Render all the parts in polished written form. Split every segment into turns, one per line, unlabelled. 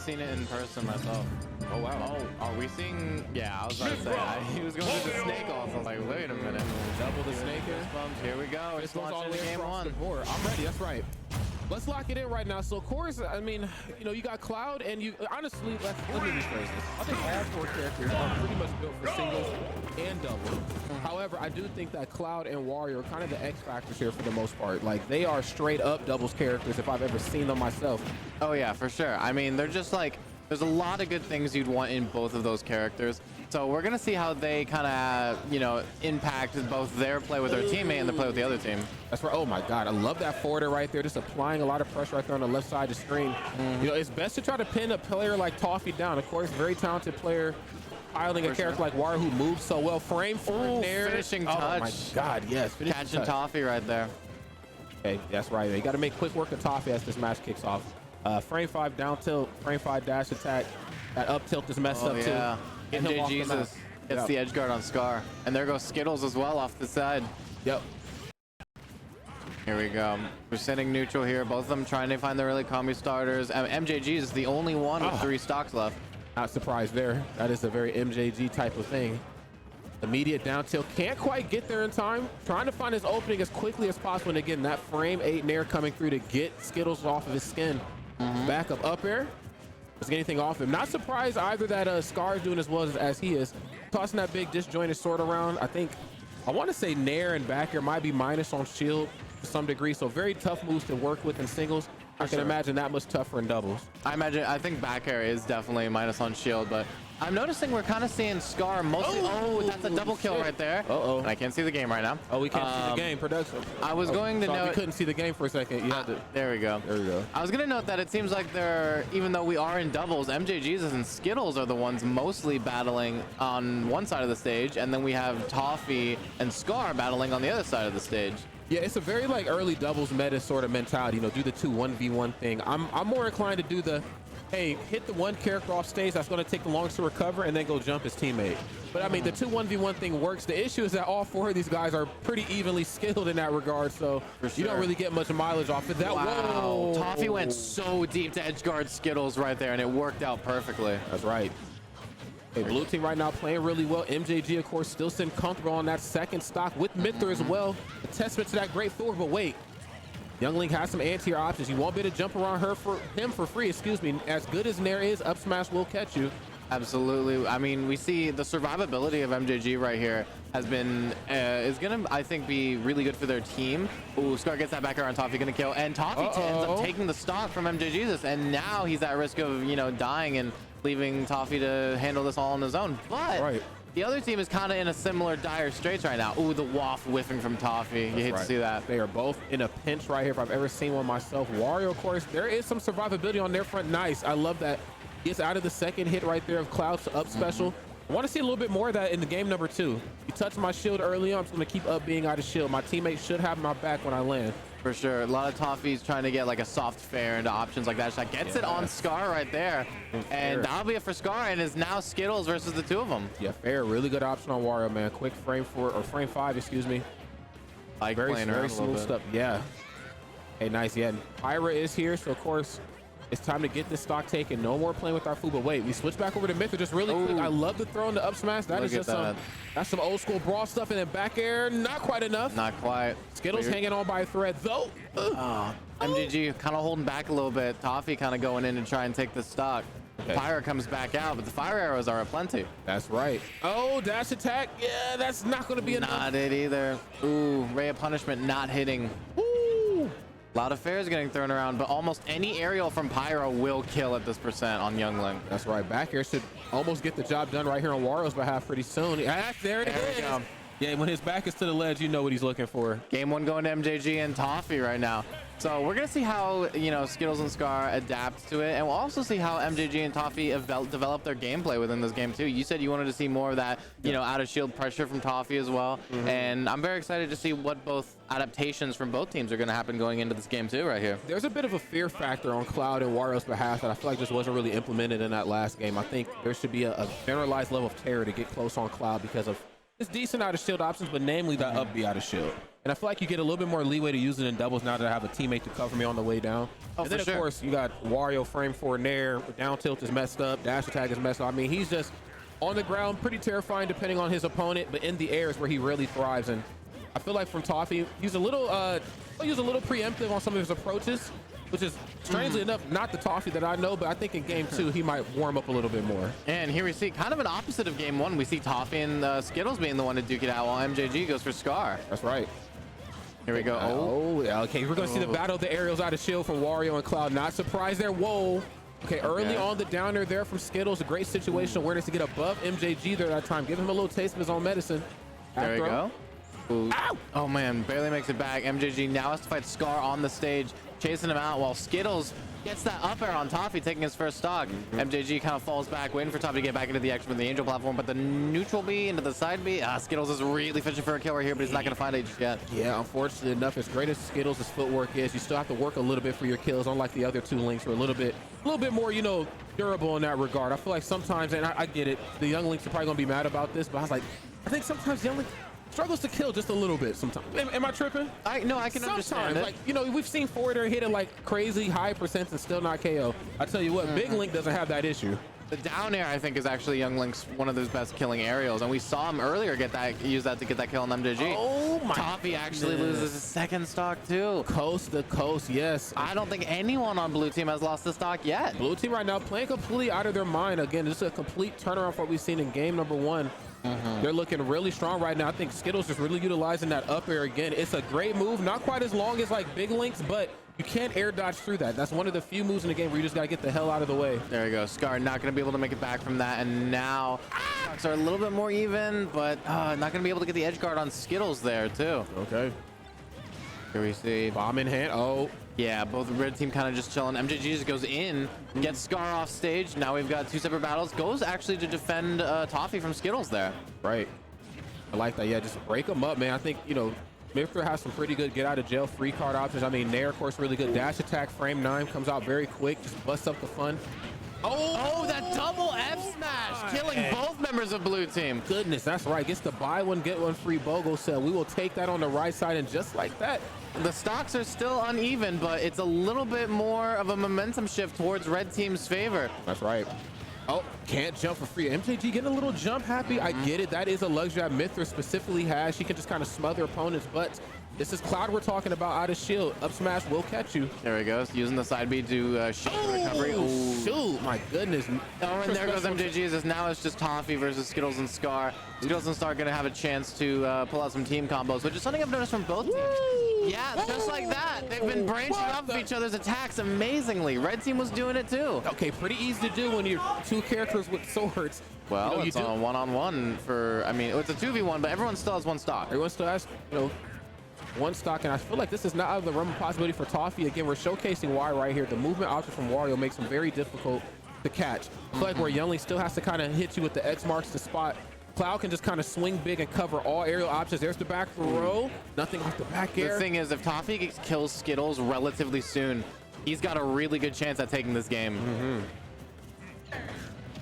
seen it in person myself.
Oh wow.
Oh, are we seeing? Yeah, I was about to say he was going to the snake also. I was like, wait a minute.
Double the snake here.
Here we go.
This
It's
goes all
launching
the way
game
across
one.
the board. I'm ready. That's right. Let's lock it in right now. So, of course, I mean, you know, you got Cloud, and you honestly, let me rephrase this. I think all four characters are pretty much built for singles and doubles. However, I do think that Cloud and Wario are kind of the X factors here for the most part. Like, they are straight up doubles characters if I've ever seen them myself.
Oh yeah, for sure. I mean, they're just like, there's a lot of good things you'd want in both of those characters. So we're gonna see how they kind of, you know, impact both their play with their teammate and the play with the other team.
That's right. Oh my God, I love that forwarder right there, just applying a lot of pressure right there on the left side of the screen. You know, it's best to try to pin a player like Toffee down. Of course, very talented player, piloting a character like Wario who moves so well. Frame for there.
Finishing touch.
Oh my God, yes.
Catching Toffee right there.
Okay, that's right. You got to make quick work of Toffee as this match kicks off. Frame 5 down tilt, frame 5 dash attack. That up tilt is messed up too.
MJ Jesus gets the edge guard on Scar. And there goes Skittles as well off the side.
Yep.
Here we go. We're sitting neutral here. Both of them trying to find the really combo starters. MJG is the only one with 3 stocks left.
Not surprised there. That is a very MJG type of thing. Immediate down tilt. Can't quite get there in time. Trying to find his opening as quickly as possible. And again, that frame 8 nair coming through to get Skittles off of his skin. Back up air. Doesn't get anything off him. Not surprised either that Scar is doing as well as he is. Tossing that big disjointed sword around. I want to say nair and back air might be minus on shield to some degree. So very tough moves to work with in singles. I can imagine that much tougher in doubles.
I think back air is definitely minus on shield, but I'm noticing we're kind of seeing Scar mostly. Oh, that's a double kill right there.
Uh-oh.
And I can't see the game right now.
Oh, we can't see the game. Production.
I was going to note.
We couldn't see the game for a second. You had to.
There we go.
There we go.
I was going to note that it seems like even though we are in doubles, MJ Jesus and Skittles are the ones mostly battling on one side of the stage, and then we have Toffee and Scar battling on the other side of the stage.
Yeah, it's a very like early doubles meta sort of mentality. You know, do the 2 1v1 thing. I'm more inclined to do the, hey, hit the one character off stage that's going to take the longest to recover and then go jump his teammate. But I mean, the 2 1v1 thing works. The issue is that all 4 of these guys are pretty evenly skilled in that regard, so you don't really get much mileage off of that.
Wow.
Whoa.
Toffee went so deep to edgeguard Skittles right there, and it worked out perfectly.
That's right. Hey, blue team right now playing really well. MJG, of course, still sitting comfortable on that second stock with Mithra as well. A testament to that great Thor, but wait. Youngling has some anti-air options. You won't be able to jump around him for free, excuse me. As good as Nair is, up smash will catch you.
Absolutely. I mean, we see the survivability of MJG right here has been, is going to, I think, be really good for their team. Ooh, Scar gets that back air on Toffee, going to kill. And Toffee ends up taking the stock from MJ Jesus, and now he's at risk of, you know, dying and leaving Toffee to handle this all on his own. But the other team is kind of in a similar dire straits right now. Ooh, the waft whiffing from Toffee. You hate to see that.
They are both in a pinch right here if I've ever seen one myself. Wario, of course, there is some survivability on their front. Nice. I love that. Gets out of the second hit right there of Cloud's up special. I want to see a little bit more of that in the game number 2. You touched my shield early on. I'm just going to keep up being out of shield. My teammate should have my back when I land.
For sure. A lot of Toffees trying to get like a soft fair into options like that. Just gets it on Scar right there. And that'll be it for Scar, and is now Skittles versus the 2 of them.
Yeah, fair. Really good option on Wario, man. Quick frame 4 or frame 5, excuse me.
Like
very smooth stuff. Yeah. Hey, nice. Yeah, Pyra is here, so of course it's time to get this stock taken. No more playing with our food. But wait, we switch back over to Mithra just really quick. I love the throw in the up smash. That is just that's some old school brawl stuff. And then back air, not quite enough.
Not quite.
Skittles hanging on by a thread though.
MGG kind of holding back a little bit. Toffee kind of going in to try and take the stock. Fire comes back out, but the fire arrows are aplenty.
That's right. Oh, dash attack. Yeah, that's not going to be enough.
Not it either. Ooh, Ray of Punishment not hitting. A lot of fairs getting thrown around, but almost any aerial from Pyro will kill at this percent on Youngling.
That's right. Back air should almost get the job done right here on Wario's behalf pretty soon. There it is. Yeah, when his back is to the ledge, you know what he's looking for.
Game 1 going to MJG and Toffee right now. So we're going to see how, you know, Skittles and Scar adapt to it. And we'll also see how MJG and Toffee develop their gameplay within this game, too. You said you wanted to see more of that, you know, out of shield pressure from Toffee as well. And I'm very excited to see what both adaptations from both teams are going to happen going into this game, too, right here.
There's a bit of a fear factor on Cloud and Wario's behalf that I feel like just wasn't really implemented in that last game. I think there should be a generalized level of terror to get close on Cloud because of it's decent out of shield options, but namely that up B out of shield. And I feel like you get a little bit more leeway to use it in doubles now that I have a teammate to cover me on the way down. And then, of course, you got Wario frame 4 Nair. Down tilt is messed up. Dash attack is messed up. I mean, he's just on the ground, pretty terrifying depending on his opponent, but in the air is where he really thrives. And I feel like from Toffee, he's a little preemptive on some of his approaches, which is strangely enough not the Toffee that I know, but I think in game 2 he might warm up a little bit more.
And here we see kind of an opposite of game 1. We see Toffee and Skittles being the one to duke it out while MJG goes for Scar.
That's right.
Here we go.
Oh, yeah, okay. We're going to see the battle of the aerials out of shield from Wario and Cloud. Not surprised there. Whoa. Okay, early on the downer there from Skittles. A great situation awareness to get above MJG there that time. Give him a little taste of his own medicine.
There we go. Ow! Oh man, barely makes it back. MJG now has to fight Scar on the stage, chasing him out while Skittles gets that up air on Toffee, taking his first stock. MJG kind of falls back, waiting for Toffee to get back into the action with the Angel platform, but the neutral B into the side B. Skittles is really fishing for a kill right here, but he's not going to find it just yet.
Yeah, unfortunately enough, as great as Skittles' footwork is, you still have to work a little bit for your kills, unlike the other 2 links who are a little bit more, you know, durable in that regard. I feel like sometimes, and I get it, the young links are probably going to be mad about this, but I was like, I think sometimes young links struggles to kill just a little bit sometimes. Am I tripping?
No, I can understand it.
Like, you know, we've seen Forwarder hit it like crazy high percents and still not KO. I tell you what, Big Link doesn't have that issue.
The down air, I think, is actually Young Link's one of his best killing aerials, and we saw him earlier use that to get that kill on MJG.
Oh my!
Toffee actually loses his second stock too.
Coast to coast, yes.
I don't think anyone on blue team has lost the stock yet.
Blue team right now playing completely out of their mind. Again, this is a complete turnaround for what we've seen in game number 1. They're looking really strong right now. I think Skittles is really utilizing that up air again. It's a great move, not quite as long as like Big Link's, but you can't air dodge through that. That's one of the few moves in the game where you just gotta get the hell out of the way.
There we go. Scar not gonna be able to make it back from that, and now stocks are a little bit more even, but not gonna be able to get the edge guard on Skittles there too.
Okay.
Here we see
bomb in hand. Oh.
Yeah, both red team kind of just chilling. MJG just goes in, gets Scar off stage. Now we've got 2 separate battles. Goes actually to defend Toffee from Skittles there.
Right. I like that. Yeah, just break them up, man. I think, you know, Mifter has some pretty good get out of jail free card options. I mean, Nair, of course, really good dash attack. Frame 9 comes out very quick. Just busts up the fun.
Oh, that double F smash, killing both members of blue team.
Goodness, that's right. Gets the buy one, get one free BOGO sell. We will take that on the right side, and just like that,
the stocks are still uneven, but it's a little bit more of a momentum shift towards red team's favor.
That's right. Oh, can't jump for free. MJG getting a little jump happy. I get it. That is a luxury that Mithra specifically has. She can just kind of smother opponents, but this is Cloud we're talking about out of shield. Up smash will catch you.
There he goes, using the side B to shield the recovery.
Ooh, shoot, my goodness.
Oh, and there goes MJG. Now it's just Toffee versus Skittles and Scar. Skittles and Scar going to have a chance to pull out some team combos, which is something I've noticed from both teams. Yeah, just like that. They've been branching off of each other's attacks amazingly. Red team was doing it too.
Okay, pretty easy to do when you're 2 characters with swords.
Well, you know, it's on a one-on-one for, I mean, it's a 2v1, but everyone still has 1 stock.
Everyone still has, you know, 1 stock, and I feel like this is not out of the realm of possibility for Toffee. Again, we're showcasing why right here. The movement option from Wario makes him very difficult to catch. I feel like where Youngling still has to kind of hit you with the X marks to spot. Cloud can just kind of swing big and cover all aerial options. There's the back row. Nothing off the back air.
The thing is, if Toffee kills Skittles relatively soon, he's got a really good chance at taking this game.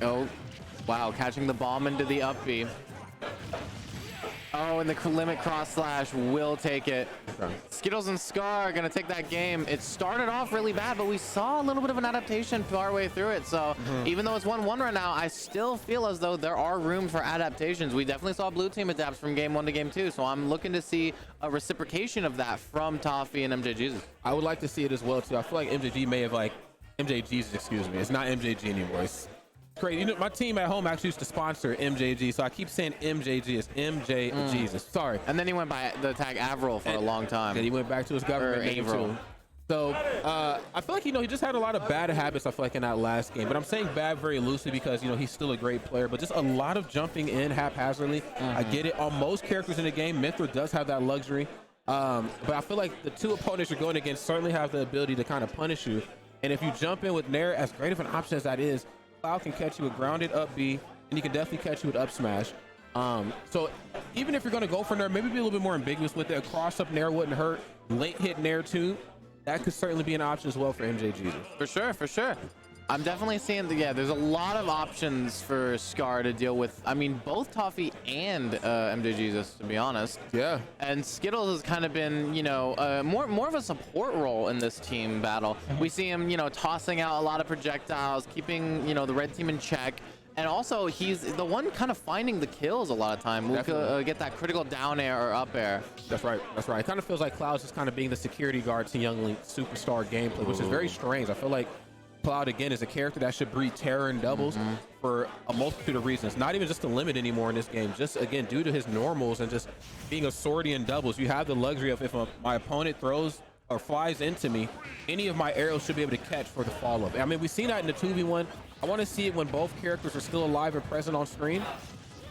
Oh, wow. Catching the bomb into the up B. Oh, and the limit cross slash will take it. Okay. Skittles and Scar are going to take that game. It started off really bad, but we saw a little bit of an adaptation far way through it. So even though it's 1-1 right now, I still feel as though there are room for adaptations. We definitely saw blue team adapt from game 1 to game 2. So I'm looking to see a reciprocation of that from Toffee and MJG's.
I would like to see it as well, too. I feel like MJG may have MJG's, excuse me. It's not MJG anymore. It's great. You know, my team at home actually used to sponsor MJG, so I keep saying MJG. It's MJ Jesus. Sorry.
And then he went by the tag Avril for a long time.
And he went back to his government name too. So I feel like, you know, he just had a lot of bad habits, I feel like, in that last game. But I'm saying bad very loosely because, you know, he's still a great player. But just a lot of jumping in haphazardly. I get it. On most characters in the game, Mithra does have that luxury. But I feel like the 2 opponents you're going against certainly have the ability to kind of punish you. And if you jump in with Nair, as great of an option as that is, Cloud can catch you with grounded up B, and he can definitely catch you with up smash. So even if you're going to go for Nair, maybe be a little bit more ambiguous with it. A cross up Nair wouldn't hurt. Late hit Nair too. That could certainly be an option as well for MJG.
For sure, for sure. I'm definitely seeing there's a lot of options for Scar to deal with. I mean, both Toffee and MJ Jesus, to be honest.
Yeah.
And Skittles has kind of been, more of a support role in this team battle. We see him, tossing out a lot of projectiles, keeping, the red team in check. And also, he's the one kind of finding the kills a lot of time. We'll get that critical down air or up air.
That's right. That's right. It kind of feels like Cloud's just kind of being the security guard to Young Link's superstar gameplay, which is very strange. I feel like Cloud, again, is a character that should breed terror in doubles for a multitude of reasons. Not even just a limit anymore in this game. Just, again, due to his normals and just being a swordy in doubles, you have the luxury of if my opponent throws or flies into me, any of my arrows should be able to catch for the follow-up. I mean, we've seen that in the 2v1. I want to see it when both characters are still alive and present on screen.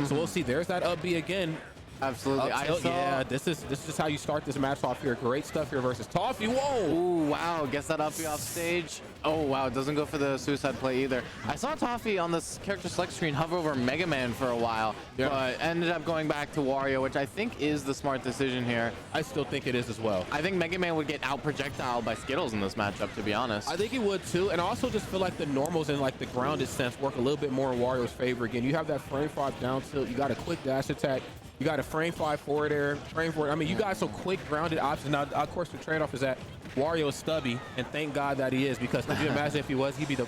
So we'll see. There's that up B again.
Absolutely.
Yeah, this is just how you start this match off here. Great stuff here versus Toffee. Whoa!
Ooh, wow. Gets that up B off stage. Oh, wow. Doesn't go for the suicide play either. I saw Toffee on this character select screen hover over Mega Man for a while, but ended up going back to Wario, which I think is the smart decision here.
I still think it is as well.
I think Mega Man would get out projectiled by Skittles in this matchup, to be honest.
I think he would too, and I also just feel like the normals and like the grounded sense work a little bit more in Wario's favor. Again, you have that frame 5 down tilt, you got a quick dash attack, you got a frame 5 forward air, frame forward. I mean, you got some quick grounded options. Now, of course, the trade-off is that Wario is stubby, and thank God that he is, because could you imagine if he was, he'd be the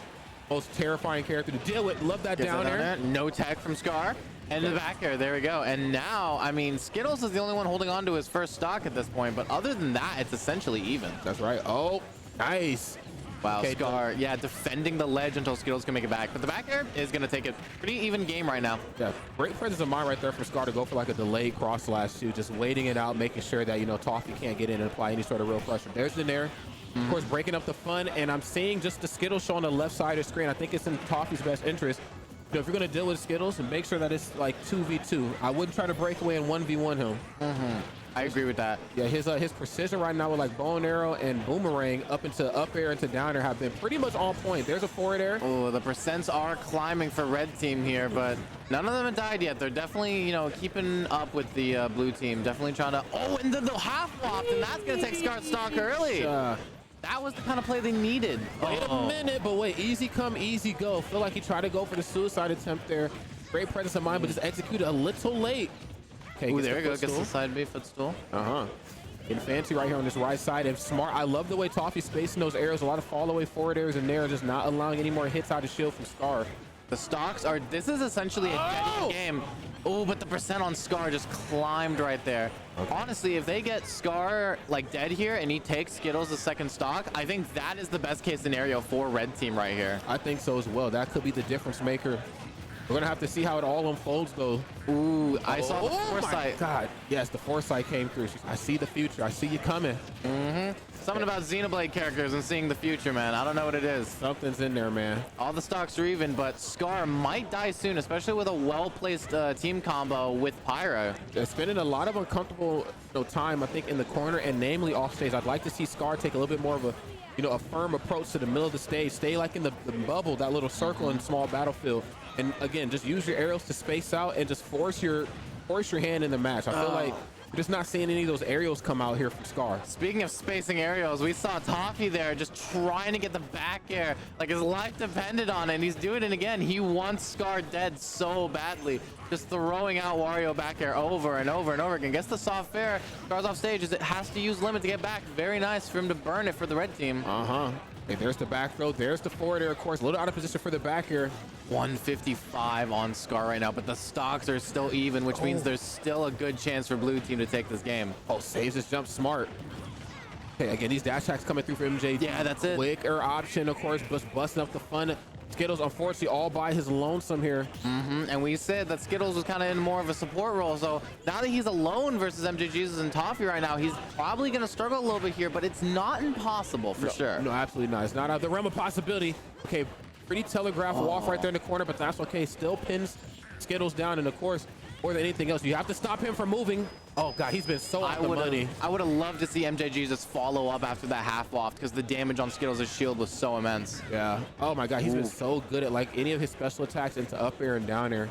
most terrifying character to deal with. Love that down there.
No tech from Scar. And in the back air, there we go. And now, I mean, Skittles is the only one holding on to his first stock at this point, but other than that, it's essentially even.
That's right. Oh, nice.
Wow, okay, Scar, defending the ledge until Skittles can make it back. But the back air is going to take a pretty even game right now.
Yeah, great presence of mind right there for Scar to go for like a delayed cross slash too, just waiting it out, making sure that, Toffee can't get in and apply any sort of real pressure. There's the nair. Of course, breaking up the fun, and I'm seeing just the Skittles show on the left side of the screen. I think it's in Toffee's best interest. If you're going to deal with Skittles, and make sure that it's like 2v2. I wouldn't try to break away and 1v1 him.
I agree with that.
Yeah, his precision right now with like bow and arrow and boomerang up into up air into down air have been pretty much on point. There's a forward air.
Oh, the percents are climbing for red team here, but none of them have died yet. They're definitely, keeping up with the blue team. Definitely trying to. Oh, and then the half wop, and that's gonna take Scar's stock early. That was the kind of play they needed.
Wait a minute, but wait, easy come, easy go. Feel like he tried to go for the suicide attempt there. Great presence of mind, but just executed a little late. Okay,
ooh, there we go. Gets the side B footstool.
Getting fancy right here on this right side, and smart. I love the way Toffee's spacing those arrows. A lot of fall away forward arrows in there, just not allowing any more hits out of shield from Scar.
The stocks are. This is essentially a dead game. Oh, but the percent on Scar just climbed right there. Honestly, if they get Scar like dead here and he takes Skittles the second stock, I think that is the best case scenario for red team right here.
I think so as well. That could be the difference maker. We're gonna have to see how it all unfolds though.
Ooh, I saw the foresight.
My God, yes, the foresight came through. I see the future. I see you coming.
Something about Xenoblade characters and seeing the future, man. I don't know what it is.
Something's in there, man.
All the stocks are even, but Scar might die soon, especially with a well-placed team combo with Pyro.
They're spending a lot of uncomfortable time, I think, in the corner, and namely off stage. I'd like to see Scar take a little bit more of a firm approach to the middle of the stage. Stay like in the bubble, that little circle in small battlefield. And again, just use your arrows to space out and just force your hand in the match. I feel like we're just not seeing any of those aerials come out here from Scar.
Speaking of spacing aerials, we saw Toffee there just trying to get the back air. Like his life depended on it, and he's doing it again. He wants Scar dead so badly. Just throwing out Wario back air over and over and over again. Gets the soft air. Scar's off stage as it has to use limit to get back. Very nice for him to burn it for the red team.
Okay, there's the back throw. There's the forward air, of course. A little out of position for the back air.
155 on Scar right now, but the stocks are still even, which means there's still a good chance for blue team to take this game.
Oh, saves his jump smart. Okay, again, these dash attacks coming through for MJ.
Yeah, that's it.
Quicker option, of course, just busting up the fun. Skittles, unfortunately, all by his lonesome here.
And we said that Skittles was kind of in more of a support role. So now that he's alone versus MJ Jesus and Toffee right now, he's probably going to struggle a little bit here, but it's not impossible for sure.
No, absolutely not. It's not out of the realm of possibility. Okay, pretty telegraph off right there in the corner, but that's okay. Still pins Skittles down, and of course, more than anything else, you have to stop him from moving. Oh God, he's been so out the money.
I would have loved to see MJ Jesus follow up after that half loft because the damage on Skittles' shield was so immense.
Yeah. Oh my God, he's been so good at like any of his special attacks into up air and down air.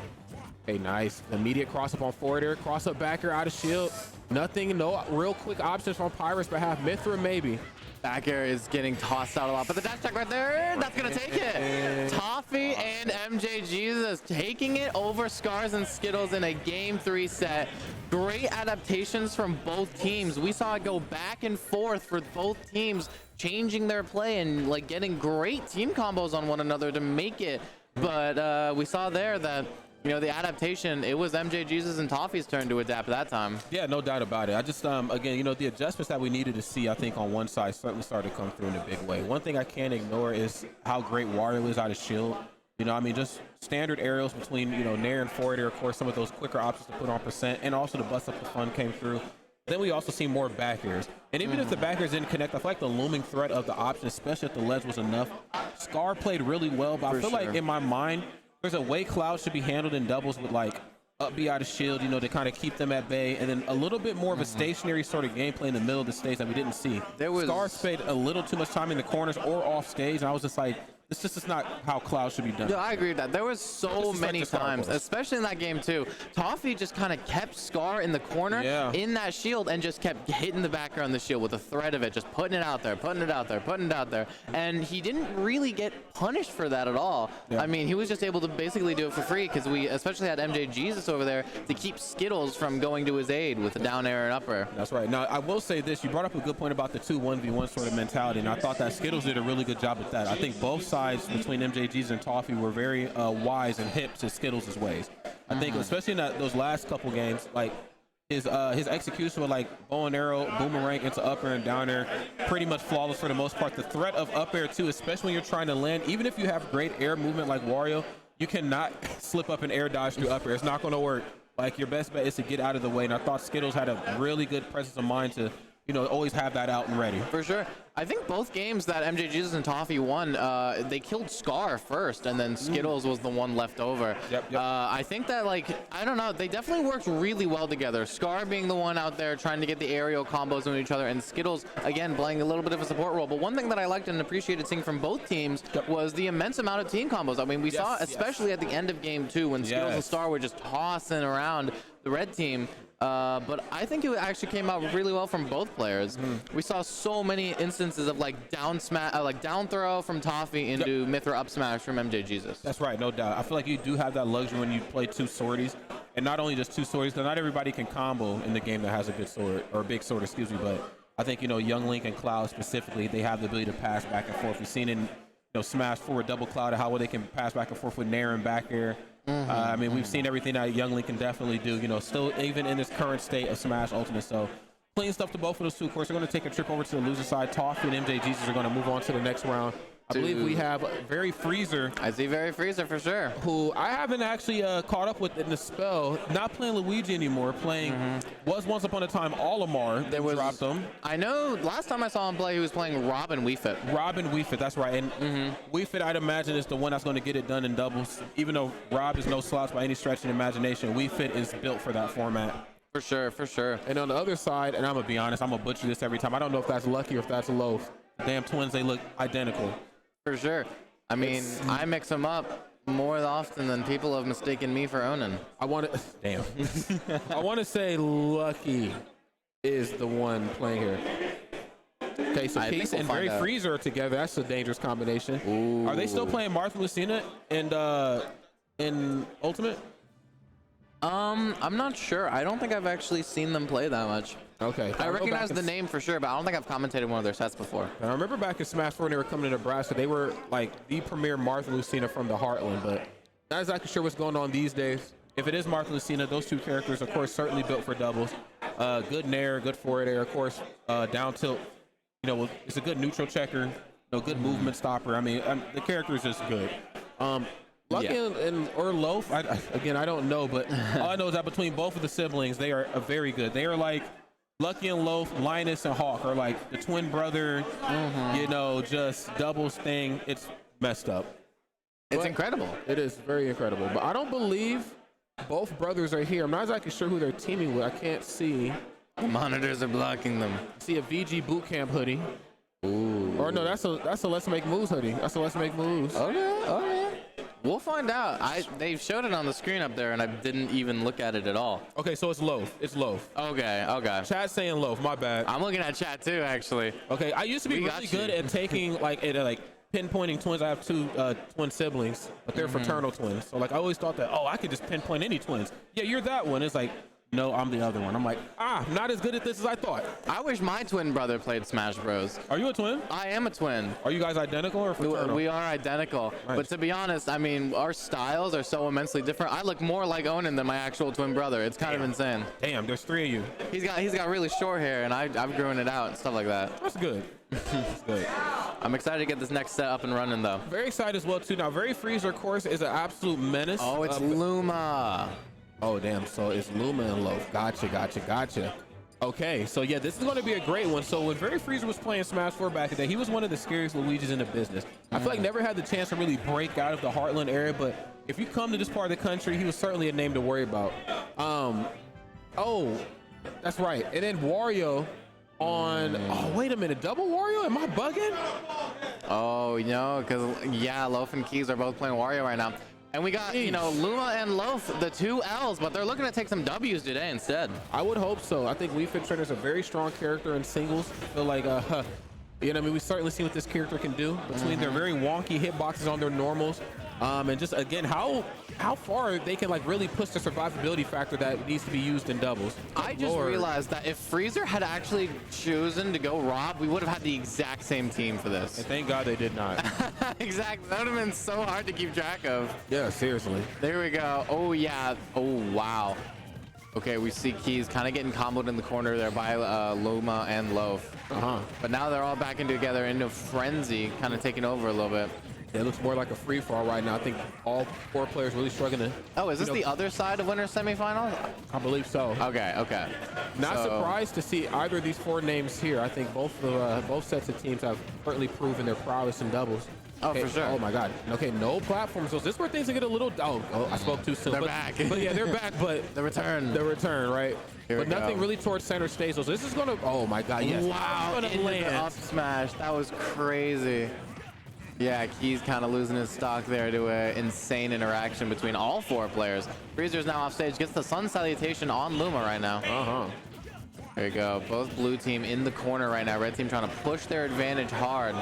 Okay, nice. Immediate cross up on forward air, cross up back air out of shield. Nothing, no real quick options from Pyro's behalf. Mithra maybe.
Back air is getting tossed out a lot, but the dash attack right there, that's gonna take it. Toffee and MJ Jesus taking it over Scars and Skittles in a game 3 set. Great adaptations from both teams. We saw it go back and forth for both teams, changing their play and like getting great team combos on one another to make it. But we saw there that, you know, the adaptation, it was MJ Jesus and Toffee's turn to adapt that time.
Yeah, no doubt about it. I just, again, you know, the adjustments that we needed to see, I think, on one side certainly started to come through in a big way. One thing I can't ignore is how great Wario is out of shield. You know, I mean, just standard aerials between, you know, Nair and forward air, of course, some of those quicker options to put on percent, and also the bust up the fun came through. Then we also see more back airs. And even if the back airs didn't connect, I feel like the looming threat of the option, especially if the ledge was enough. Scar played really well, but I feel like in my mind, there's a way Cloud should be handled in doubles with like up B out of shield, you know, to kind of keep them at bay, and then a little bit more of a stationary sort of gameplay in the middle of the stage that we didn't see. Scar spent a little too much time in the corners or off stage, and I was just like, this just is not how Cloud should be done.
Yeah, I agree with that. There was so many times, especially in that game too, Toffee just kind of kept Scar in the corner in that shield and just kept hitting the back air on the shield with the threat of it, just putting it out there, putting it out there, putting it out there. And he didn't really get punished for that at all. I mean, he was just able to basically do it for free because we especially had MJ Jesus over there to keep Skittles from going to his aid with a down air and up air.
That's right. Now, I will say this. You brought up a good point about the 2-1v1 sort of mentality, and I thought that Skittles did a really good job with that. I think both sides between MJ Jesus and Toffee were very wise and hip to Skittles' ways. I think especially in those last couple games, like his execution with like bow and arrow, boomerang into up air and down air, pretty much flawless for the most part. The threat of up air too, especially when you're trying to land, even if you have great air movement like Wario, you cannot slip up and air dodge through up air. It's not going to work. Like, your best bet is to get out of the way, and I thought Skittles had a really good presence of mind to, you know, always have that out and ready.
For sure. I think both games that MJ Jesus and Toffee won, they killed Scar first, and then Skittles was the one left over. I think that, like, I don't know, they definitely worked really well together. Scar being the one out there trying to get the aerial combos on each other, and Skittles, again, playing a little bit of a support role. But one thing that I liked and appreciated seeing from both teams was the immense amount of team combos. I mean, we saw, especially at the end of game 2, when Skittles and Star were just tossing around the red team. But I think it actually came out really well from both players. We saw so many instances of like down throw from Toffee into Mithra up smash from MJ Jesus.
That's right, no doubt. I feel like you do have that luxury when you play two swordies, and not only just two swordies, because not everybody can combo in the game that has a good sword, or a big sword, excuse me. But I think, you know, Young Link and Cloud specifically, they have the ability to pass back and forth. We've seen in, you know, Smash 4 double Cloud how well they can pass back and forth with Nair and back air. I mean, we've seen everything that Young Link can definitely do, you know, still even in this current state of Smash Ultimate. So clean stuff to both of those two. Of course, they're going to take a trip over to the loser side. Toffee and MJ Jesus are going to move on to the next round. I believe we have Very Freezer.
I see Very Freezer for sure.
Who I haven't actually caught up with in the spell. Not playing Luigi anymore. Playing was once upon a time Olimar. They dropped him.
I know last time I saw him play, he was playing Robin Wii Fit.
Robin Wii Fit, that's right. And Wii Fit, I'd imagine, is the one that's going to get it done in doubles. Even though Rob is no slouch by any stretch of the imagination, Wii Fit is built for that format.
For sure, for sure.
And on the other side, and I'm going to be honest, I'm going to butcher this every time. I don't know if that's Lucky or if that's Loaf. Damn twins, they look identical.
For sure. I mean, I mix them up more often than people have mistaken me for owning.
I want to, damn. I want to say Lucky is the one playing here. Okay, so Case and Very Freezer are together. That's a dangerous combination. Ooh. Are they still playing Martha Lucina and in Ultimate?
I'm not sure. I don't think I've actually seen them play that much.
Okay.
I recognize the name for sure, but I don't think I've commentated one of their sets before.
And I remember back in Smash 4 when they were coming to Nebraska, they were like the premier Martha Lucina from the Heartland, but not exactly sure what's going on these days. If it is Martha Lucina, those two characters, of course, certainly built for doubles. Good nair, good forward air, of course, down tilt. You know, it's a good neutral checker, you know, good movement stopper. I mean, the character is just good. Lucky or Loaf, again, I don't know, but all I know is that between both of the siblings, they are very good. They are like Lucky and Loaf, Linus and Hawk are like the twin brother, you know, just doubles thing. It's messed up.
It's incredible.
It is very incredible. But I don't believe both brothers are here. I'm not exactly sure who they're teaming with. I can't see.
The monitors are blocking them.
See a VGBootCamp hoodie. Ooh. Or no, that's a Let's Make Moves hoodie. That's a Let's Make Moves.
Okay. We'll find out. They showed it on the screen up there, and I didn't even look at it at all.
Okay, so it's Loaf. It's Loaf.
Okay.
Chat's saying Loaf. My bad.
I'm looking at chat too, actually.
Okay, I used to be really good at taking like pinpointing twins. I have two twin siblings, but they're fraternal twins. So like I always thought that, oh, I could just pinpoint any twins. Yeah, you're that one. It's like, no, I'm the other one. I'm like, not as good at this as I thought.
I wish my twin brother played Smash Bros.
Are you a twin?
I am a twin.
Are you guys identical or fraternal?
We are identical. Nice. But to be honest, I mean, our styles are so immensely different. I look more like Onan than my actual twin brother. It's kind of insane.
Damn, there's 3 of you.
He's got really short hair, and I've grown it out and stuff like that.
That's good. That's good.
I'm excited to get this next set up and running, though.
Very excited as well, too. Now, Very Freezer, of course, is an absolute menace.
Oh, it's Luma.
Oh, damn. So it's Luma and Loaf. Gotcha. Okay, so yeah, this is going to be a great one. So when Very Freezer was playing Smash 4 back in the day, he was one of the scariest Luigis in the business. I feel like never had the chance to really break out of the Heartland area, but if you come to this part of the country, he was certainly a name to worry about. Oh, that's right. And then Wario on, oh, wait a minute, double Wario? Am I bugging?
Oh, because, yeah, Loaf and Keys are both playing Wario right now. And we got, Luma and Loaf, the 2 L's, but they're looking to take some W's today instead.
I would hope so. I think Wii Fit Trainer's a very strong character in singles. I feel like, we certainly see what this character can do between their very wonky hitboxes on their normals. And just, again, how far they can, like, really push the survivability factor that needs to be used in doubles.
I just realized that if Freezer had actually chosen to go Rob, we would have had the exact same team for this.
And thank God they did not.
Exactly. That would have been so hard to keep track of.
Yeah, seriously.
There we go. Oh, yeah. Oh, wow. Okay, we see Keys kind of getting comboed in the corner there by Luma and Loaf. But now they're all backing together into Frenzy, kind of taking over a little bit.
It looks more like a free-for-all right now. I think all 4 players really struggling to...
Oh, is this the other side of winner's semifinals?
I believe so.
Okay.
Not surprised to see either of these 4 names here. I think both sets of teams have certainly proven their prowess in doubles.
Oh, for sure.
Oh, my God. Okay, no platforms. So this is where things get a little... Oh, I spoke too soon.
They're back.
But yeah, they're back, but...
The return,
right? But nothing really towards center stage. So this is going to... Oh, my God, yes.
Wow, into the up smash. That was crazy. Yeah, Keys kind of losing his stock there to an insane interaction between all 4 players. Freezer's now off stage, gets the Sun Salutation on Luma right now. There you go. Both blue team in the corner right now. Red team trying to push their advantage hard.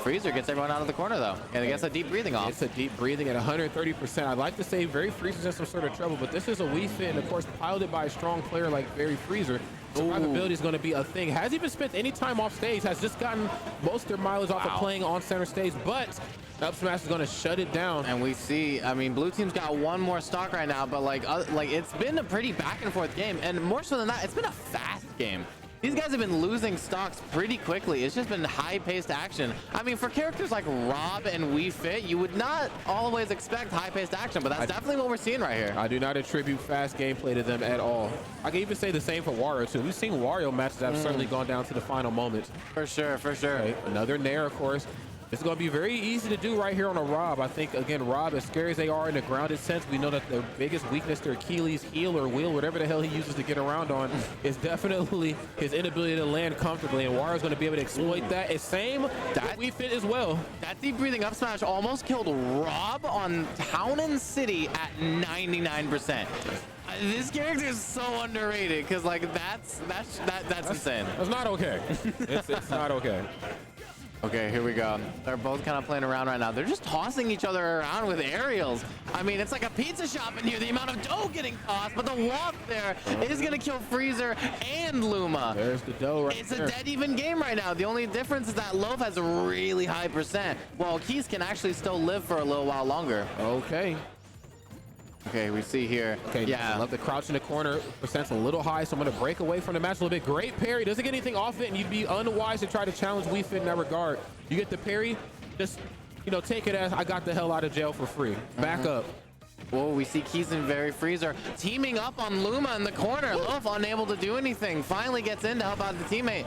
Freezer gets everyone out of the corner, though, and it gets a deep breathing off.
It's a deep breathing at 130%. I'd like to say Very Freezer's in some sort of trouble, but this is a Wii Fit, and of course, piloted by a strong player like Very Freezer. Survivability is going to be a thing. Hasn't even spent any time off stage. Has just gotten most of their mileage off of playing on center stage, but up smash is going to shut it down.
And we see, I mean, blue team's got 1 more stock right now, but like it's been a pretty back and forth game, and more so than that, it's been a fast game. These guys have been losing stocks pretty quickly. It's just been high-paced action. I mean, for characters like Rob and Wii Fit, you would not always expect high-paced action, but that's definitely what we're seeing right here.
I do not attribute fast gameplay to them at all. I can even say the same for Wario, too. We've seen Wario matches that have certainly gone down to the final moments.
For sure.
Okay, another Nair, of course. It's going to be very easy to do right here on a Rob. I think, again, Rob, as scary as they are in the grounded sense, we know that the biggest weakness, their Achilles heel or wheel, whatever the hell he uses to get around on, is definitely his inability to land comfortably. And Wario's going to be able to exploit that. It's same that Wii Fit as well.
That deep breathing up smash almost killed Rob on Town and City at 99%. This character is so underrated because, like, that's insane.
That's not okay. It's not okay.
Okay, here we go. They're both kind of playing around right now. They're just tossing each other around with aerials. I mean, it's like a pizza shop in here, the amount of dough getting tossed, but the walk there is going to kill Freezer and Luma.
There's the dough right
It's
there.
a dead even game right now. The only difference is that Loaf has a really high percent, while Keys can actually still live for a little while longer. Okay, we see here.
Okay, yeah. I love the crouch in the corner. Percent's a little high, so I'm going to break away from the match a little bit. Great parry. Doesn't get anything off it, and you'd be unwise to try to challenge Wii Fit in that regard. You get the parry, just, take it as I got the hell out of jail for free. Back up.
Whoa, we see Keys and Very Freezer teaming up on Luma in the corner. Loaf unable to do anything. Finally gets in to help out the teammate.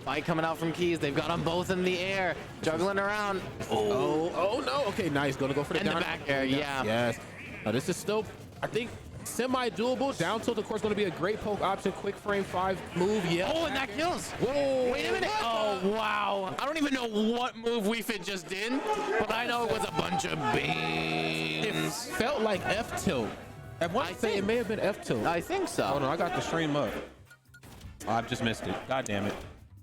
Fight coming out from Keys. They've got them both in the air, juggling around.
Oh no. Okay, nice. Going to go for the
down. In the back air, yeah.
Yes. Now this is still, I think, semi-doable. Down tilt, of course, going to be a great poke option. Quick frame 5 move. Yeah.
Oh, and that kills.
Whoa.
Wait a minute. Oh, wow. I don't even know what move Wii Fit just did, but I know it was a bunch of big seconds.
Felt like F tilt. I want to say it may have been F tilt.
I think so.
Hold on, I got the stream up. Oh, I've just missed it. God damn it.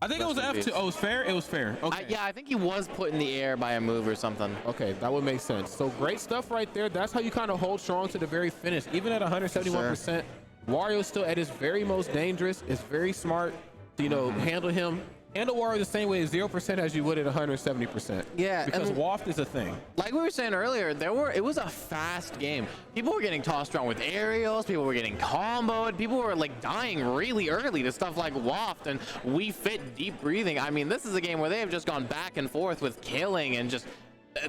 I think it was F tilt. Oh, it was fair? It was fair. Okay.
Yeah, I think he was put in the air by a move or something.
Okay, that would make sense. So great stuff right there. That's how you kind of hold strong to the very finish. Even at 171%, Wario's still at his very most dangerous. It's very smart to, handle him. Handle Wario the same way at 0% as you would at 170%.
Yeah,
because waft is a thing.
Like we were saying earlier, it was a fast game. People were getting tossed around with aerials. People were getting comboed. People were like dying really early to stuff like waft and we fit deep breathing. I mean, this is a game where they have just gone back and forth with killing and just.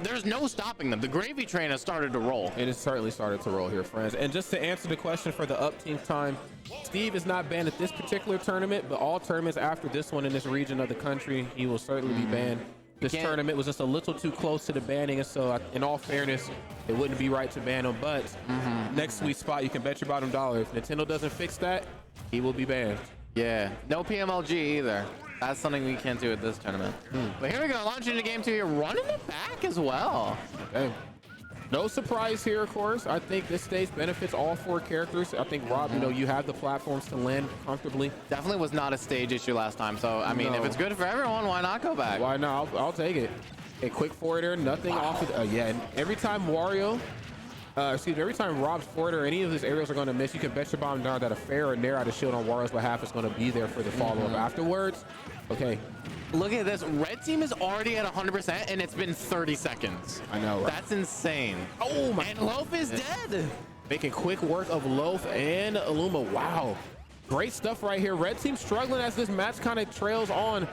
There's no stopping them. The gravy train has started to roll.
It has certainly started to roll here, friends. And just to answer the question for the up team time, Steve is not banned at this particular tournament, but all tournaments after this one in this region of the country, he will certainly be banned. This tournament was just a little too close to the banning, and so in all fairness, it wouldn't be right to ban him. But next sweet spot, you can bet your bottom dollar. If Nintendo doesn't fix that, he will be banned.
Yeah, no PMLG either. That's something we can't do at this tournament. But here we go, launching into game 2 here, running it back as well.
Okay. No surprise here, of course. I think this stage benefits all 4 characters. I think, Rob, you have the platforms to land comfortably.
Definitely was not a stage issue last time. So, I mean, if it's good for everyone, why not go back?
Why not? I'll take it. A quick forwarder, nothing off of and every time every time Rob's forward or any of his aerials are going to miss, you can bet your bottom dollar that a fair or nair out of shield on Wario's behalf is going to be there for the follow-up afterwards. Okay.
Look at this. Red team is already at 100%, and it's been 30 seconds.
I know, right?
That's insane.
Oh, my.
And Loaf is dead.
Making quick work of Loaf and Illuma. Wow. Great stuff right here. Red team struggling as this match kind of trails on.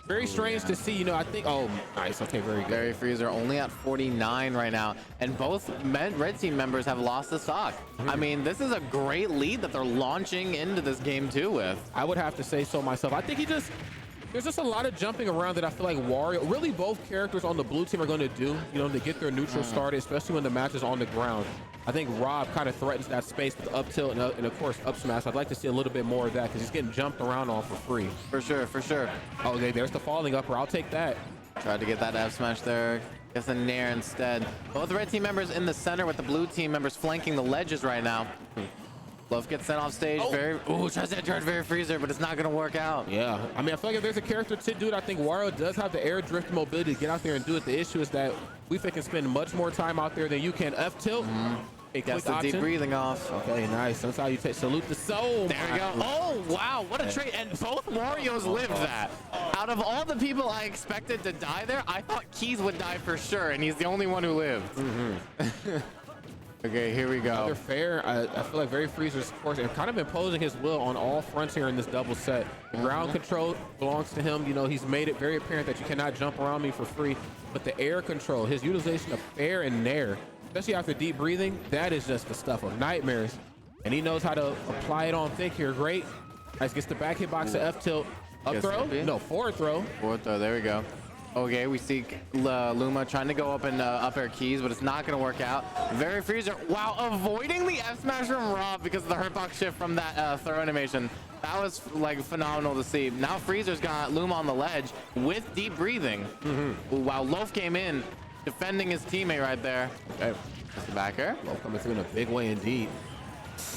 Very strange to see, I think, oh, nice, okay, very good.
Very Freezer only at 49 right now, and both Red Team members have lost the stock. I mean, this is a great lead that they're launching into this game 2 with.
I would have to say so myself. I think there's just a lot of jumping around that I feel like Wario, really both characters on the blue team are going to do, to get their neutral started, especially when the match is on the ground. I think Rob kind of threatens that space with up tilt and of course up smash. I'd like to see a little bit more of that because he's getting jumped around on for free.
For sure, for sure.
Okay, there's the falling upper. I'll take that.
Tried to get that F smash there. Guess a nair instead. Both red team members in the center with the blue team members flanking the ledges right now. Love gets sent off stage. Tries to charge very Freezer, but it's not going to work out.
Yeah, I mean, I feel like if there's a character to do it, I think Wario does have the air drift mobility to get out there and do it. The issue is that we can spend much more time out there than you can. F tilt.
Gets the deep breathing off.
Okay, nice. That's how you salute the soul.
There we go. Oh, wow. What a trade. And both Warios lived that. Out of all the people I expected to die there, I thought Keys would die for sure, and he's the only one who lived. Okay, here we go.
Another fair. I feel like very Freezer's, of course, and kind of imposing his will on all fronts here in this double set. The ground control belongs to him. He's made it very apparent that you cannot jump around me for free. But the air control, his utilization of fair and nair, especially after deep breathing, that is just the stuff of nightmares. And he knows how to apply it on thick here. Great. Nice, gets the back hitbox to F tilt. Up throw? No, forward throw.
Forward throw, there we go. Okay, we see Luma trying to go up in up air keys, but it's not going to work out. Very Freezer, wow, avoiding the F smash from Rob because of the hurtbox shift from that throw animation. That was like phenomenal to see. Now Freezer's got Luma on the ledge with deep breathing. Wow, Loaf came in defending his teammate right there. Okay, just the back air.
Loaf coming through in a big way indeed.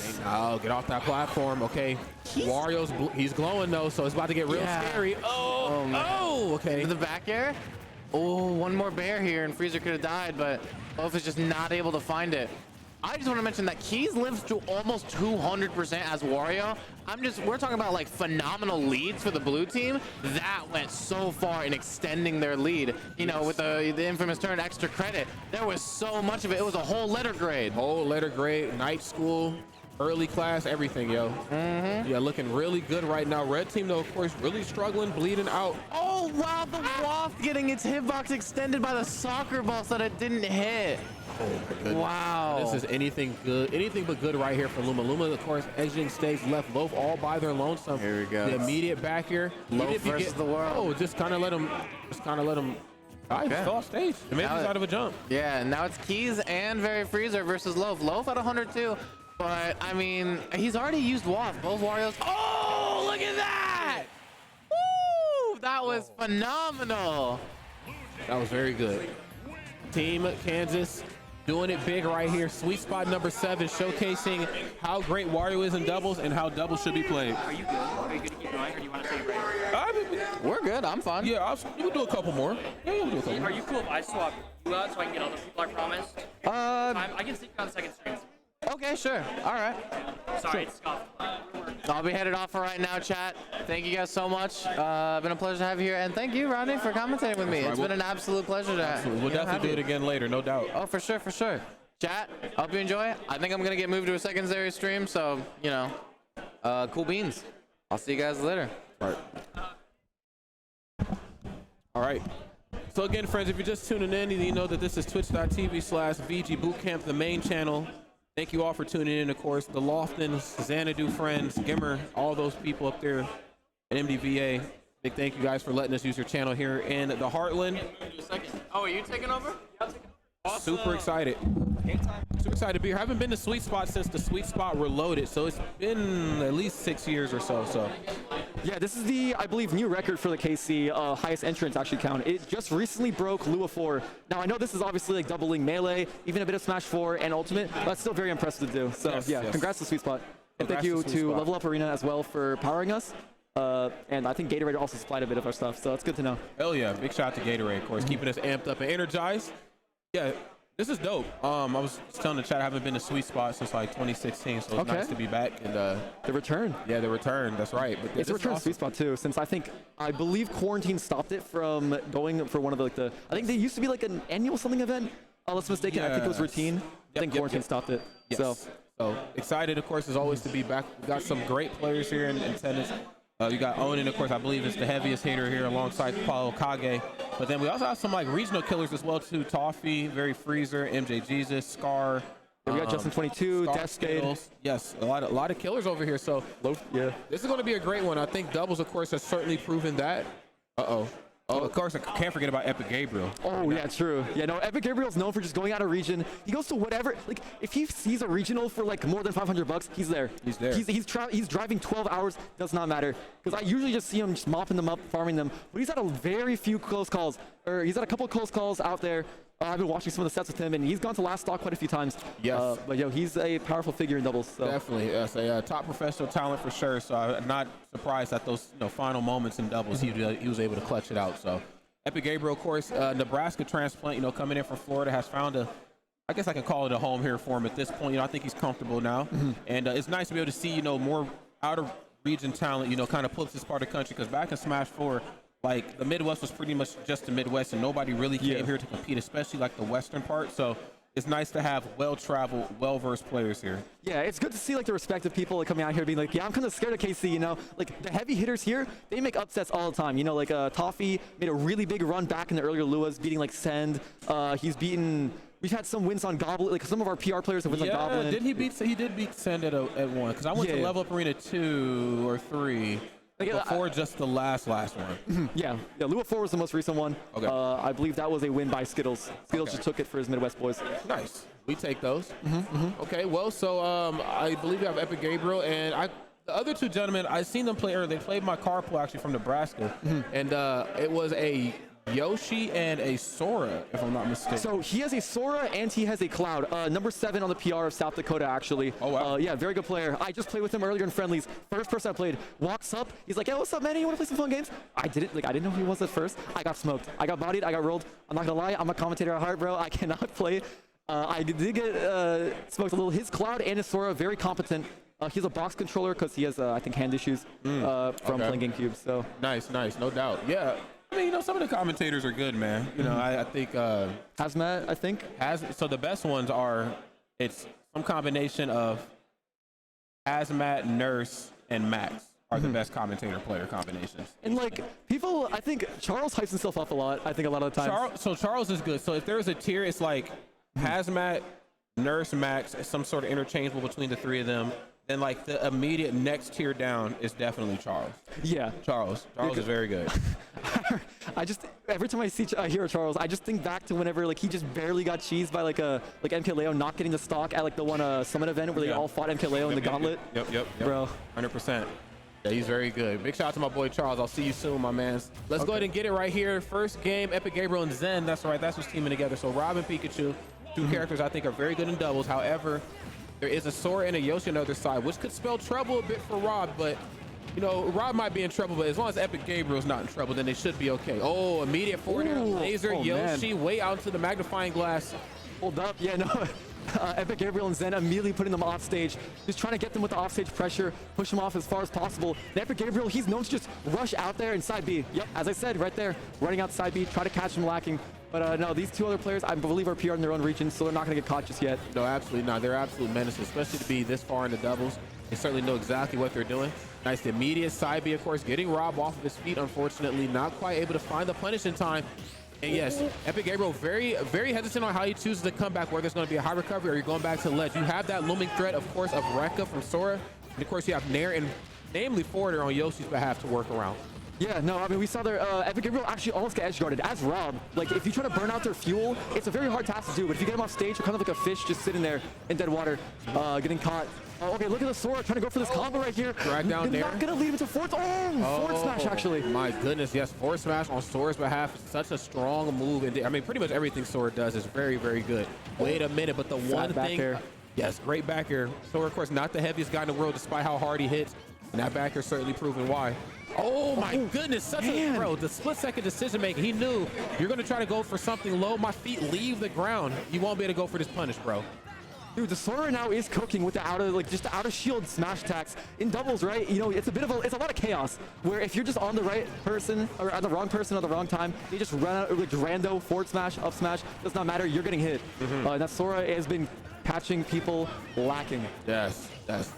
Okay, now get off that platform. Okay, Wario's he's glowing though, so it's about to get real scary. Okay.
The back air. Oh, one more bear here, and Freezer could have died, but Loaf is just not able to find it. I just want to mention that Keys lives to almost 200% as Wario. We're talking about like phenomenal leads for the blue team. That went so far in extending their lead, with the infamous turn extra credit. There was so much of it. It was a whole letter grade.
Whole letter grade, night school, early class, everything, yo. Yeah, looking really good right now. Red team, though, of course, really struggling, bleeding out.
Oh, wow, the waft getting its hitbox extended by the soccer ball so that it didn't hit.
Oh my goodness.
Wow.
This is anything but good right here for Luma. Luma, of course, exiting stage left. Loaf all by their lonesome.
Here we go.
The immediate back here.
Loaf versus the world.
Oh, just kind of let him. He fell off stage. The man was out of a jump.
Yeah, and now it's Keys and Very Freezer versus Loaf. Loaf at 102. But, I mean, he's already used waft. Both Warios. Oh, look at that. Woo! That was phenomenal.
That was very good. Team Kansas doing it big right here. Sweet spot number 7, showcasing how great Wario is in doubles and how doubles should be played.
Are you good? Are you good to keep going, or do you want to take a break?
We're good. I'm fine.
Yeah, we'll do a couple more. Yeah, we'll do a couple
Are you cool if I swap you out so I can get other people I promised? I can stick you on second streams.
Okay, sure. All right.
Sorry, it's scuffed.
I'll be headed off for right now, chat. Thank you guys so much. Been a pleasure to have you here, and thank you, Rodney, for commentating with me. It's been an absolute pleasure to.
We'll definitely do it again later, no doubt.
Oh, for sure, for sure. Chat, hope you enjoy. I think I'm gonna get moved to a secondary stream, so you know, cool beans. I'll see you guys later.
All right. So again, friends, if you're just tuning in, you know that this is twitch.tv/VGBootCamp, the main channel. Thank you all for tuning in, of course. The Loftons, Xanadu friends, Gimmer, all those people up there at MDVA. Big thank you guys for letting us use your channel here in the Heartland.
Oh, are you taking over?
Awesome. Super excited. Super excited to be here. I haven't been to Sweet Spot since the Sweet Spot Reloaded, so it's been at least 6 years or so.
Yeah, this is the, I believe, new record for the KC highest entrance actually count. It just recently broke Lua 4. Now, I know this is obviously like doubling Melee, even a bit of Smash 4 and Ultimate, but it's still very impressive to do. So, yes. Congrats to Sweet Spot. And thank you to Level Up Arena as well for powering us. And I think Gatorade also supplied a bit of our stuff, so it's good to know.
Hell yeah. Big shout out to Gatorade, of course, keeping us amped up and energized. Yeah, this is dope. I was telling the chat I haven't been to Sweet Spot since like 2016, so it's nice to be back. And
the return.
Yeah, the return. That's right. But
it's a return to Sweet Spot too, since I believe quarantine stopped it from going for one of the I think they used to be like an annual something event. Unless I'm mistaken, I think it was routine. I think quarantine stopped it.
Yes. So excited, of course, as always to be back. We got some great players here in tennis. You got Onin, of course, I believe is the heaviest hitter here alongside Paulo Kage. But then we also have some like regional killers as well too. Toffee, Very Freezer, MJ Jesus, Scar.
Yeah, we got Justin 22, Death Spade.
Yes, a lot of killers over here. So
yeah,
this is going to be a great one. I think doubles, of course, has certainly proven that. Oh, of course, I can't forget about Epic Gabriel.
Oh, yeah, true. Yeah, no, Epic Gabriel's known for just going out of region. He goes to whatever, like, if he sees a regional for, like, more than $500, he's there.
He's there.
He's driving 12 hours, does not matter. Because I usually just see him just mopping them up, farming them. But he's had a very few close calls, or he's had a couple of close calls out there. I've been watching some of the sets with him, and he's gone to last stock quite a few times.
Yes.
But, yo, he's a powerful figure in doubles. So.
Definitely. Yes, a top professional talent for sure. So I'm not surprised at those final moments in doubles. He was able to clutch it out. So Epic Gabriel, of course, Nebraska transplant, coming in from Florida, has found I guess I can call it a home here for him at this point. I think he's comfortable now. And it's nice to be able to see, more out-of-region talent, kind of pull this part of the country. Because back in Smash 4, like, the Midwest was pretty much just the Midwest, and nobody really came here to compete, especially, like, the Western part. So it's nice to have well-traveled, well-versed players here.
Yeah, it's good to see, like, the respective people coming out here being like, yeah, I'm kind of scared of KC, Like, the heavy hitters here, they make upsets all the time. Like, Toffee made a really big run back in the earlier Luas, beating, like, Send. We've had some wins on Goblin. Like, some of our PR players have wins on Goblin.
He did beat Send at one. Because I went to Level Up Arena 2 or 3. Before just the last one.
Yeah, Lua 4 was the most recent one.
Okay.
I believe that was a win by Skittles. Skittles just took it for his Midwest boys.
Nice. We take those. Okay, well, so I believe we have Epic Gabriel, and the other two gentlemen, I seen them play earlier. They played my carpool actually from Nebraska, and it was a Yoshi and a Sora, if I'm not mistaken.
So he has a Sora and he has a Cloud. Number 7 on the PR of South Dakota, actually.
Oh, wow.
Yeah, very good player. I just played with him earlier in friendlies. First person I played walks up. He's like, "Yeah, what's up, man? You want to play some fun games?" I didn't know who he was at first. I got smoked. I got bodied. I got rolled. I'm not gonna lie. I'm a commentator at heart, bro. I cannot play. I did get smoked a little. His Cloud and his Sora, very competent. He's a box controller because he has, I think, hand issues from playing GameCube. So
nice, no doubt. Yeah. I mean, some of the commentators are good, man. I think
Hazmat, I think.
So the best ones it's some combination of Hazmat, Nurse, and Max are the best commentator-player combinations.
And like people, I think Charles hypes himself up a lot. I think a lot of the times.
Charles is good. So if there's a tier, it's like Hazmat, Nurse, Max, some sort of interchangeable between the three of them. Then like the immediate next tier down is definitely Charles.
Yeah.
Charles is very good.
I just every time I hear Charles, I just think back to whenever like he just barely got cheesed by like MKLeo not getting the stock at like the one Summit event where they all fought MKLeo in the gauntlet.
Yep.
Bro.
100%. Yeah, he's very good. Big shout out to my boy Charles. I'll see you soon, my man. Let's go ahead and get it right here. First game, Epic Gabriel and Zen. That's right. That's what's teaming together. So Robin Pikachu Two characters I think are very good in doubles. However, there is a Sora and a Yoshi on the other side, which could spell trouble a bit for Rob, but you know, Rob might be in trouble, but as long as Epic Gabriel's not in trouble, then they should be okay. Oh, immediate forward air laser. Yoshi way out into the magnifying glass.
Hold up. Yeah, no. Epic Gabriel and Zen immediately putting them off stage, just trying to get them with the offstage pressure, push them off as far as possible. And Epic Gabriel, he's known to just rush out there inside B. Yep, as I said, right there, running outside B, try to catch him lacking. But no, these two other players, I believe, are PR in their own region, so they're not going to get caught just yet.
No, absolutely not. They're absolute menaces, especially to be this far in the doubles. They certainly know exactly what they're doing. Nice immediate side B, of course, getting Rob off of his feet, unfortunately, not quite able to find the punish in time. And yes, Epic Gabriel very hesitant on how he chooses to come back, whether it's going to be a high recovery or you're going back to the ledge. You have that looming threat, of course, of Rekka from Sora. And of course, you have Nair and namely Forwarder on Yoshi's behalf to work around.
Yeah, no, I mean, we saw their Epic Gabriel actually almost get edge guarded as Rob. Like, if you try to burn out their fuel, it's a very hard task to do. But if you get them off stage, you're kind of like a fish just sitting there in dead water, getting caught. Okay, look at the Sora trying to go for this combo right here.
Drag down there.
Not going to lead him to forward. Forward smash, actually.
My goodness, yes, forward smash on Sora's behalf is such a strong move. And I mean, pretty much everything Sora does is very, very good. Wait a minute, but the one thing. Air. Yes, great back air. Sora, of course, not the heaviest guy in the world, despite how hard he hits. And that back air certainly proven why. Oh my goodness, such a bro. The split-second decision making. He knew you're going to try to go for something low. My feet leave the ground. You won't be able to go for this punish, bro.
Dude, the Sora now is cooking with the out of shield smash attacks in doubles, right? You know, it's a lot of chaos where if you're just on the right person or on the wrong person at the wrong time, they just run out like rando forward smash, up smash. Does not matter. You're getting hit. And that Sora has been catching people lacking.
Yes, that's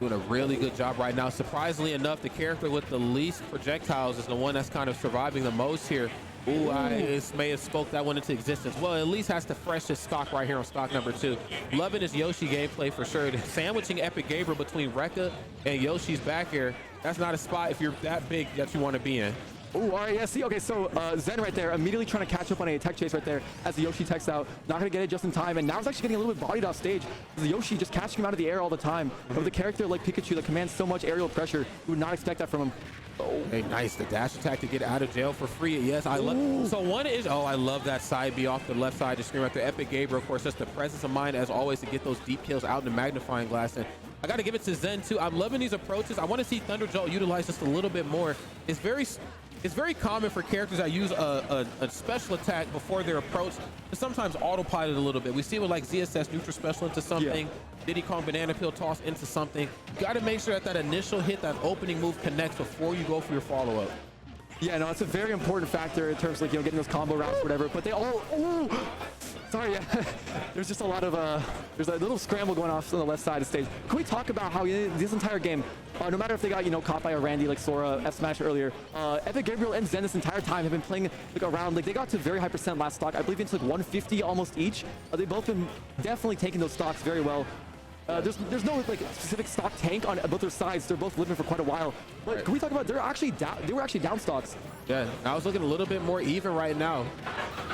doing a really good job right now. Surprisingly enough, the character with the least projectiles is the one that's kind of surviving the most here. Ooh, I may have spoke that one into existence. Well, at least has the freshest stock right here on stock number 2. Loving his Yoshi gameplay for sure. Sandwiching Epic Gabriel between Rekka and Yoshi's back air. That's not a spot if you're that big that you want to be in.
Oh, all right, yeah, see, okay, so Zen right there, immediately trying to catch up on a tech chase right there as the Yoshi techs out. Not going to get it just in time, and now it's actually getting a little bit bodied off stage. The Yoshi just catching him out of the air all the time. But with a character like Pikachu that commands so much aerial pressure, you would not expect that from him.
Oh. Hey, nice. The dash attack to get out of jail for free. Yes, I love. So one is, I love that side B off the left side to scream after Epic Gabriel. Of course, just the presence of mind as always to get those deep kills out in the magnifying glass. And I got to give it to Zen too. I'm loving these approaches. I want to see Thunder Jolt utilized just a little bit more. It's very common for characters that use a special attack before their approach to sometimes autopilot a little bit. We see it with like ZSS neutral special into something, Diddy Kong banana peel toss into something. You got to make sure that initial hit, that opening move connects before you go for your follow-up.
Yeah, no, it's a very important factor in terms of like, getting those combo routes or whatever, but they all, sorry, yeah. There's just a lot of, there's a little scramble going off on the left side of the stage. Can we talk about how this entire game, no matter if they got, caught by a Randy like Sora, F-Smash earlier, Epic Gabriel and Zen this entire time have been playing like around, like they got to very high percent last stock, I believe into like 150 almost each. They've both been definitely taking those stocks very well. There's no like specific stock tank on both their sides. They're both living for quite a while. But can we talk about they were actually down stocks?
Yeah, I was looking a little bit more even right now.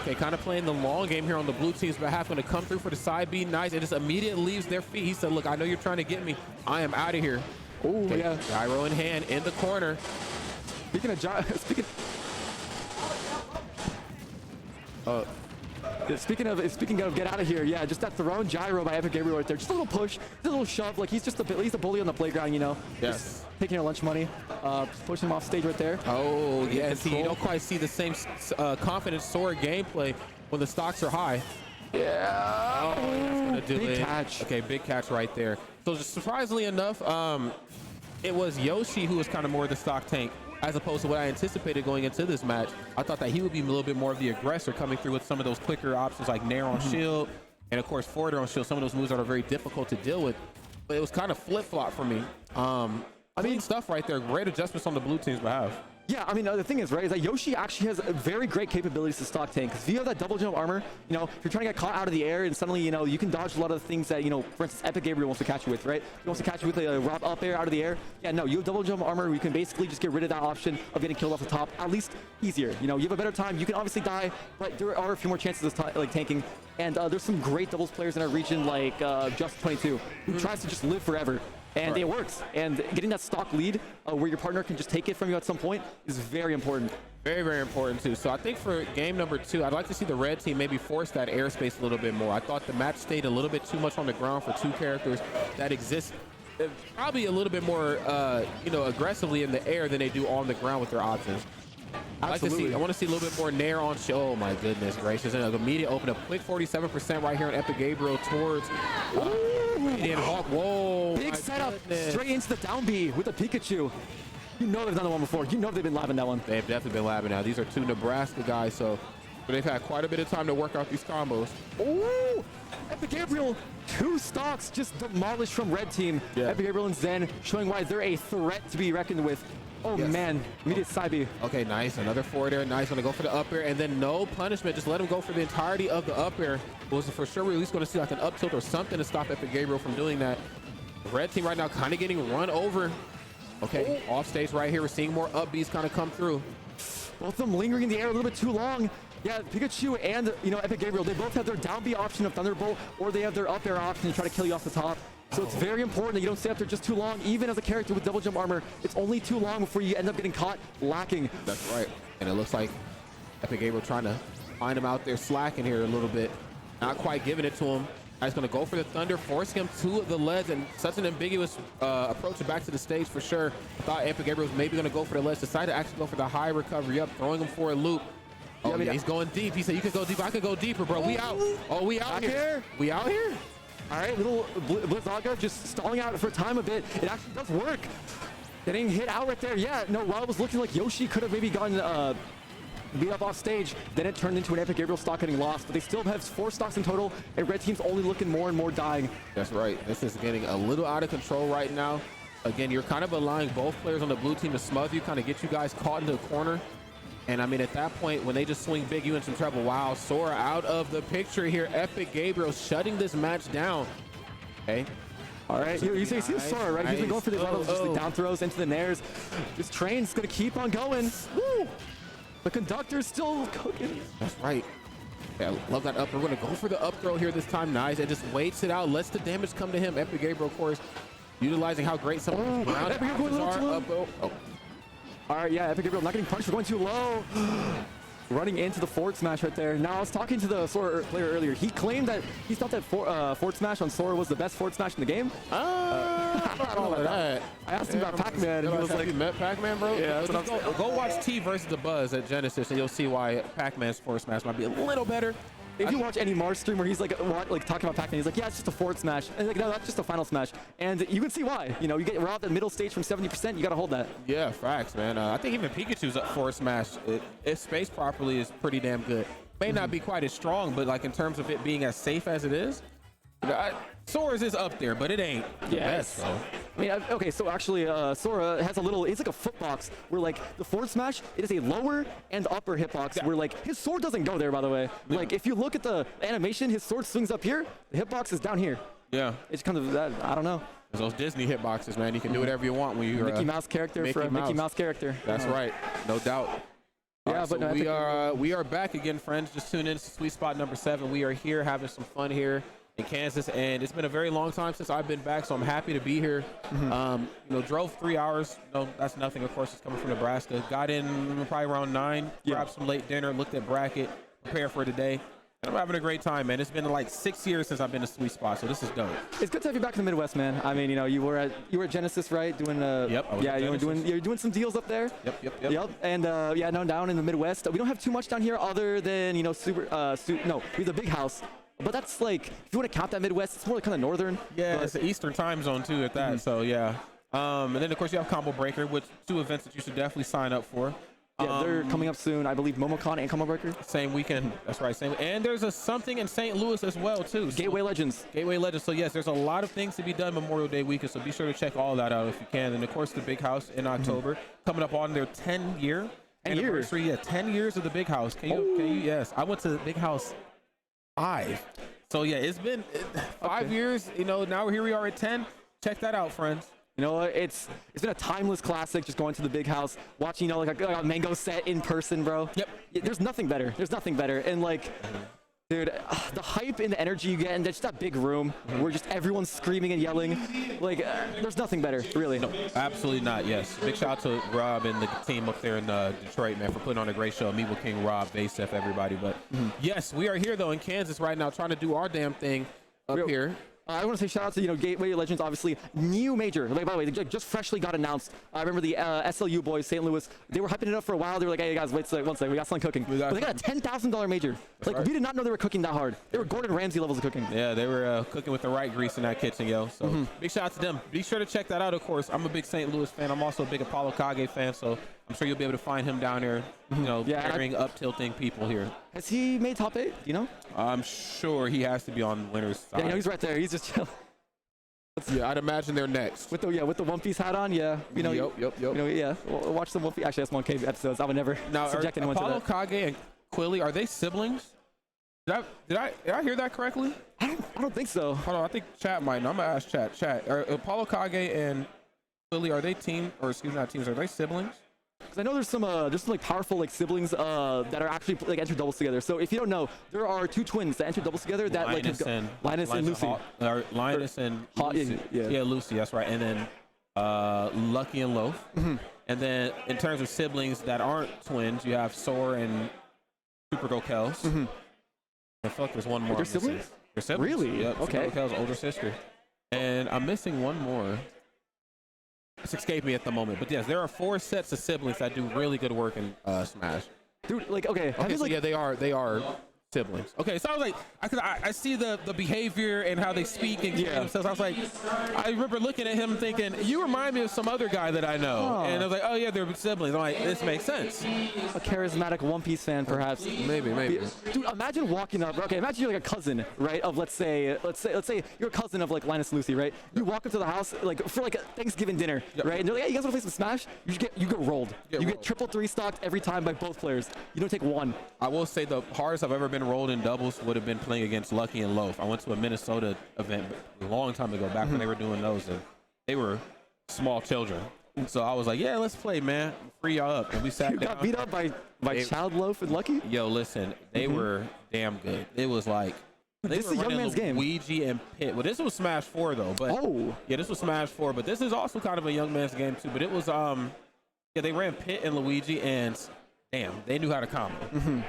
Okay, kind of playing the long game here on the blue team's behalf. Going to come through for the side B. Nice. It just immediately leaves their feet. He said, look, I know you're trying to get me. I am out of here.
Oh, yeah.
Gyro in hand in the corner.
Speaking of gyro, Speaking of get out of here, yeah, just that thrown gyro by Epic Gabriel right there. Just a little push, just a little shove. Like he's a bully on the playground,
Yes.
Just taking your lunch money, just pushing him off stage right there.
Oh, yeah. See, you don't quite see the same confident Sora gameplay when the stocks are high.
Yeah.
Oh, that's gonna do
big
it.
catch.
Okay, big catch right there. So just surprisingly enough, it was Yoshi who was kind of more the stock tank, as opposed to what I anticipated going into this match. I thought that he would be a little bit more of the aggressor, coming through with some of those quicker options like Nair on shield, and of course forwarder on shield, some of those moves that are very difficult to deal with. But it was kind of flip-flop for me. I mean, stuff right there. Great adjustments on the blue team's behalf.
Yeah, I mean, the thing is, right, is that Yoshi actually has very great capabilities to stock tank. Because if you have that double jump armor, if you're trying to get caught out of the air and suddenly, you can dodge a lot of the things that, for instance, Epic Gabriel wants to catch you with, right? He wants to catch you with a Rob up air out of the air. Yeah, no, you have double jump armor. You can basically just get rid of that option of getting killed off the top, at least easier. You have a better time. You can obviously die, but there are a few more chances of like tanking. And there's some great doubles players in our region, like Just22, who tries to just live forever. And it works. And getting that stock lead where your partner can just take it from you at some point is very important.
Very, very important too. So I think for game number 2, I'd like to see the red team maybe force that airspace a little bit more. I thought the match stayed a little bit too much on the ground for 2 characters that exist probably a little bit more, aggressively in the air than they do on the ground with their options. I want to see a little bit more nair on show. Oh my goodness gracious. And an immediate open up. Quick 47% right here on Epic Gabriel towards Radiant Hawk. Whoa.
Big setup straight into the down B with the Pikachu. You know they've done the one before. You know they've been labbing that one.
They've definitely been labbing now. These are 2 Nebraska guys, so they've had quite a bit of time to work out these combos.
Ooh! Epic Gabriel, 2 stocks just demolished from red team.
Yeah.
Epic Gabriel and Zen showing why they're a threat to be reckoned with. Oh
Yes.
man, immediate side B.
Okay, nice. Another forward air. Nice. Gonna go for the up air, and then no punishment. Just let him go for the entirety of the up air. Was for sure we're at least going to see like an up tilt or something to stop Epic Gabriel from doing that. The red team right now kind of getting run over. Okay, off stage right here. We're seeing more up Bs kind of come through.
Both of them lingering in the air a little bit too long. Yeah, Pikachu and Epic Gabriel, they both have their down B option of Thunderbolt, or they have their up air option to try to kill you off the top. So it's very important that you don't stay up there just too long. Even as a character with double jump armor, it's only too long before you end up getting caught lacking.
That's right. And it looks like Epic Gabriel trying to find him out there slacking here a little bit. Not quite giving it to him. He's going to go for the Thunder, forcing him to the ledge, and such an ambiguous approach back to the stage for sure. I thought Epic Gabriel was maybe going to go for the ledge. Decided to actually go for the high recovery up, throwing him for a loop. Oh, yeah, he's going deep. He said, you could go deep. I could go deeper, bro. We out. Oh, we out here. We out here.
All right, little Blizzaga just stalling out for time a bit. It actually does work. Getting hit out right there. Yeah, no, while it was looking like Yoshi could have maybe gotten beat up off stage, then it turned into an Epic Gabriel stock getting lost. But they still have 4 stocks in total, and red team's only looking more and more dying.
That's right. This is getting a little out of control right now. Again, you're kind of allowing both players on the blue team to smother you, kind of get you guys caught into a corner. And I mean, at that point, when they just swing big, you in some trouble. Wow, Sora out of the picture here. Epic Gabriel shutting this match down. Okay.
All right, you see Sora, right? He's been going for the just the down throws into the nairs. This train's gonna keep on going. Woo! The conductor's still cooking.
That's right. Yeah, I love that up. We're gonna go for the up throw here this time. Nice, and just waits it out, lets the damage come to him. Epic Gabriel, of course, utilizing how great some of the ground options are.
All right, yeah, Epic Gabriel not getting punched for going too low. Running into the forward smash right there. Now, I was talking to the Sora player earlier. He claimed that he thought that forward smash on Sora was the best forward smash in the game.
I don't know about that.
I asked him about Pac-Man, and he was like,
you met Pac-Man, bro?
Yeah,
go watch T versus the Buzz at Genesis, and you'll see why Pac-Man's forward smash might be a little better.
If you watch any Mars stream where he's like talking about Pac-Man, he's like, yeah, it's just a forward smash. And like, no, that's just a final smash. And you can see why. You know, we're out the middle stage from 70%. You got to hold that.
Yeah, facts, man. I think even Pikachu's up forward smash, if spaced properly, is pretty damn good. May not be quite as strong, but like in terms of it being as safe as it is, Sora's is up there, but it ain't the best, though.
I mean, okay, so actually, Sora has it's like a footbox where, like, the forward smash, it is a lower and upper hitbox where, like, his sword doesn't go there, by the way. Like, if you look at the animation, his sword swings up here, the hitbox is down here.
Yeah.
It's kind of that, I don't know.
Those Disney hitboxes, man. You can do whatever you want when you're
Mickey Mouse character for a Mickey Mouse character.
That's right. No doubt.
Yeah,
but no, we are back again, friends. Just tune in to Sweet Spot number 7. We are here having some fun here in Kansas, and it's been a very long time since I've been back, so I'm happy to be here. Drove 3 hours. No, that's nothing, of course. It's coming from Nebraska. Got in probably around 9, grabbed some late dinner, looked at bracket, prepared for today. And I'm having a great time, man. It's been like 6 years since I've been to Sweet Spot, so this is dope.
It's good to have you back in the Midwest, man. I mean, you were at Genesis, right? Doing you're doing some deals up there.
Yep.
And no, down in the Midwest, we don't have too much down here other than we have the Big House. But that's like, if you want to count that Midwest, it's more like kind of northern.
Yeah, it's the Eastern time zone too at that. So yeah. And then of course you have Combo Breaker, which 2 events that you should definitely sign up for.
Yeah, they're coming up soon. I believe MomoCon and Combo Breaker.
Same weekend. That's right. And there's something in St. Louis as well too.
Gateway Legends.
So yes, there's a lot of things to be done Memorial Day weekend. So be sure to check all that out if you can. And of course the Big House in October, coming up on their 10-year anniversary. Yeah, 10 years of the Big House. Can you? Yes, I went to the Big House 5. So yeah, it's been 5 years. Now here we are at 10. Check that out, friends.
It's been a timeless classic. Just going to the Big House, watching like a mango set in person, bro.
Yep.
There's nothing better. And like, Dude, the hype and the energy you get in just that big room where just everyone's screaming and yelling, like, there's nothing better, really.
No, absolutely not, yes. Big shout out to Rob and the team up there in Detroit, man, for putting on a great show. Meeple King, Rob, Basef, everybody. But yes, we are here, though, in Kansas right now, trying to do our damn thing up here.
I want to say shout out to Gateway Legends, obviously new major. Like, by the way, they just freshly got announced. I remember the SLU boys, St. Louis. They were hyping it up for a while. They were like, "Hey guys, wait one second, we got something cooking." But they got a $10,000 major. Like, we did not know they were cooking that hard. They were Gordon Ramsay levels of cooking.
Yeah, they were cooking with the right grease in that kitchen, yo. So big shout out to them. Be sure to check that out. Of course, I'm a big St. Louis fan. I'm also a big Apollo Kage fan. So I'm sure you'll be able to find him down there, carrying up tilting people here.
Has he made top 8? Do you know?
I'm sure he has to be on winner's side.
Yeah, he's right there. He's just chilling.
Yeah, I'd imagine they're next.
With the One Piece hat on, yeah.
Yep.
Yeah. We'll watch some One Piece. Actually, that's One K episodes. I would never subject anyone to that.
Apollo Kage and Quilly, are they siblings? Did I hear that correctly?
I don't think so.
Hold on, I think chat might. I'm gonna ask chat. Are Apollo Kage and Quilly, are they not teams? Are they siblings?
Because I know there's some like powerful like siblings that are actually like enter doubles together. So if you don't know, there are 2 twins that enter doubles together that
Linus
and Lucy.
Linus and Lucy. Yeah, Lucy. That's right. And then Lucky and Loaf. And then in terms of siblings that aren't twins, you have Soar and Supergirl Kels. I feel like there's one more.
They're siblings?
They're siblings.
Really?
Yep.
Okay.
Supergirl Kel's older sister. And I'm missing one more. It's escaped me at the moment, but yes, there are 4 sets of siblings that do really good work in Smash.
Dude, like, okay.
So yeah, they are siblings. Okay, so I was like, I see the behavior and how they speak and carry themselves. I was like, I remember looking at him thinking, you remind me of some other guy that I know. And I was like, oh yeah, they're siblings. I'm like, this makes sense.
A charismatic One Piece fan, perhaps.
Maybe.
Dude, imagine walking up. Okay, imagine you're like a cousin, right? Of let's say you're a cousin of like Linus and Lucy, right? You walk into the house like for like a Thanksgiving dinner, right? And they're like, hey, you guys want to play some Smash? You get rolled. You get triple 3 stocked every time by both players. You don't take one.
I will say the hardest I've ever been rolled in doubles would have been playing against Lucky and Loaf. I went to a Minnesota event a long time ago, back when they were doing those, and they were small children. So I was like, yeah, let's play, man. Free y'all up. And we sat down.
You got beat up by Child Loaf and Lucky?
Yo, listen, they were damn good. It was like,
this is a young man's game.
Luigi and Pit. Well, this was Smash 4 though. But yeah, this was Smash 4. But this is also kind of a young man's game too. But it was they ran Pit and Luigi, and damn, they knew how to combo.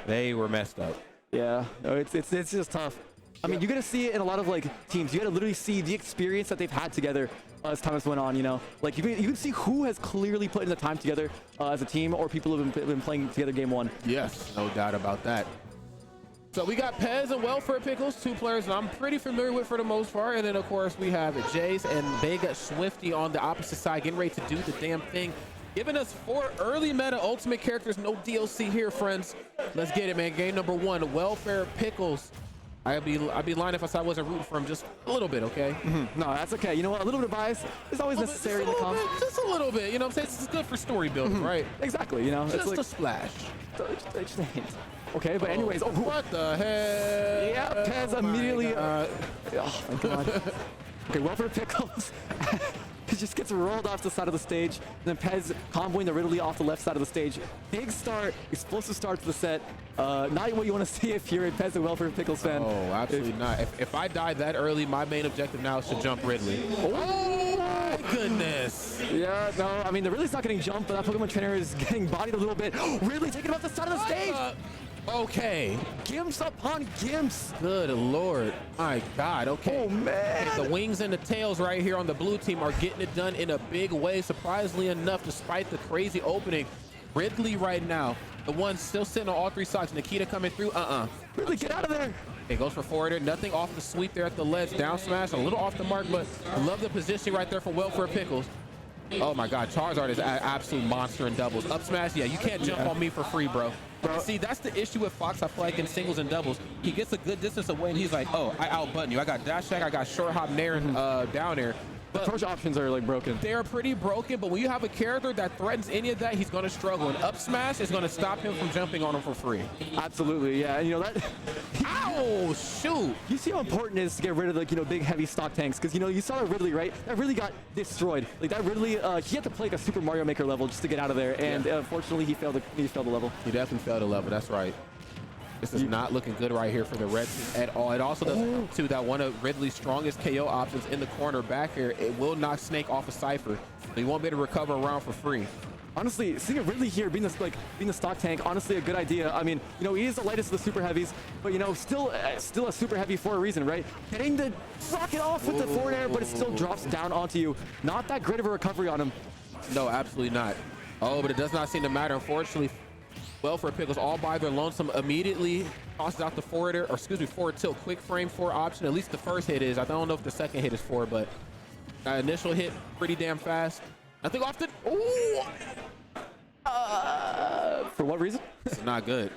They were messed up.
Yeah, no, it's just tough. I mean, you're gonna see it in a lot of like teams. You gotta literally see the experience that they've had together as time has went on. Like you can see who has clearly put in the time together as a team, or people who have been playing together game 1.
Yes, no doubt about that. So we got Pez and Welfare Pickles, 2 players that I'm pretty familiar with for the most part. And then, of course, we have Jace and Big Swifty on the opposite side, getting ready to do the damn thing. Giving us 4 early meta ultimate characters, no DLC here, friends. Let's get it, man. Game number 1, Welfare Pickles. I'd be lying if I said I wasn't rooting for him just a little bit, okay?
No, that's okay. You know what? A little bit of bias is always necessary in the comp.
Just a little bit, you know what I'm saying? This is good for story building, right?
Exactly, you know?
Just
it's like
a splash.
Just a hint. Okay, but anyways. Oh,
what the heck?
Yeah, Pez immediately. Oh my god. Okay, Welfare Pickles. He just gets rolled off the side of the stage. And then Pez comboing the Ridley off the left side of the stage. Big start, explosive start to the set. Not what you want to see if you're a Pez and Welfare Pickles fan.
Oh, absolutely not. If I die that early, my main objective now is to jump Ridley.
Oh
my goodness.
Yeah, no, I mean, the Ridley's not getting jumped, but that Pokemon trainer is getting bodied a little bit. Ridley taking him off the side of the stage.
Okay.
Gimps upon Gimps.
Good Lord. My God. Okay.
Oh, man.
The wings and the tails right here on the blue team are getting it done in a big way, surprisingly enough, despite the crazy opening. Ridley right now, the one still sitting on all 3 sides. Nikita coming through.
Ridley, get out of there.
It goes for forwarder. Nothing off the sweep there at the ledge. Down smash, a little off the mark, but I love the position right there for Welfare Pickles. Oh my God, Charizard is an absolute monster in doubles. Up smash, yeah, you can't jump on me for free, bro. See, that's the issue with Fox, I feel like, in singles and doubles. He gets a good distance away, and he's like, oh, I out-button you. I got dash attack, I got short hop, nair, and down air.
The approach options are like broken.
They're pretty broken, but when you have a character that threatens any of that, he's going to struggle. And up smash is going to stop him from jumping on him for free.
Absolutely, yeah. And you know that.
Ow! Shoot!
You see how important it is to get rid of like big heavy stock tanks, because you saw that Ridley, right? That Ridley got destroyed. Like that Ridley, he had to play like a Super Mario Maker level just to get out of there, and unfortunately he failed the level.
He definitely failed the level. That's right. This is not looking good right here for the red team at all. It also does too that one of Ridley's strongest KO options in the corner back here. It will knock Snake off a Cypher, so he won't be able to recover around for free.
Honestly, seeing Ridley here being the stock tank, honestly a good idea. I mean, you know, he is the lightest of the super heavies, but you know, still a super heavy for a reason, right? Getting the rocket off with the forward air, but it still drops down onto you. Not that great of a recovery on him.
No, absolutely not. Oh, but it does not seem to matter. Unfortunately, well for Pickles all by their lonesome immediately tosses out the forward air, or excuse me, forward tilt quick frame 4 option. At least the first hit is. I don't know if the second hit is 4, but initial hit pretty damn fast. I think off the. Ooh!
For what reason?
It's not good.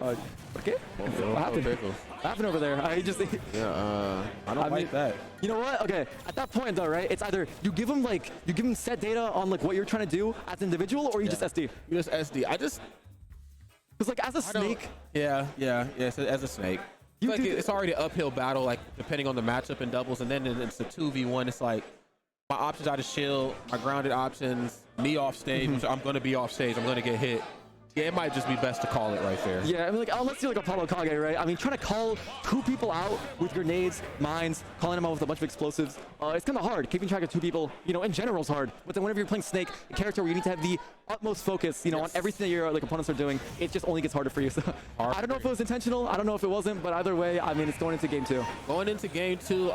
Okay. What happened? What happened over there? I just.
Yeah. I don't like that.
You know what? Okay. At that point, though, right? It's either you give him set data on like what you're trying to do as an individual, or you just SD.
You just SD.
Because like as a snake.
Yeah. As a snake. It's already an uphill battle, like depending on the matchup in doubles, and then it's a 2v1. It's like my options out of shield, my grounded options, me off stage. Which I'm going to be off stage. I'm going to get hit. Yeah, it might just be best to call it right there.
Yeah, I mean, like, unless you're like Apollo Kage, right? I mean, trying to call 2 people out with grenades, mines, calling them out with a bunch of explosives, it's kind of hard. Keeping track of 2 people, you know, in general is hard. But then whenever you're playing Snake, a character where you need to have the utmost focus, you know, on everything that your like opponents are doing, it just only gets harder for you. So I don't know if it was intentional. I don't know if it wasn't. But either way, I mean, it's going into game 2.
Going into game 2,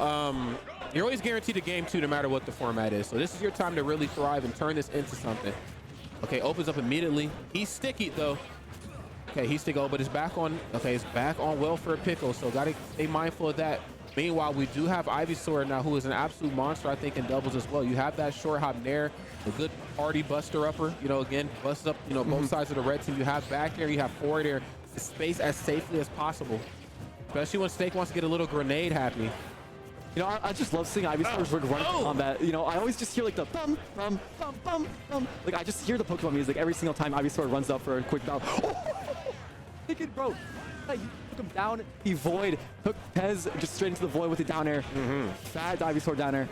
you're always guaranteed a game 2 no matter what the format is. So this is your time to really thrive and turn this into something. Okay, opens up immediately. He's sticky though. Okay, he's sticky, but it's back on. Okay, it's back on Welfare Pickle, so gotta stay mindful of that. Meanwhile, we do have Ivysaur now, who is an absolute monster, I think, in doubles as well. You have that short hop Nair, a good party buster upper. You know, again, busts up, you know, both sides of the red team. You have back there, you have forward air, space as safely as possible. Especially when Snake wants to get a little grenade happy.
You know, I just love seeing Ivysaur's run combat. You know, I always just hear like the bum, bum, bum, bum, bum. Like, I just hear the Pokemon music every single time Ivysaur runs up for a quick battle. Thinking, bro, like, you took him down the void, took Pez just straight into the void with the down air. Bad Ivysaur down air.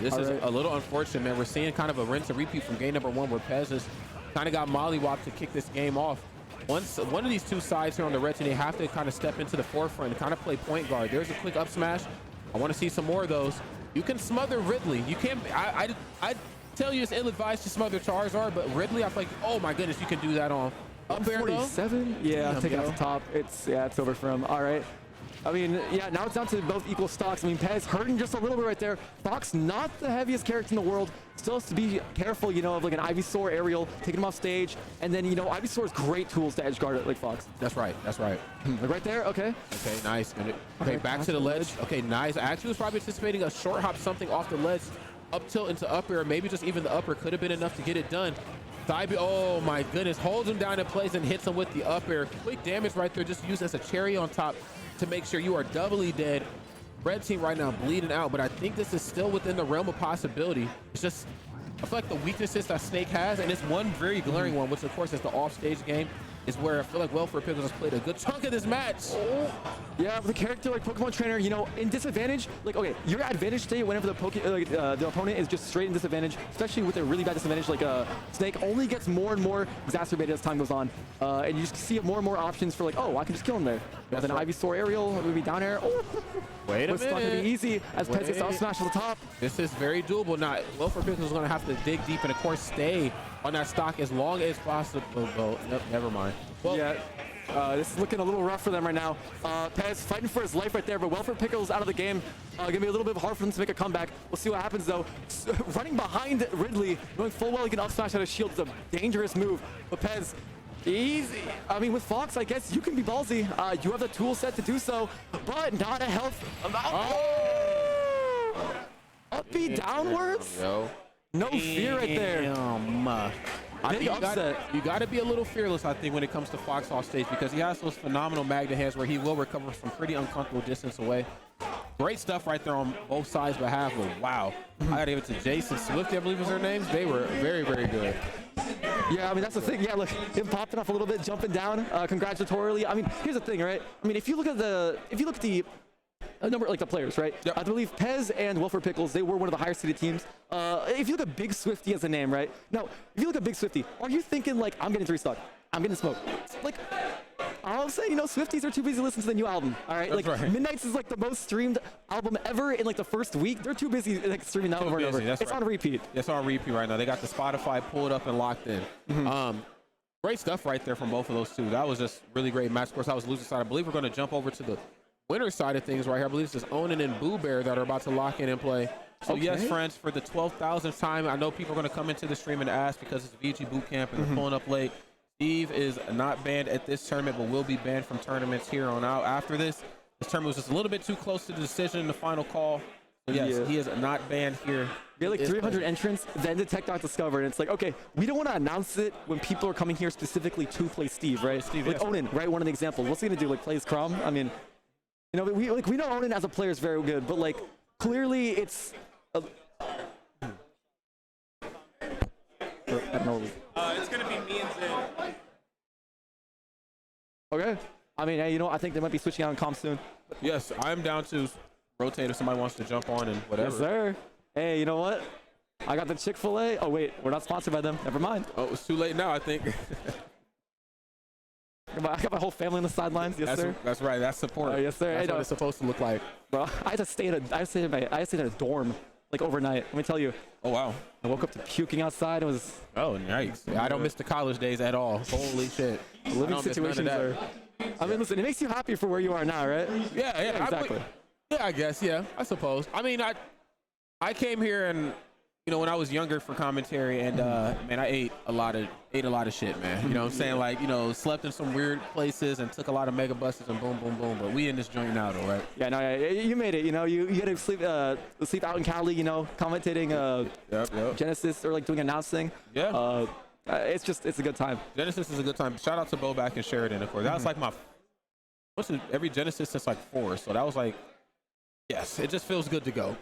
This is a little unfortunate, man. We're seeing kind of a rinse and repeat from game number 1 where Pez has kind of got mollywopped to kick this game off. Once one of these 2 sides here on the red team, they have to kind of step into the forefront and kind of play point guard. There's a quick up smash. I want to see some more of those. You can smother Ridley. You can't. I tell you it's ill-advised to smother Charizard, but Ridley, I feel like, oh my goodness, you can do that on up air though.
47? Yeah, taking off the top. It's over for him. All right. I mean, yeah, now it's down to both equal stocks. I mean, Pez hurting just a little bit right there. Fox, not the heaviest character in the world. Still has to be careful, you know, of like an Ivysaur aerial, taking him off stage. And then, you know, Ivysaur's great tools to edge guard it like Fox.
That's right. That's right.
Right there. Okay.
Okay, nice. Okay, back to the ledge. Okay, nice. I actually was probably anticipating a short hop, something off the ledge, up tilt into up air. Maybe just even the upper could have been enough to get it done. Oh my goodness, holds him down in place and hits him with the up air. Quick damage right there, just used as a cherry on top to make sure you are doubly dead. Red team right now bleeding out, but I think this is still within the realm of possibility. It's just, I feel like the weaknesses that Snake has, and it's one very glaring one, which of course is the off-stage game, is where I feel like Welfare Pickles has played a good chunk of this match.
Yeah, with a character like Pokemon Trainer, you know, in disadvantage, like, okay, your advantage state whenever the opponent is just straight in disadvantage, especially with a really bad disadvantage like Snake, only gets more and more exacerbated as time goes on. And you just see more and more options for like, oh, I can just kill him there. With an Ivysaur aerial, maybe down air.
Wait a minute.
It's not going to be easy as Pez gets out smash to the top.
This is very doable. Now, Welfare Pickles is going to have to dig deep and, of course, stay on that stock as long as possible. Well, never mind. Well,
yeah, this is looking a little rough for them right now. Pez fighting for his life right there, but Welfare Pickles out of the game. Gonna be a little bit hard for them to make a comeback. We'll see what happens though. Running behind Ridley, knowing full well he can up smash out of shield is a dangerous move. But Pez, easy. I mean, with Fox, I guess you can be ballsy. You have the tool set to do so, but not a health. Up B downwards. No fear right there. I think you got to be a little fearless, I think, when it comes to Fox off stage, because he has those phenomenal magnet hands where he will recover from pretty uncomfortable distance away. Great stuff right there on both sides behalf, but wow. I got to give it to Jason Swift, I believe is their names. They were very, very good. Yeah, I mean, that's the thing. Yeah, look, him popping off a little bit, jumping down congratulatorily. I mean, here's the thing, right? I mean, if you look at the number, like the players, right? Yep. I believe Pez and Welfare Pickles, they were one of the higher seeded teams. If you look at Big Swifty as a name, right? Now, if you look at Big Swifty, are you thinking like, I'm getting 3 stock, I'm getting smoked? Like, all I'm saying, Swifties are too busy listening to the new album. All right,
That's right.
Midnight's is like the most streamed album ever in like the first week. They're too busy like streaming that over and over.
That's
it's
right.
on repeat.
It's on repeat right now. They got the Spotify pulled up and locked in. Great stuff right there from both of those two. That was just really great match. Of course, that was the loser side. I believe we're going to jump over to the winner side of things right here. I believe it's Onan and Boo Bear that are about to lock in and play. So yes, friends, for the 12,000th time, I know people are going to come into the stream and ask because it's VGBootCamp and they're pulling up late. Steve is not banned at this tournament, but will be banned from tournaments here on out after this. This tournament was just a little bit too close to the decision in the final call. So yes, he is not banned here.
We had like 300 entrants, then the tech got discovered. And it's like, okay, we don't want to announce it when people are coming here specifically to play Steve, right?
Steve,
like Onan, right? One of the examples. What's he gonna do? Like play his Crom? I mean, we know Onan as a player is very good, but like clearly it's. I don't know.
It's gonna be me and Zen.
Okay. I mean, hey, I think they might be switching out in comp soon.
Yes, I'm down to rotate if somebody wants to jump on and whatever.
Yes, sir. Hey, you know what? I got the Chick-fil-A. Oh, wait, we're not sponsored by them. Never mind.
Oh, it's too late now, I think.
I got my whole family on the sidelines. Yes, sir.
That's right. That's support.
Yes, sir.
That's
hey,
what it's supposed to look like.
Bro, I had to stay in a dorm like overnight. Let me tell you.
Oh, wow.
I woke up to puking outside. It was.
Oh, nice. I don't miss the college days at all. Holy shit.
Living situations are. I mean, listen, it makes you happy for where you are now, right?
Yeah,
exactly.
I guess, yeah, I suppose. I mean, I came here and, when I was younger for commentary and, man, I ate a lot of shit, man. You know what I'm saying? Like, slept in some weird places and took a lot of mega buses and boom, boom, boom. But we in this joint now, though, right?
Yeah, no, you made it. You had to sleep out in Cali, commentating
Yep.
Genesis or like doing announcing.
Yeah.
It's a good time.
Genesis is a good time. Shout out to Boback and Sheridan, of course. That was like every Genesis since like 4. So that was like, yes, it just feels good to go.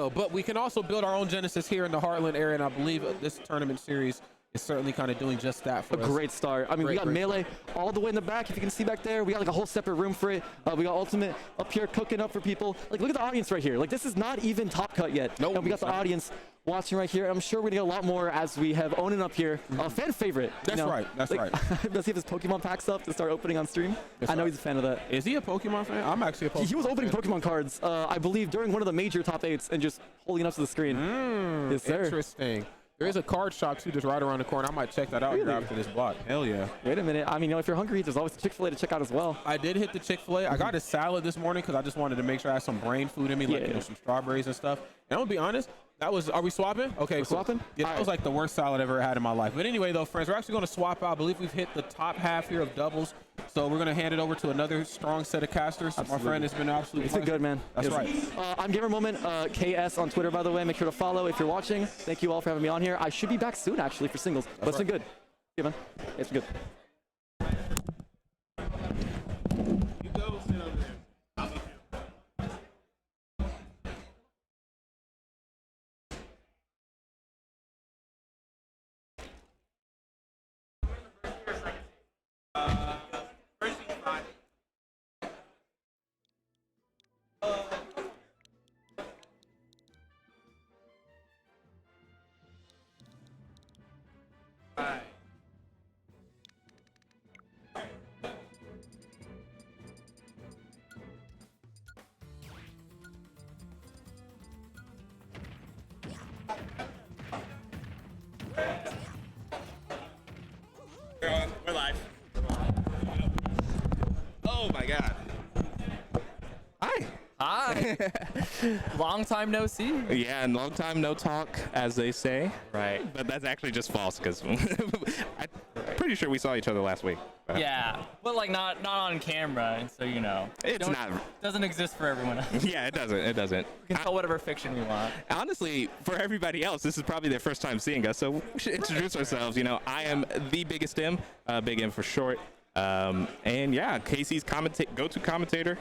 But we can also build our own Genesis here in the Heartland area, and I believe this tournament series is certainly kind of doing just that for us.
A great start. I mean, we got Melee all the way in the back. If you can see back there, we got like a whole separate room for it. We got Ultimate up here cooking up for people. Like, look at the audience right here. Like, this is not even Top Cut yet.
Nope.
And we got the audience watching right here. I'm sure we're gonna get a lot more as we have Onan up here. Fan favorite.
That's right. That's right.
Let's see if his Pokemon packs up to start opening on stream. I know he's a fan of that.
Is he a Pokemon fan? I'm actually a Pokemon fan.
He was opening Pokemon cards, I believe, during one of the major top 8s and just holding it up to the screen. Yes, sir.
Interesting. There is a card shop too just right around the corner. I might check that out here after this block. Hell yeah.
Wait a minute. I mean, if you're hungry, there's always Chick-fil-A to check out as well.
I did hit the Chick-fil-A. I got a salad this morning because I just wanted to make sure I had some brain food in me, like some strawberries and stuff. And I'm gonna be honest, are we swapping? Okay,
we're swapping?
Yeah, that was like the worst salad I've ever had in my life. But anyway, though, friends, we're actually going to swap out. I believe we've hit the top half here of doubles. So we're going to hand it over to another strong set of casters.
Absolutely.
My friend, it's been absolutely
It's been good, man.
That's right.
I'm Gamer Moment, KS on Twitter, by the way. Make sure to follow if you're watching. Thank you all for having me on here. I should be back soon, actually, for singles. But it's been good. Yeah, man. It's been good.
We're live. Oh my god.
Hi. Long time no see.
Yeah, and long time no talk, as they say.
Right.
But that's actually just false, because I'm pretty sure we saw each other last week.
Yeah, but like not on camera, and so
It's not.
Doesn't exist for everyone else.
Yeah, it doesn't.
We can tell whatever fiction we want.
Honestly, for everybody else, this is probably their first time seeing us, so we should introduce ourselves. I am the biggest M, Big M for short. And yeah, Casey's go-to commentator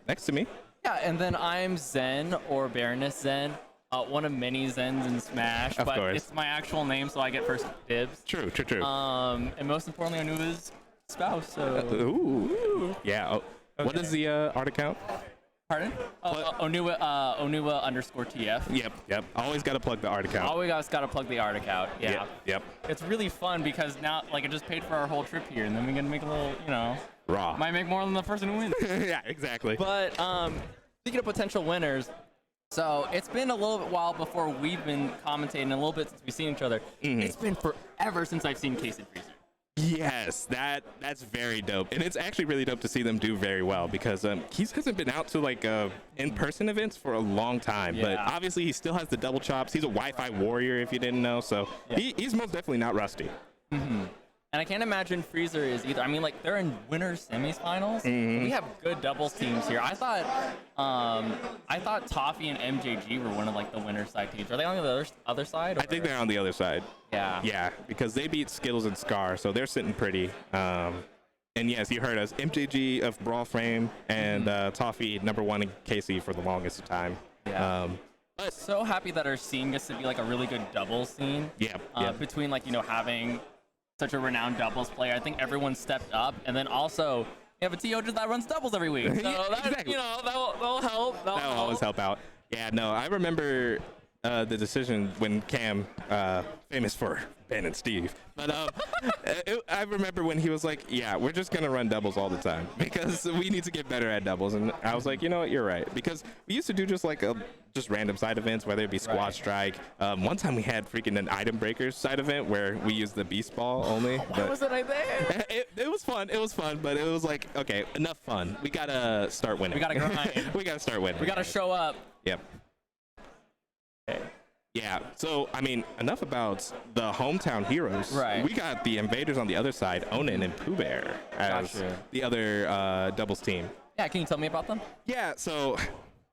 next to me.
Yeah, and then I'm Zen, or Baroness Zen, one of many Zens in Smash,
Of
but
course.
it's my actual name, so I get first dibs.
True.
And most importantly, Anuva's spouse. So.
Ooh. Yeah. Oh.
Okay.
What is the art account?
Pardon? Onuwa _TF.
Yep. Always got to plug the art account.
Always gotta plug the art account. Yeah.
Yep.
It's really fun because now, like, I just paid for our whole trip here, and then we're gonna make a little,
raw.
Might make more than the person who wins.
Yeah, exactly.
But speaking of potential winners, so it's been a little bit while before we've been commentating, a little bit since we've seen each other. It's been forever since I've seen Case and Freezer.
Yes, that's very dope, and it's actually really dope to see them do very well because Keys hasn't been out to like in-person events for a long time, but obviously he still has the double chops. He's a Wi-Fi warrior, if you didn't know, so he's most definitely not rusty.
And I can't imagine Freezer is either. I mean, like, they're in winner semifinals. We have good doubles teams here. I thought Toffee and MJG were one of like the winner side teams. Are they on the other side?
I think they're on the other side.
Yeah,
because they beat Skittles and Scar, so they're sitting pretty. And yes, you heard us. MJG of Brawl Frame and Toffee #1 in KC for the longest time.
But so happy that our scene gets to be like a really good doubles scene. Between like, you know, having such a renowned doubles player. I think everyone stepped up, and then also you have a TO just that runs doubles every week. So that,
exactly.
You know, that'll help.
That'll always help out. Yeah, no, I remember the decision when Cam, famous for Ben and Steve, but I remember when he was like, yeah, we're just going to run doubles all the time because we need to get better at doubles. And I was like, you know what, you're right. Because we used to do just like just random side events, whether it be Squad Strike. One time we had freaking an Item Breakers side event where we used the Beast Ball only.
Why wasn't I there?
It was fun. It was fun, but it was like, okay, enough fun. We got to start winning.
We got to grind.
We got to start winning.
We got to show up.
Yep. Okay. Yeah, so, I mean, enough about the hometown heroes.
Right.
We got the invaders on the other side, Onan and Pooh Bear, as the other doubles team.
Yeah, can you tell me about them?
Yeah, so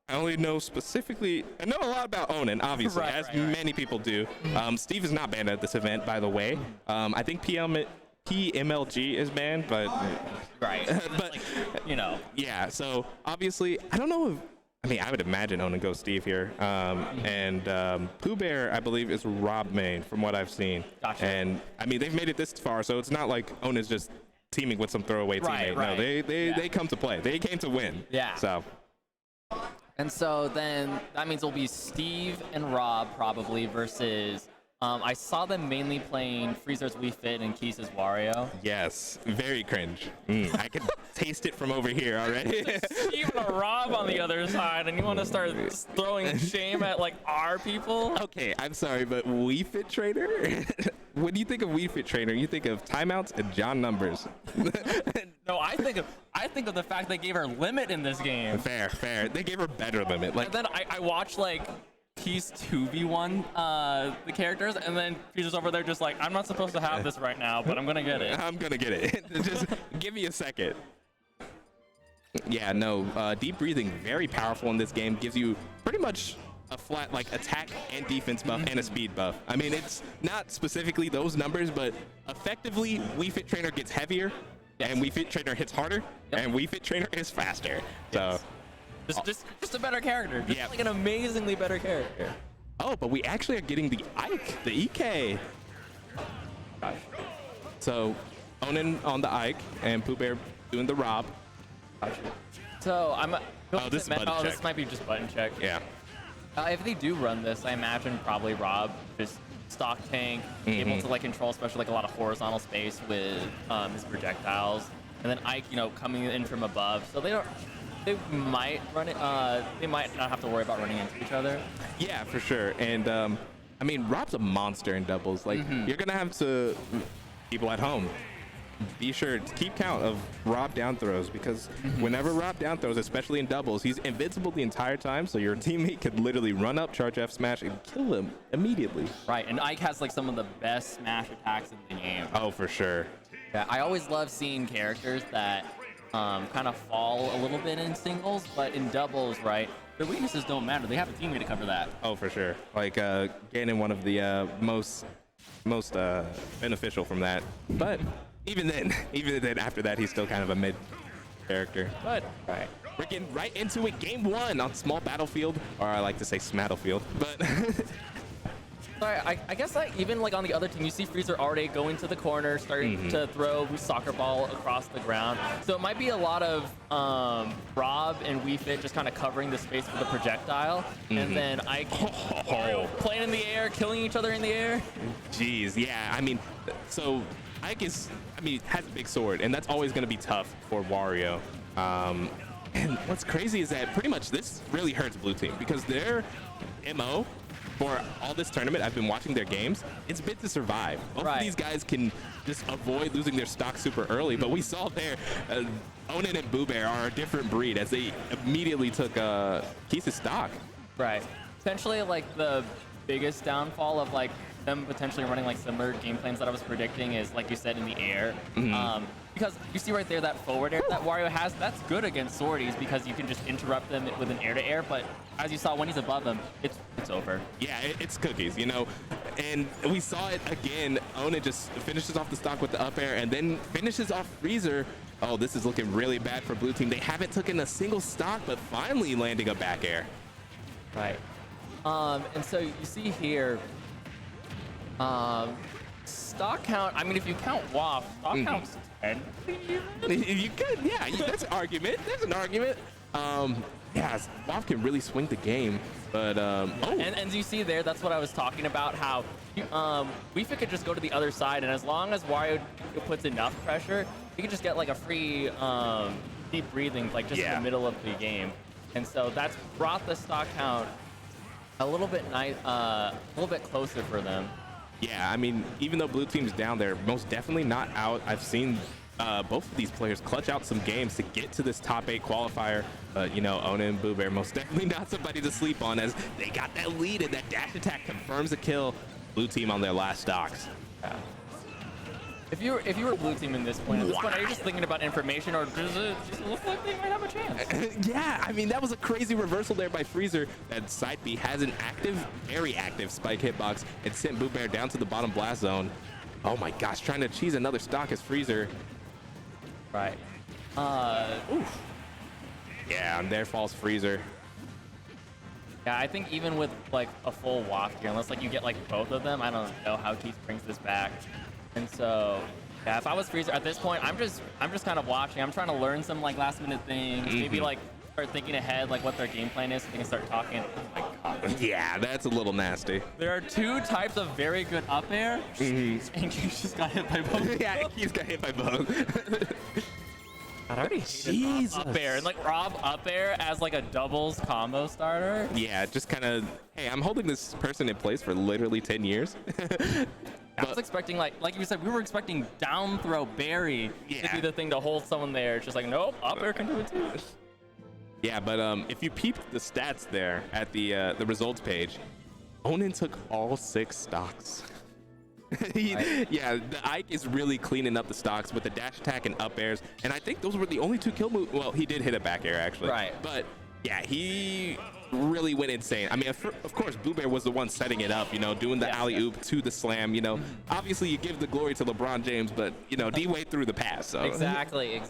I only know I know a lot about Onan, obviously, as many people do. Steve is not banned at this event, by the way. I think PMLG is banned, but...
Right.
but,
like, you know.
Yeah, so, obviously, I don't know if... I mean, I would imagine Onan goes Steve here. And Pooh Bear, I believe, is Rob main from what I've seen.
Gotcha.
And, I mean, they've made it this far, so it's not like Onan's just teaming with some throwaway teammate. No, they come to play. They came to win.
Yeah.
So.
And so then that means it'll be Steve and Rob probably versus... I saw them mainly playing Freezer's Wii Fit and Keys' Wario.
Yes, very cringe. I can taste it from over here already.
Steve and Rob on the other side, and you want to start throwing shame at like our people?
Okay, I'm sorry, but Wii Fit Trainer? When you think of Wii Fit Trainer, you think of timeouts and John numbers.
No, I think of the fact they gave her limit in this game.
Fair. They gave her better limit. Like,
and then I watched like Keys 2v1 the characters, and then she's just over there just like, I'm not supposed to have this right now, but I'm gonna get it.
I'm gonna get it. Just give me a second. Yeah, no, deep breathing, very powerful in this game. Gives you pretty much a flat like attack and defense buff and a speed buff. I mean, it's not specifically those numbers, but effectively Wii Fit Trainer gets heavier, and Wii Fit Trainer hits harder, and Wii Fit Trainer is faster. So.
Just a better character. Just like an amazingly better character.
Oh, but we actually are getting the Ike, the EK. Gosh. So, Onan on the Ike and Pooh Bear doing the Rob.
So I'm.
This is button check.
This might be just button check.
Yeah.
If they do run this, I imagine probably Rob just stock tank, able to like control, especially like a lot of horizontal space with his projectiles, and then Ike, you know, coming in from above. So they might run it. They might not have to worry about running into each other.
Yeah, for sure. And I mean, Rob's a monster in doubles. Like, you're gonna have to, people at home, be sure to keep count of Rob down throws, because whenever Rob down throws, especially in doubles, he's invincible the entire time. So your teammate could literally run up, charge F smash, and kill him immediately.
Right, and Ike has like some of the best smash attacks in the game.
Oh, for sure.
Yeah, I always love seeing characters that kind of fall a little bit in singles, but in doubles, right, their weaknesses don't matter. They have a teammate to cover that.
Oh, for sure. Like, Ganon, one of the most beneficial from that. But even then, after that, he's still kind of a mid character. But we're getting right into it. Game 1 on small battlefield, or I like to say smattlefield. But
Sorry, I guess like even like on the other team, you see Freezer already going to the corner, starting to throw soccer ball across the ground. So it might be a lot of Rob and Wii Fit just kind of covering the space with the projectile, and then Ike playing in the air air, killing each other in the air.
Jeez, yeah. I mean, so Ike has a big sword, and that's always going to be tough for Wario. And what's crazy is that pretty much this really hurts Blue Team because their MO for all this tournament, I've been watching their games, it's been to survive. Both of these guys can just avoid losing their stock super early, but we saw there, Onin and Boo Bear are a different breed as they immediately took Keith's stock.
Right. Potentially, like, the biggest downfall of, like, them potentially running, like, similar game plans that I was predicting is, like you said, in the air. Because you see right there that forward air that Wario has, that's good against swordies because you can just interrupt them with an air-to-air, but as you saw, when he's above them, it's over.
Yeah, it's cookies, you know? And we saw it again. Onin just finishes off the stock with the up air and then finishes off Freezer. Oh, this is looking really bad for Blue Team. They haven't taken a single stock, but finally landing a back air.
Right. And so you see here, stock count, I mean, if you count WAF, stock count's 10.
You could, yeah, that's an argument. There's an argument. Yeah, WAF can really swing the game, but,
And you see there, that's what I was talking about, how we could just go to the other side, and as long as Wario puts enough pressure, he could just get like a free deep breathing, like just in the middle of the game. And so that's brought the stock count a little bit closer for them.
Yeah, I mean, even though Blue Team's down, they're most definitely not out. I've seen both of these players clutch out some games to get to this top 8 qualifier. But, you know, Onin and Boo Bear most definitely not somebody to sleep on as they got that lead and that dash attack confirms a kill. Blue Team on their last stocks.
Yeah. If you were Blue Team at this point, are you just thinking about information, or does it just look like they might have a chance?
Yeah, I mean, that was a crazy reversal there by Freezer. That side B has an active, very active spike hitbox and sent Boo Bear down to the bottom blast zone. Oh my gosh, trying to cheese another stock as Freezer.
Right.
Oof. Yeah, and there falls Freezer.
Yeah, I think even with like a full waft here, unless like you get like both of them, I don't know how Keith brings this back. And so, yeah, if I was Freezer at this point, I'm just kind of watching. I'm trying to learn some like last minute things. Maybe like start thinking ahead, like what their game plan is, so they can start talking. Oh my God.
Yeah, that's a little nasty.
There are 2 types of very good up air, and Keith just got hit by both.
Yeah, Keith got hit by both.
I already hated up air, and like Rob up air as like a doubles combo starter.
Yeah, just kind of, hey, I'm holding this person in place for literally 10 years.
I was expecting, like you said, we were expecting down throw Barry to be the thing to hold someone there. It's just like, nope, up air can do it too.
Yeah, but if you peep the stats there at the results page, Onin took all 6 stocks. Yeah, the Ike is really cleaning up the stocks with the dash attack and up airs, and I think those were the only 2 kill moves. Well, he did hit a back air actually,
right?
But yeah, he really went insane. I mean, of course, Boo Bear was the one setting it up, you know, doing the alley-oop to the slam, you know. Obviously, you give the glory to LeBron James, but, you know, D-Wade through the pass, so.
Exactly.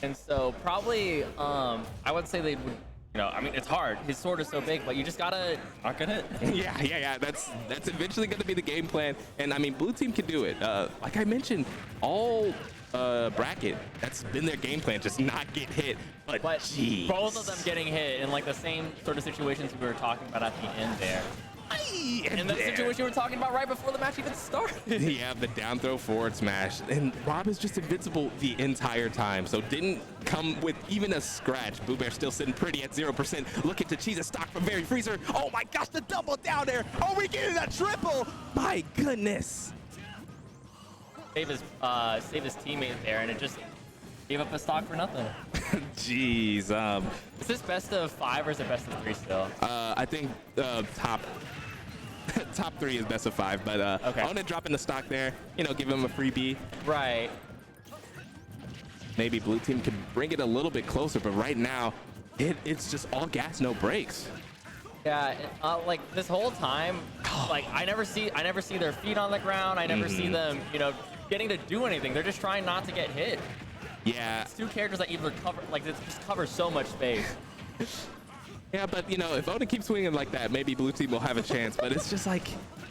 And so probably, I would say they would, you know, I mean, it's hard. His sword is so big, but you just gotta not get hit.
Yeah. That's eventually gonna be the game plan, and I mean, Blue Team can do it. Like I mentioned, all bracket, that's been their game plan, just not get hit. But geez.
Both of them getting hit in like the same sort of situations we were talking about at the end there. And the situation we were talking about right before the match even started.
Yeah, the down throw forward smash. And Rob is just invincible the entire time, so didn't come with even a scratch. Boo Bear still sitting pretty at 0%. Looking to cheese a stock from Very Freezer. Oh my gosh, the double down there. Oh, we getting a triple. My goodness.
Save his teammate there, and it just gave up a stock for nothing.
Jeez.
Is this best of 5 or is it best of 3 still?
I think top 3 is best of 5, but
okay.
Onin dropping the stock there, you know, give him a freebie.
Right.
Maybe Blue Team can bring it a little bit closer, but right now, it's just all gas, no brakes.
Yeah, like this whole time, like I never see their feet on the ground. I never see them, you know, getting to do anything. They're just trying not to get hit.
Yeah.
It's 2 characters that either cover, like it just covers so much space.
Yeah, but you know, if Onin keeps swinging like that, maybe Blue Team will have a chance. But it's just like,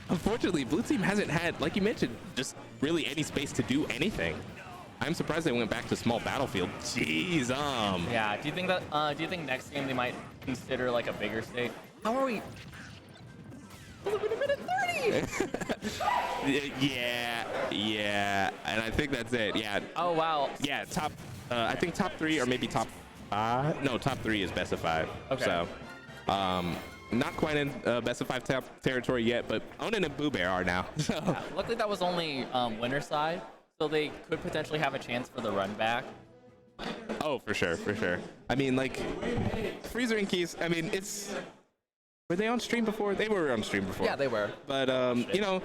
unfortunately, Blue Team hasn't had, like you mentioned, just really any space to do anything. I'm surprised they went back to small battlefield. Jeez,
Yeah. Do you think next game they might consider like a bigger stage? How are we?
yeah, and I think that's it. Yeah.
Oh wow.
Yeah, top. I think top 3 or maybe top 5. No, top 3 is best of 5.
Okay.
So, not quite in best of 5 territory yet, but Onan and Boo Bear are now. So.
Yeah, luckily that was only winner side, so they could potentially have a chance for the run back.
Oh, for sure, for sure. I mean, like, Freezer and Keys. I mean, it's. Were they on stream before? They were on stream before.
Yeah, they were.
But you know,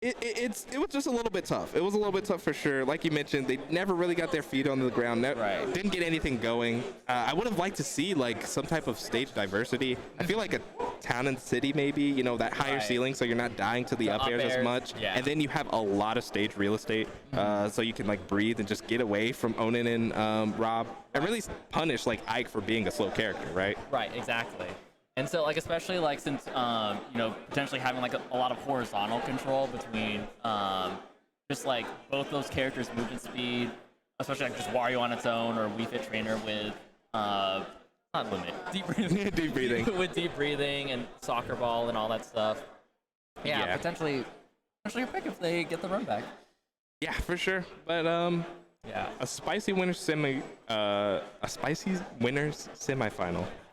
it was just a little bit tough. It was a little bit tough for sure. Like you mentioned, they never really got their feet on the ground.
Right.
Didn't get anything going. I would have liked to see like some type of stage diversity. I feel like a town and city maybe. You know, that higher
Right.
ceiling, so you're not dying to the up airs as much.
Yeah.
And then you have a lot of stage real estate, so you can like breathe and just get away from Onan and Rob, and really punish like Ike for being a slow character, right?
Right, exactly. And so, like, especially like since you know, potentially having like a lot of horizontal control between just like both those characters' movement speed, especially like just Wario on its own or Wii Fit Trainer with not limit deep breathing,
Deep breathing.
with deep breathing and soccer ball and all that stuff. Yeah, potentially a pick if they get the run back.
Yeah, for sure. But
Yeah.
a spicy winners semifinal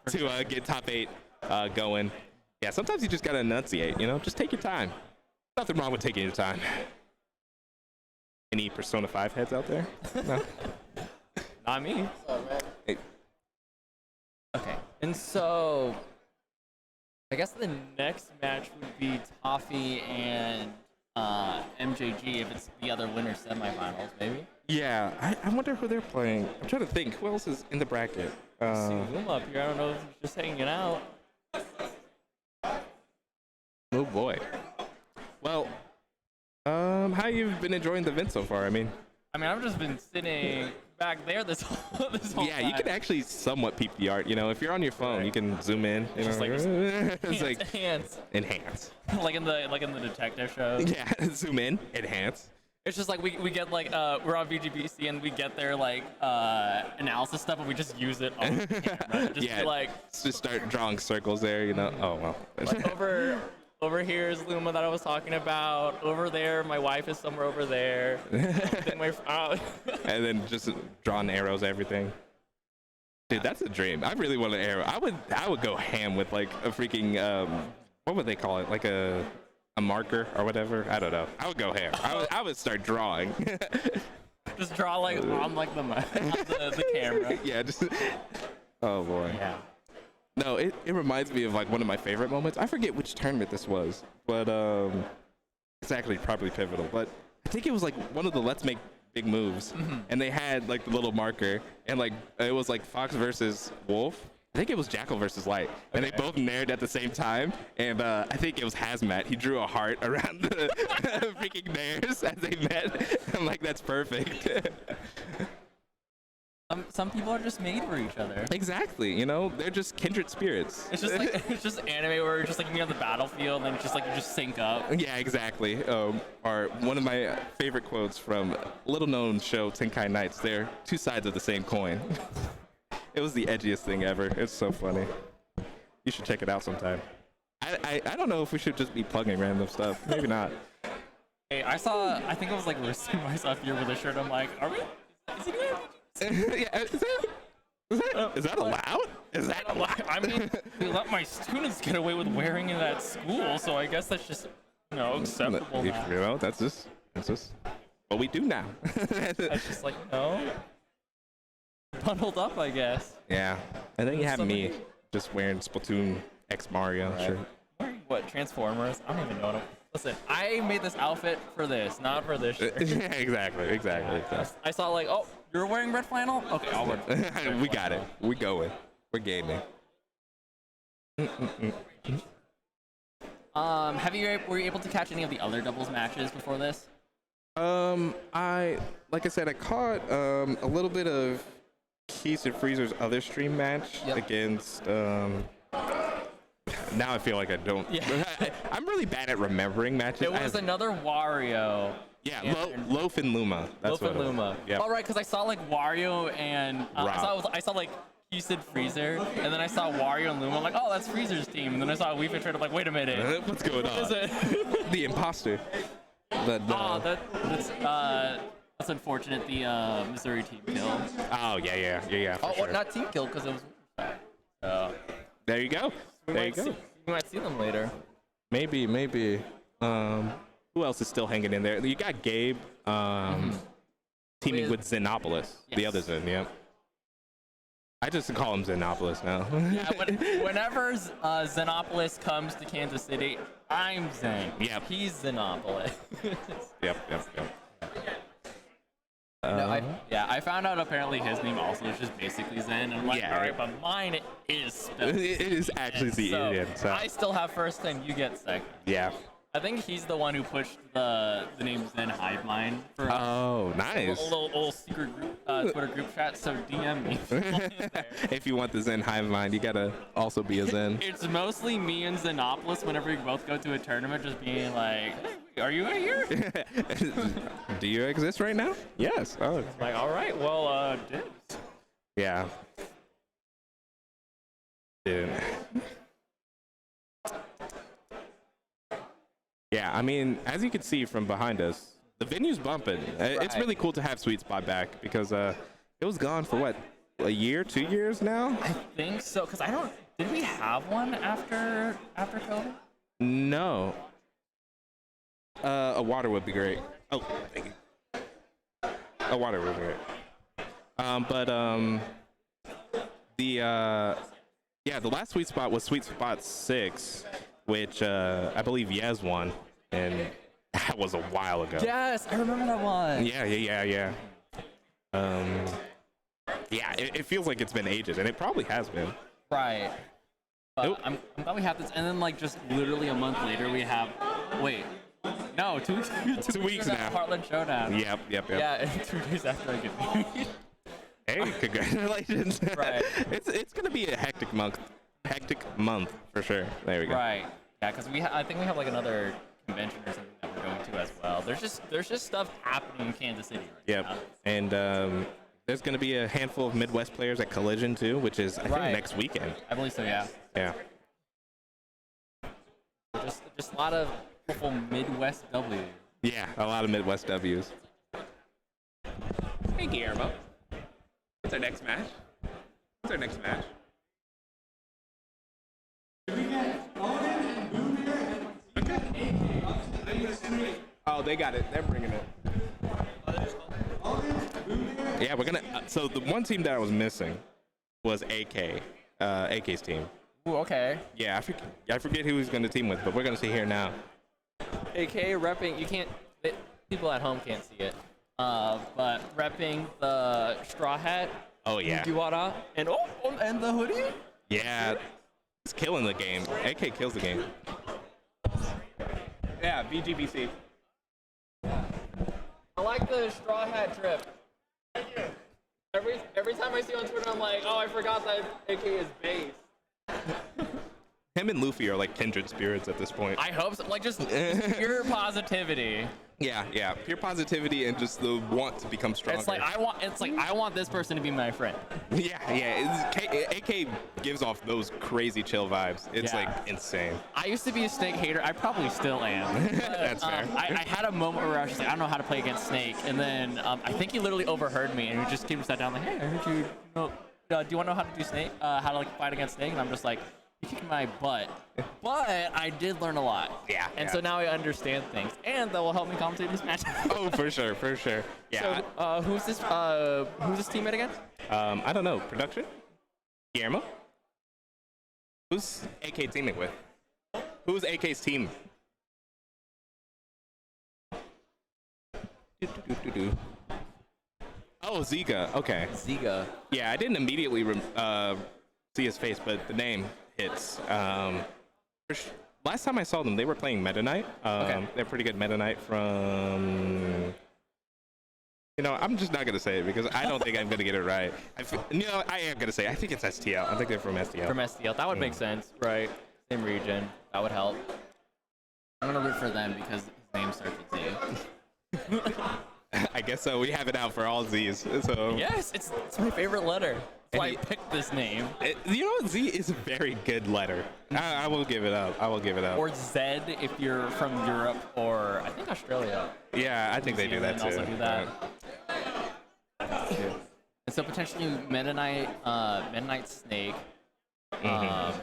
to get top 8 going. Yeah, sometimes you just gotta enunciate, you know, just take your time. Nothing wrong with taking your time. Any Persona 5 heads out there? No.
Not me.
Hey.
Okay, and so I guess the next match would be Toffee and MJG if it's the other winner semifinals, maybe.
Yeah, I wonder who they're playing. I'm trying to think. Who else is in the bracket?
See Zoom up here. I don't know if he's just hanging out.
Oh boy. Well, how you've been enjoying the event so far? I mean,
I've just been sitting back there this whole
yeah,
time.
you can actually somewhat peep the art. You know, if you're on your phone, you can zoom in. You
Just
know,
like
it's like
hands,
enhance.
like in the detective shows.
Yeah, zoom in, enhance.
It's just like we get like we're on VGBC and we get their like analysis stuff and we just use it on camera. Just
Yeah,
be like
just start drawing circles there. You know. Oh well.
like over here is Luma that I was talking about. Over there, my wife is somewhere over there.
And then just drawing arrows, everything. Dude, that's a dream. I really want an arrow. I would go ham with like a freaking what would they call it? Like a marker or whatever. I don't know. I would go ham. I would start drawing.
Just draw like on like the camera.
Yeah, just. Oh boy.
Yeah.
No, it reminds me of like one of my favorite moments. I forget which tournament this was, but it's actually probably pivotal. But I think it was like one of the Let's Make Big Moves, and they had like the little marker, and like it was like Fox versus Wolf. I think it was Jackal versus Light, and they both nared at the same time. And I think it was Hazmat. He drew a heart around the freaking nares as they met. I'm like, that's perfect.
Some people are just made for each other.
Exactly. You know, they're just kindred spirits.
It's just like it's just anime where you're just like you're on the battlefield and it's just like you just sync up.
Yeah, exactly. Or one of my favorite quotes from a little-known show, Tenkai Nights. They're two sides of the same coin. It was the edgiest thing ever. It's so funny. You should check it out sometime. I don't know if we should just be plugging random stuff. Maybe not.
Hey, I think I was like roasting myself here with a shirt. I'm like, are we? Is he doing?
Yeah, is that allowed? Is that allowed?
I mean, they let my students get away with wearing it at school, so I guess that's just, acceptable
You
now.
know, that's just what we do now.
That's just like, bundled up, I guess.
Yeah, and then you have
Somebody-
me just wearing Splatoon X Mario shirt.
What, Transformers? I don't even know what Listen, I made this outfit for this, not for this shirt.
Yeah, exactly.
I saw like, oh, you're wearing red flannel? Okay, I'll wear red
We got it.
flannel.
We going. We're gaming.
Were you able to catch any of the other doubles matches before this?
Like I said, I caught a little bit of Keys and Freezer's other stream match against now I feel like I don't.
Yeah.
I'm really bad at remembering matches.
It was another Wario.
Yeah, Loaf and Luma. That's
Loaf and
what it was.
Luma.
Yep.
All right, because I saw like Wario and I saw like you said Freezer, and then I saw Wario and Luma. I'm like, oh, that's Freezer's team. And then I saw a Wii Fit trade. I'm like, wait a minute.
What's going
What is
on?
it?
The imposter. But,
Oh, that's unfortunate. The Missouri team kill.
oh yeah. For
Oh,
sure.
well, not team kill because it was. So
There you go. There you go.
We might see them later.
Maybe. Who else is still hanging in there? You got Gabe teaming with Xenopolis, the
Yes.
other Zen. Yep. I just call him Xenopolis now.
Yeah, whenever Xenopolis comes to Kansas City, I'm Zen.
Yep.
He's Xenopolis.
Yep.
I found out apparently his name also is just basically Zen. And I'm like,
Yeah.
all right, but mine is spelled.
It is actually the
so
Indian. So
I still have first and you get second.
yeah.
I think he's the one who pushed the name Zen Hive Mind for
Oh,
a
nice.
little secret group, Twitter group chat. So DM me.
If you want the Zen hive mind, you gotta also be a Zen.
It's mostly me and Xenopolis whenever we both go to a tournament, just being like, hey, are you here?
Do you exist right now? Yes. Oh.
Like, all right, well, dibs.
Yeah. Dude. Yeah, I mean, as you can see from behind us, the venue's bumping. It's
Right.
really cool to have Sweet Spot back because it was gone for what, a year, 2 years now?
I think so, because did we have one after COVID?
No. A water would be great. Oh, thank you. A water would be great. The last Sweet Spot was Sweet Spot 6, which I believe Yez won, and that was a while ago.
Yes, I remember that one.
Yeah. It feels like it's been ages, and it probably has been.
Right. But
Nope.
I'm glad we have this, and then like just literally a month later we have. Wait. No, 2 weeks.
2 weeks now.
Heartland Showdown.
Yep.
Yeah, and 2 days after I get married.
Hey, congratulations.
Right.
It's gonna be a hectic month for sure. There we go.
Right. Yeah, because I think we have like another convention or something that we're going to as well. There's just stuff happening in Kansas City right
Yep.
now.
And there's going to be a handful of Midwest players at Collision too, which is I think
Right.
next weekend.
I believe so. Yeah.
Yeah.
Just a lot of hopeful Midwest W.
Yeah, a lot of Midwest W's.
Hey Guillermo. What's our next match? Oh, they got it. They're bringing it.
Yeah, we're gonna. So the one team that I was missing was AK. AK's team.
Ooh, okay.
Yeah, I forget who he's going to team with, but we're going to see here now.
AK repping. You can't. People at home can't see it. But repping the straw hat.
Oh yeah.
Mugiwara and and the hoodie.
Yeah, he's killing the game. AK kills the game.
Yeah, VGBC.
I like the straw hat drip. Thank you. Every time I see on Twitter, I'm like, oh, I forgot that AK is base.
Him and Luffy are like kindred spirits at this point.
I hope so. Like just pure positivity.
Yeah. Pure positivity and just the want to become stronger.
It's like I want this person to be my friend.
Yeah. AK gives off those crazy chill vibes. It's
Yeah.
like insane.
I used to be a Snake hater. I probably still am.
That's fair.
I had a moment where I was just like, I don't know how to play against Snake, and then I think he literally overheard me, and he just came and sat down like, hey, I heard you. Do you want to know how to do Snake? How to like fight against Snake? And I'm just like, you kicked my butt. But I did learn a lot.
Yeah,
And
yeah.
so now I understand things, and that will help me commentate this match.
Oh, for sure. Yeah.
So who's this teammate again?
I don't know. Production? Guillermo? Who's AK teaming with? Who's AK's team? Oh, Ziga. Okay.
Ziga.
Yeah, I didn't immediately see his face, but the name hits. Last time I saw them, they were playing Meta Knight.
Okay.
They're pretty good Meta Knight from... I'm just not going to say it because I don't think I'm going to get it right. I am going to say it. I think it's STL. I think they're from STL.
From STL. That would make sense, right? Same region. That would help. I'm gonna root for them because his name starts with Z.
I guess so. We have it out for all Z's. So
Yes, it's my favorite letter. why I picked this name.
You know what? Z is a very good letter. I will give it up. I will give it up.
Or Z if you're from Europe or I think Australia.
Yeah, I think they do that too.
Also do that. And so potentially Meta Knight Snake.
And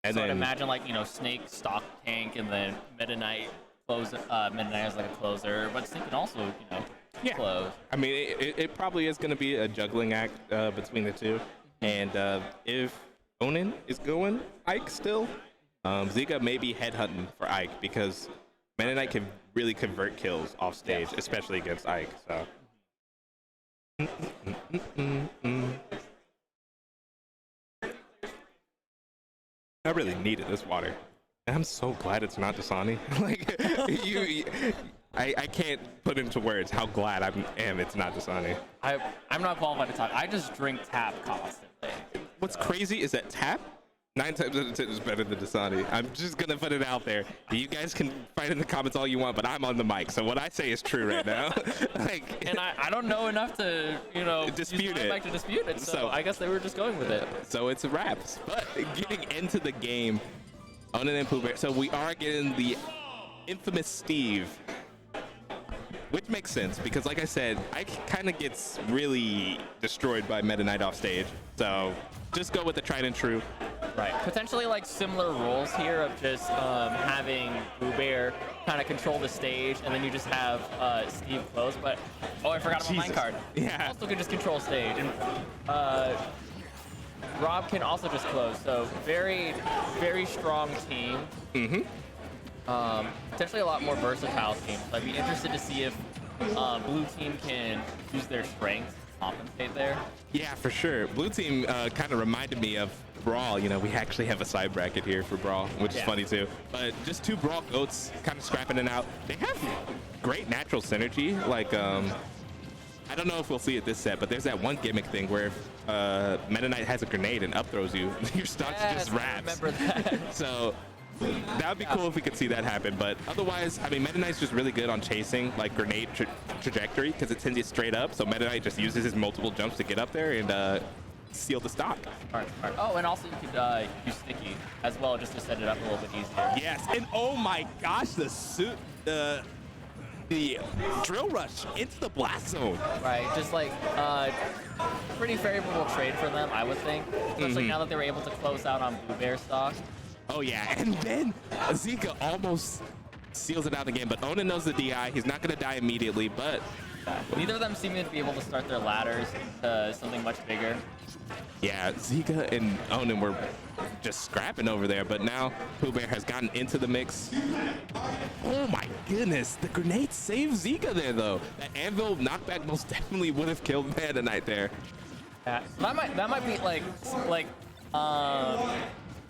so
then
I'd imagine like, you know, Snake stock tank and then Meta Knight close. Meta Knight is like a closer, but Snake can also, you know, close.
I mean, it probably is going to be a juggling act between the two. And if Onin is going Ike still, Zika may be headhunting for Ike because Meta Knight can really convert kills off stage, especially against Ike. So. I really needed this water. And I'm so glad it's not Dasani. Like, I can't put into words how glad I am it's not Dasani.
I'm not qualified to talk. I just drink tap constantly.
What's crazy is that tap 9 times out of 10 is better than Dasani. I'm just gonna put it out there. You guys can fight in the comments all you want, but I'm on the mic, so what I say is true right now. Like,
and I don't know enough to, you know,
dispute it.
Back to dispute it. So I guess they were just going with it.
So it's a wrap. But getting into the game, Onin and Pooh Bear. So we are getting the infamous Steve, which makes sense because, like I said, Ike kind of gets really destroyed by Meta Knight off stage. So just go with the tried and true.
Right. Potentially like similar roles here of just having Pooh Bear kind of control the stage, and then you just have Steve close. But I forgot about mine card.
Yeah.
Also can just control stage, and Rob can also just close. So very, very strong team. Potentially a lot more versatile team. So I'd be interested to see if blue team can use their strengths to compensate there.
Yeah, for sure. Blue team kind of reminded me of Brawl. You know, we actually have a side bracket here for Brawl, which is funny too. But just two Brawl goats kind of scrapping it out. They have great natural synergy. Like, I don't know if we'll see it this set, but there's that one gimmick thing where if Meta Knight has a grenade and up throws you, your stocks just wraps.
I remember that.
So that would be cool if we could see that happen. But otherwise, I mean, Meta Knight's just really good on chasing like grenade trajectory because it sends you straight up. So Meta Knight just uses his multiple jumps to get up there and seal the stock.
Smart. Oh, and also you could use Sticky as well just to set it up a little bit easier.
Yes, and oh my gosh, the drill rush into the blast zone.
Right, just like pretty favorable trade for them, I would think. Especially now that they were able to close out on Blue Bear stock.
Oh yeah, and then Zika almost seals it out again, but Onin knows the DI. He's not going to die immediately, but
neither of them seem to be able to start their ladders to something much bigger.
yeah, Zika and Onin were just scrapping over there, but now Pooh Bear has gotten into the mix. Oh my goodness, the grenade saved Zika there though. That anvil knockback most definitely would have killed Meta Knight there.
Yeah, that might be like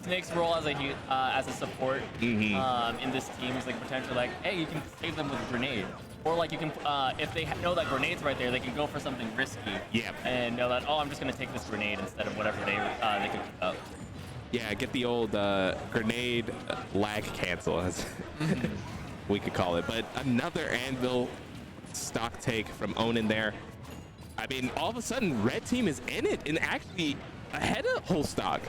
Snake's role as a support in this team is like potentially like, hey, you can save them with a grenade. Or like you can, if they know that grenade's right there, they can go for something risky.
Yeah.
And know that, oh, I'm just going to take this grenade instead of whatever they can pick up.
Yeah, get the old grenade lag cancel, as we could call it. But another anvil stock take from Onin there. I mean, all of a sudden, red team is in it and actually ahead of whole stock.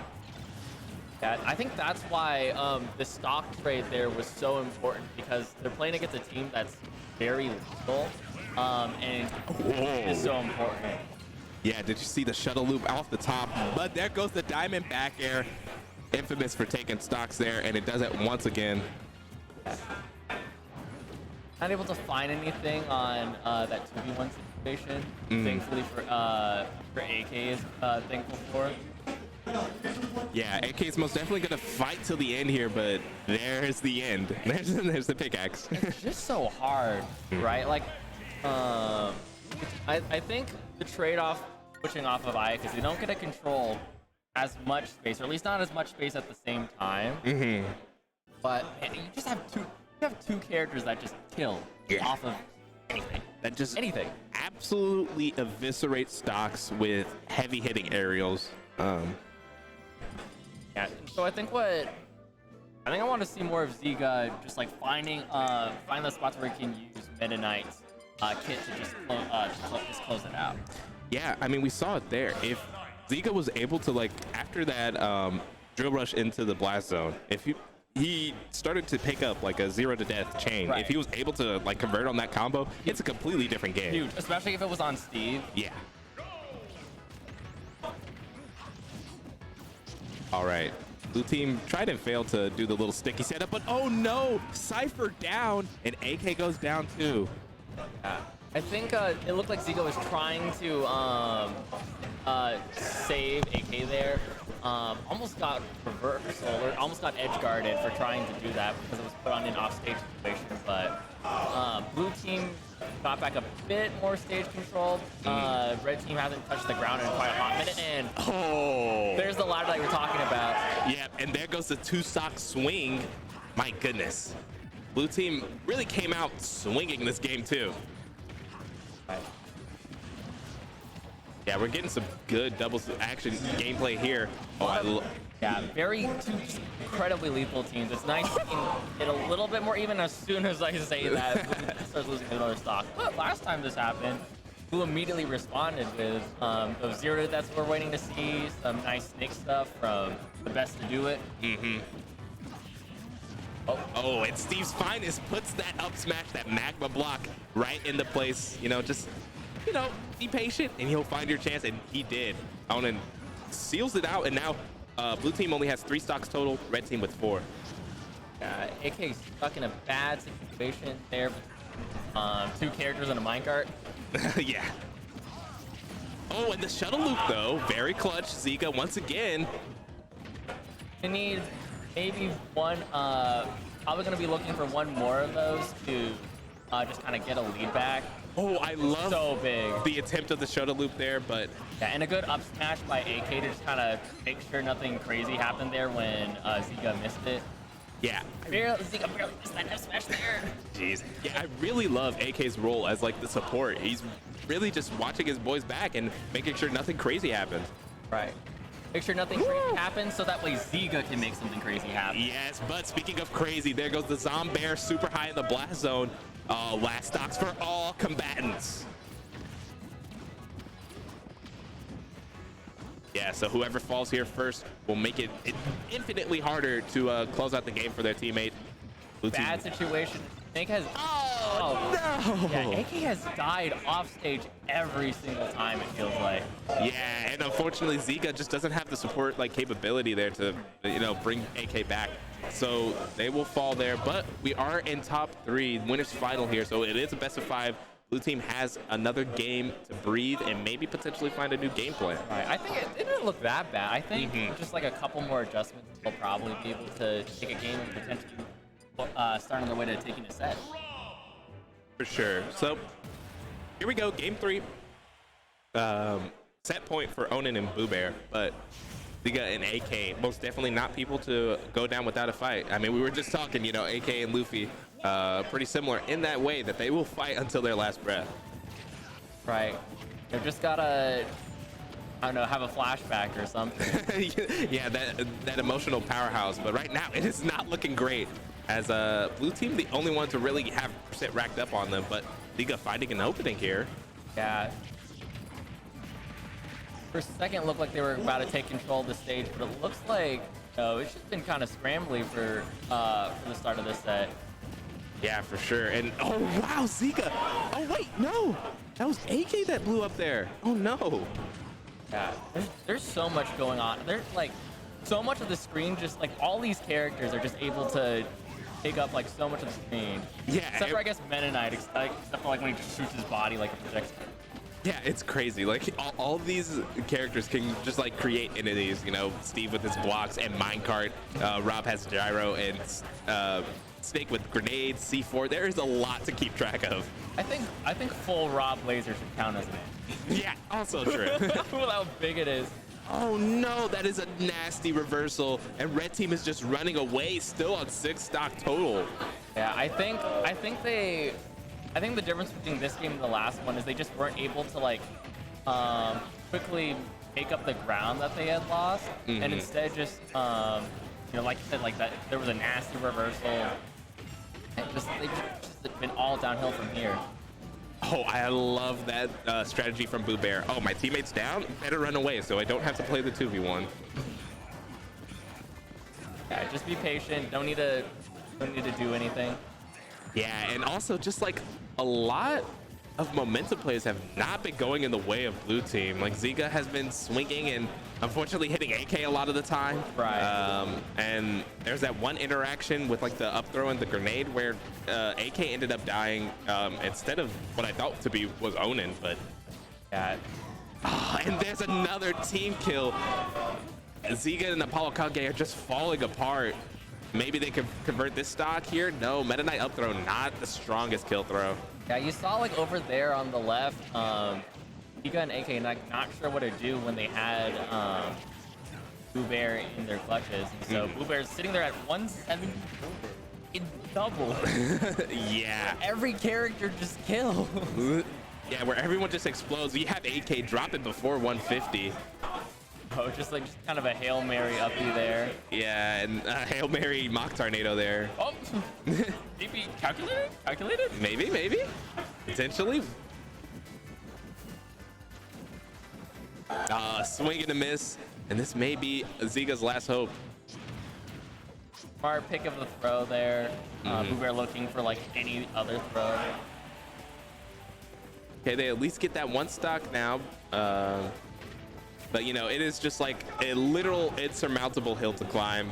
Yeah, I think that's why the stock trade there was so important because they're playing against a team that's very lethal and is so important.
Yeah, did you see the shuttle loop off the top? But there goes the diamond back air. Infamous for taking stocks there, and it does it once again.
Not able to find anything on that 2v1 situation. Thankfully for AK is thankful for.
Yeah, AK is most definitely going to fight till the end here, but there's the end. There's the pickaxe.
It's just so hard, right? Like, I think the trade-off switching off of Ike is they don't get to control as much space, or at least not as much space at the same time. But you just have two characters that just kill off of anything.
That just
anything.
Absolutely eviscerate stocks with heavy hitting aerials.
Yeah, so I I want to see more of Ziga just like find the spots where he can use Meta Knight's kit to just close it out.
Yeah, I mean, we saw it there. If Zika was able to, like, after that drill rush into the blast zone, he started to pick up like a 0 to death chain.
Right.
If he was able to like convert on that combo, it's a completely different game.
Huge, especially if it was on Steve.
Yeah. All right. Blue team tried and failed to do the little sticky setup, but oh no! Cypher down, and AK goes down too.
I think it looked like Zika was trying to save AK there. Almost got reversal, or almost got edge guarded for trying to do that because it was put on an offstage situation. But blue team got back a bit more stage control. Red team hasn't touched the ground in quite a hot minute, and there's the ladder that you were talking about.
Yep, and there goes the 2-stock swing. My goodness. Blue team really came out swinging this game too. Yeah, we're getting some good double action gameplay here.
Yeah, two incredibly lethal teams. It's nice seeing it a little bit more even as soon as I say that. Blue starts losing another stock. But last time this happened, Blue immediately responded with those 0 to deaths we're waiting to see, some nice snake stuff from the best to do it.
Oh, and Steve's Finest puts that up smash, that magma block right into place. You know, just, be patient and he'll find your chance, and he did. Onan seals it out, and now blue team only has 3 stocks total, red team with 4.
AK stuck in a bad situation there with 2 characters in a minecart.
Yeah. Oh, and the shuttle loop though, very clutch. Zika once again.
We need maybe one, probably going to be looking for one more of those to just kind of get a lead back.
Oh, I love
so big
the attempt of the shuttle loop there, but
yeah, and a good up smash by AK to just kind of make sure nothing crazy happened there when Zika missed it.
yeah.
Zika barely missed that up smash there.
Jeez. Yeah, I really love AK's role as like the support. He's really just watching his boys back and making sure nothing crazy happens.
Right. Make sure nothing crazy happens so that way Zika can make something crazy happen.
Yes, but speaking of crazy, there goes the Zombear super high in the blast zone. Last stocks for all combatants. Yeah, so whoever falls here first will make it infinitely harder to close out the game for their teammate.
Bad situation. Snake has.
No!
Yeah, AK has died off stage every single time, it feels like.
Yeah, and unfortunately Zika just doesn't have the support capability there to bring AK back. So they will fall there, but we are in top 3 winners final here, so it is a best of 5. Blue team has another game to breathe and maybe potentially find a new game plan.
Right. I think it didn't look that bad. I think just like a couple more adjustments will probably be able to take a game and potentially start on their way to taking a set.
For sure. So here we go, game 3. Set point for Onan and Boo Bear, but Zika and AK most definitely not people to go down without a fight. I mean, we were just talking, AK and Luffy, pretty similar in that way that they will fight until their last breath.
Right. They've just gotta, I don't know, have a flashback or something.
Yeah, that emotional powerhouse. But right now, it is not looking great. As blue team, the only one to really have percent racked up on them, but Zika finding an opening here.
Yeah. For a second, it looked like they were about to take control of the stage, but it looks like it's just been kind of scrambly for the start of this set.
Yeah, for sure. And oh wow, Zika! Oh wait, no, that was AK that blew up there. Oh no.
Yeah, there's so much going on. There's like so much of the screen, just like all these characters are just able to take up like so much of the screen.
Yeah.
Except for I guess Mennonite, except for like when he just shoots his body like a projectile.
Yeah, it's crazy. Like all these characters can just like create entities. Steve with his blocks and minecart. Rob has gyro and Snake with grenades, C4. There is a lot to keep track of.
I think full Rob laser should count as an int.
Yeah, also true.
With how big it is.
Oh no, that is a nasty reversal, and red team is just running away, still on 6 stock total.
Yeah, I think the difference between this game and the last one is they just weren't able to like quickly make up the ground that they had lost, and instead just like you said, like that there was a nasty reversal, and they've just been all downhill from here.
Oh, I love that strategy from Boo Bear. Oh, my teammate's down. Better run away so I don't have to play the 2v1.
Yeah, just be patient. Don't need to do anything.
Yeah, and also just like a lot of momentum plays have not been going in the way of blue team. Like Ziga has been swinging and unfortunately hitting AK a lot of the time.
Right.
And there's that one interaction with like the up throw and the grenade where AK ended up dying instead of what I thought to be was Onin, but
Yeah.
and there's another team kill. Ziga and Apollo Kage are just falling apart. Maybe they can convert this stock here. No, Meta Knight up throw, not the strongest kill throw.
Yeah, you saw like over there on the left, Giga and AK not sure what to do when they had Boo Bear in their clutches. And so Boo Bear's sitting there at 170 in double.
Yeah.
Every character just killed.
Yeah, where everyone just explodes. You have AK dropping before 150.
Oh, just kind of a Hail Mary uppy there.
Yeah, and Hail Mary mock tornado there.
Oh, maybe calculated? Calculated?
Maybe. Potentially. Swing and a miss. And this may be Ziga's last hope.
Smart pick of the throw there. Boo Bear looking for like any other throw.
Okay, they at least get that one stock now. But you know, it is just like a literal insurmountable hill to climb.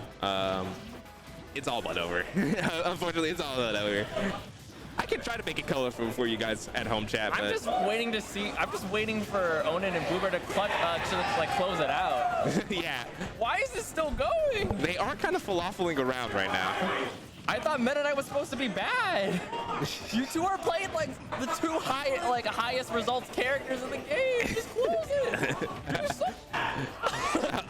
It's all but over. Unfortunately, it's all but over. I can try to make it colorful for you guys at home chat, but
I'm just waiting to see. I'm just waiting for Onin and Boo Bear to clutch to like close it out.
yeah,
Why is this still going?
they are kind of falafeling around right now.
I thought Meta Knight was supposed to be bad. You two are playing like the two highest results characters in the game. Just close it.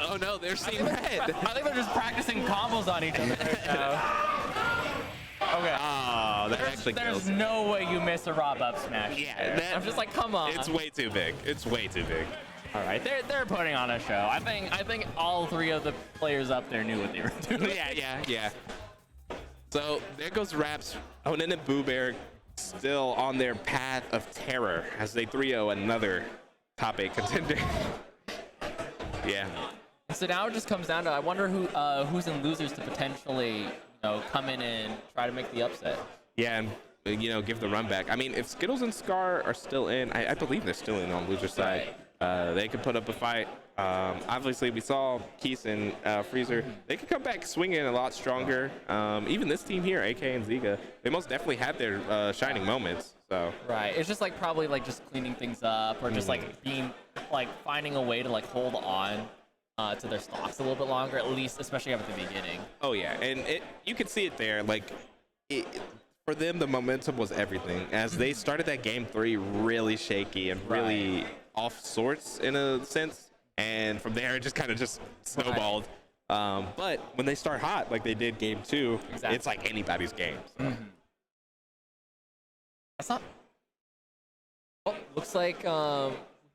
Oh no, they're seeing red.
I think they're just practicing combos on each other right now. Okay.
Oh, that actually kills.
There's no way you miss a Rob up smash.
Yeah,
I'm just like, come on.
It's way too big. It's way too big.
All right, they're putting on a show. I think all three of the players up there knew what they were doing.
Yeah. So there goes Raps. Onin and Boo Bear still on their path of terror as they 3-0 another top 8 contender. Yeah.
So now it just comes down to, I wonder who's in losers to potentially come in and try to make the upset.
Yeah, and give the run back. I mean, if Skittles and Scar are still in, I believe they're still in on loser side. They could put up a fight. Obviously, we saw Keese and Freezer. They could come back swinging a lot stronger. Even this team here, AK and Ziga, they most definitely had their shining moments. So
right, it's just like probably like just cleaning things up or just like being like finding a way to like hold on to their stocks a little bit longer, at least, especially at the beginning.
Oh yeah, and you could see it there. Like for them, the momentum was everything. As they started that game 3 really shaky and really off sorts in a sense, and from there it just kind of just snowballed. But when they start hot, like they did game 2, it's like anybody's game. So.
That's not. Oh, looks like we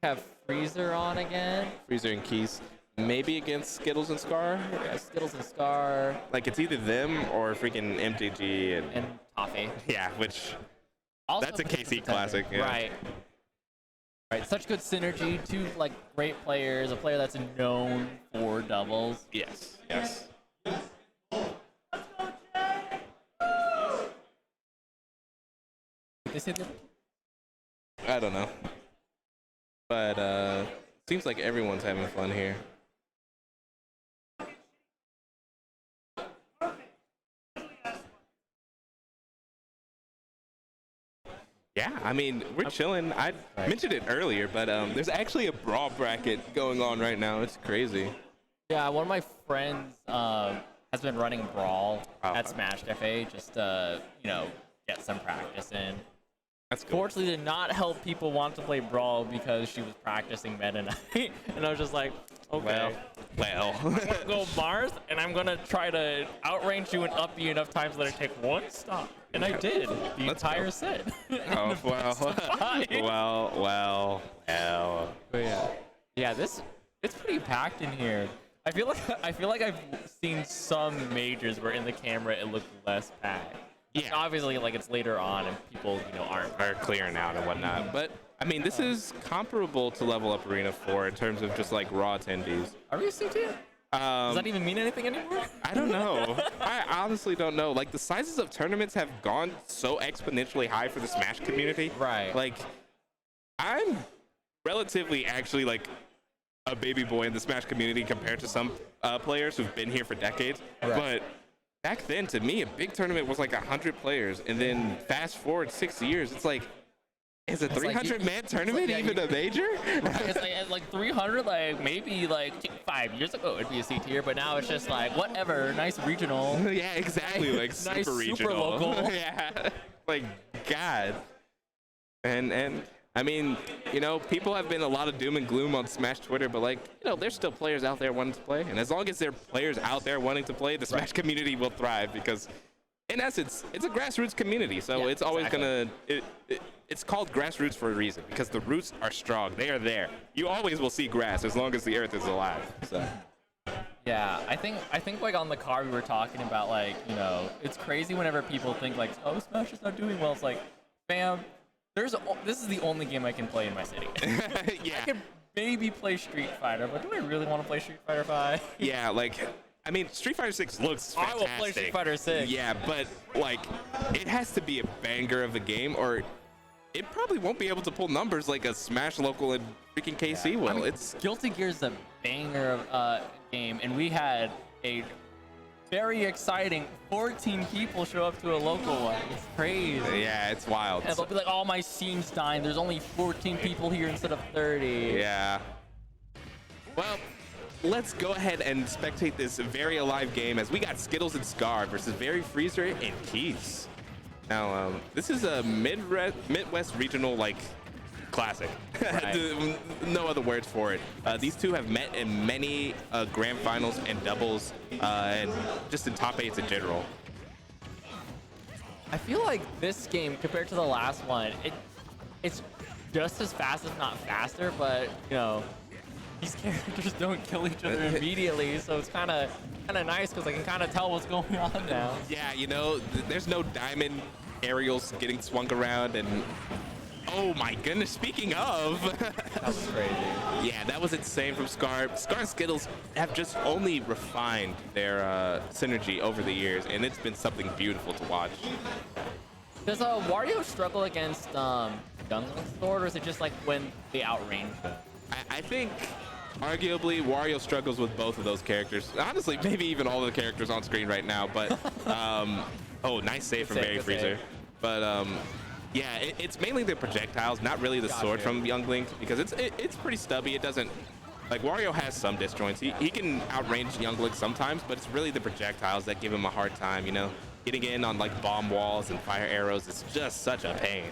have Freezer on again.
Freezer and Keys. Maybe against Skittles and Scar?
Yeah, Skittles and Scar.
Like, it's either them or freaking MTG
and Toffee.
Yeah, which...
Also
that's a KC classic. Yeah.
Right. Such good synergy. Two, like, great players. A player that's known for doubles.
Yes. I don't know. But, seems like everyone's having fun here. Yeah, I mean, we're chilling. I mentioned it earlier, but there's actually a brawl bracket going on right now. It's crazy.
Yeah, one of my friends has been running Brawl at Smash Cafe just to, get some practice in.
That's cool.
Fortunately, did not help people want to play Brawl because she was practicing Meta Knight. And I was just like, okay.
Well.
I'm going to go Mars, and I'm going to try to outrange you and up you enough times that I take one stop. And I did the entire set.
Oh, well.
Yeah, it's pretty packed in here. I feel like I've seen some majors where in the camera it looked less packed.
Yeah.
Obviously, like it's later on and people, aren't.
Are clearing out and whatnot. But I mean, this is comparable to Level Up Arena 4 in terms of just like raw attendees.
Are we a C tier? Does that even mean anything anymore?
I don't know. I honestly don't know. Like the sizes of tournaments have gone so exponentially high for the Smash community.
Right.
Like I'm relatively actually like a baby boy in the Smash community compared to some players who've been here for decades.
Right.
But back then, to me, a big tournament was like 100 players, and then fast forward 6 years, it's like, is a 300-man tournament even a major?
It's like 300, like maybe like 5 years ago it'd be a C tier, but now it's just like whatever, nice regional.
Yeah, exactly, like
Nice,
super regional.
super local.
Yeah, like God. And I mean, people have been a lot of doom and gloom on Smash Twitter, but like, there's still players out there wanting to play, and as long as there are players out there wanting to play, the Smash community will thrive because, in essence, it's a grassroots community. So it's always gonna. It's called grassroots for a reason because the roots are strong. They are there. You always will see grass as long as the earth is alive. So.
Yeah, I think like on the car we were talking about like, it's crazy whenever people think like, oh, Smash is not doing well. It's like, fam, this is the only game I can play in my city.
Yeah.
I could maybe play Street Fighter, but do I really want to play Street Fighter 5?
Yeah, like, I mean, Street Fighter 6 looks fantastic.
I will play Street Fighter 6.
Yeah, but like, it has to be a banger of a game, or it probably won't be able to pull numbers like a Smash Local and freaking KC will.
I mean,
It's
Guilty Gear's a banger of game, and we had a very exciting 14 people show up to a local one. It's crazy.
yeah, it's wild.
And they'll be like, oh, my scene's dying. There's only 14 people here instead of 30.
Yeah. Well, let's go ahead and spectate this very alive game as we got Skittles and Scar versus Very Freezer and Keys. Now, this is a Midwest regional like classic.
Right.
No other words for it. These two have met in many grand finals and doubles, and just in top eights in general.
I feel like this game, compared to the last one, it's just as fast, if not faster, but, these characters don't kill each other immediately, so it's kind of nice because I can kind of tell what's going on now.
Yeah, there's no diamond aerials getting swung around, and oh my goodness, speaking of,
That was crazy.
yeah, that was insane from Scar. Scar and Skittles have just only refined their synergy over the years, and it's been something beautiful to watch.
Does Wario struggle against Youngling's sword, or is it just like when they outrange him?
I think arguably Wario struggles with both of those characters. Honestly, maybe even all of the characters on screen right now, but oh, nice save from Barry Freezer. But yeah, it's mainly the projectiles, not really the sword from Young Link, because it's pretty stubby. It doesn't, like, Wario has some disjoints. He can outrange Young Link sometimes, but it's really the projectiles that give him a hard time, Getting in on like bomb walls and fire arrows is just such a pain.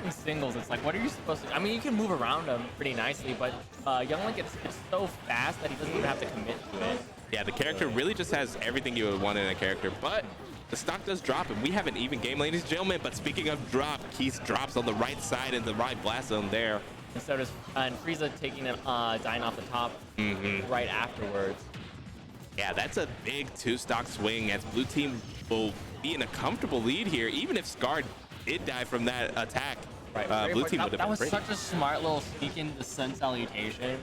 In singles, it's like, what are you supposed to? I mean, you can move around them pretty nicely, but Young Link, it's so fast that he doesn't even have to commit to it.
Yeah, the character really just has everything you would want in a character, but the stock does drop, and we have an even game, ladies and gentlemen. But speaking of drop, Keith drops on the right side in the right blast zone there.
And so does and Frieza taking it, dying off the top right afterwards.
Yeah, that's a big two-stock swing as blue team will be in a comfortable lead here, even if Scar did die from that attack.
Right.
Blue team would have
that
been
was
pretty.
such a smart little sneak into the sun salutation.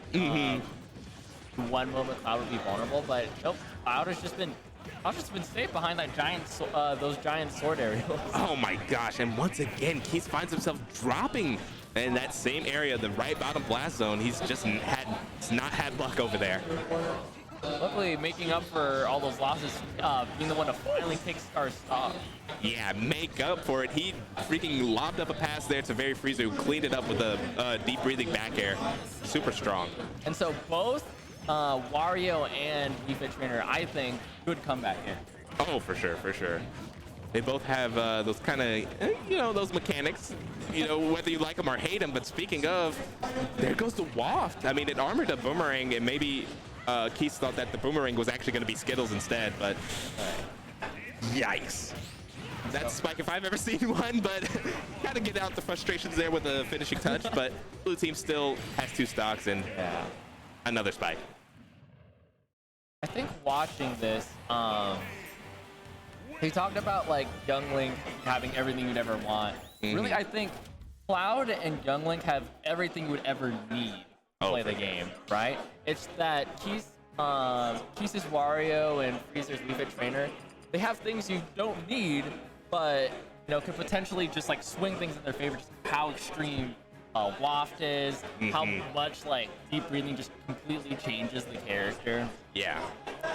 One moment Cloud would be vulnerable, but nope. Cloud has just been safe behind that those giant sword aerials.
Oh my gosh! And once again, Keith finds himself dropping in that same area, the right bottom blast zone. He's not had luck over there.
Luckily, making up for all those losses, being the one to finally take Scar's stock.
Yeah, make up for it. He freaking lobbed up a pass there to Very Freezer, who cleaned it up with a deep breathing back air. Super strong.
And so both Wario and Wii Fit Trainer, I think, could come back in.
Oh, for sure, for sure. They both have those kind of, those mechanics, whether you like them or hate them. But speaking of, there goes the waft. I mean, it armored a boomerang, and maybe Keith thought that the boomerang was actually going to be Skittles instead, but yikes. That's a spike if I've ever seen one, but kind of get out the frustrations there with a finishing touch. But blue team still has two stocks and another spike.
I think watching this, He talked about like Young Link having everything you'd ever want. Really, I think Cloud and Young Link have everything you would ever need to play the game, right? It's that Keith's Wario and Freezer's Wii Fit Trainer, they have things you don't need, but could potentially just like swing things in their favor. Just how extreme Waft is, how much like deep breathing just completely changes the character.
Yeah.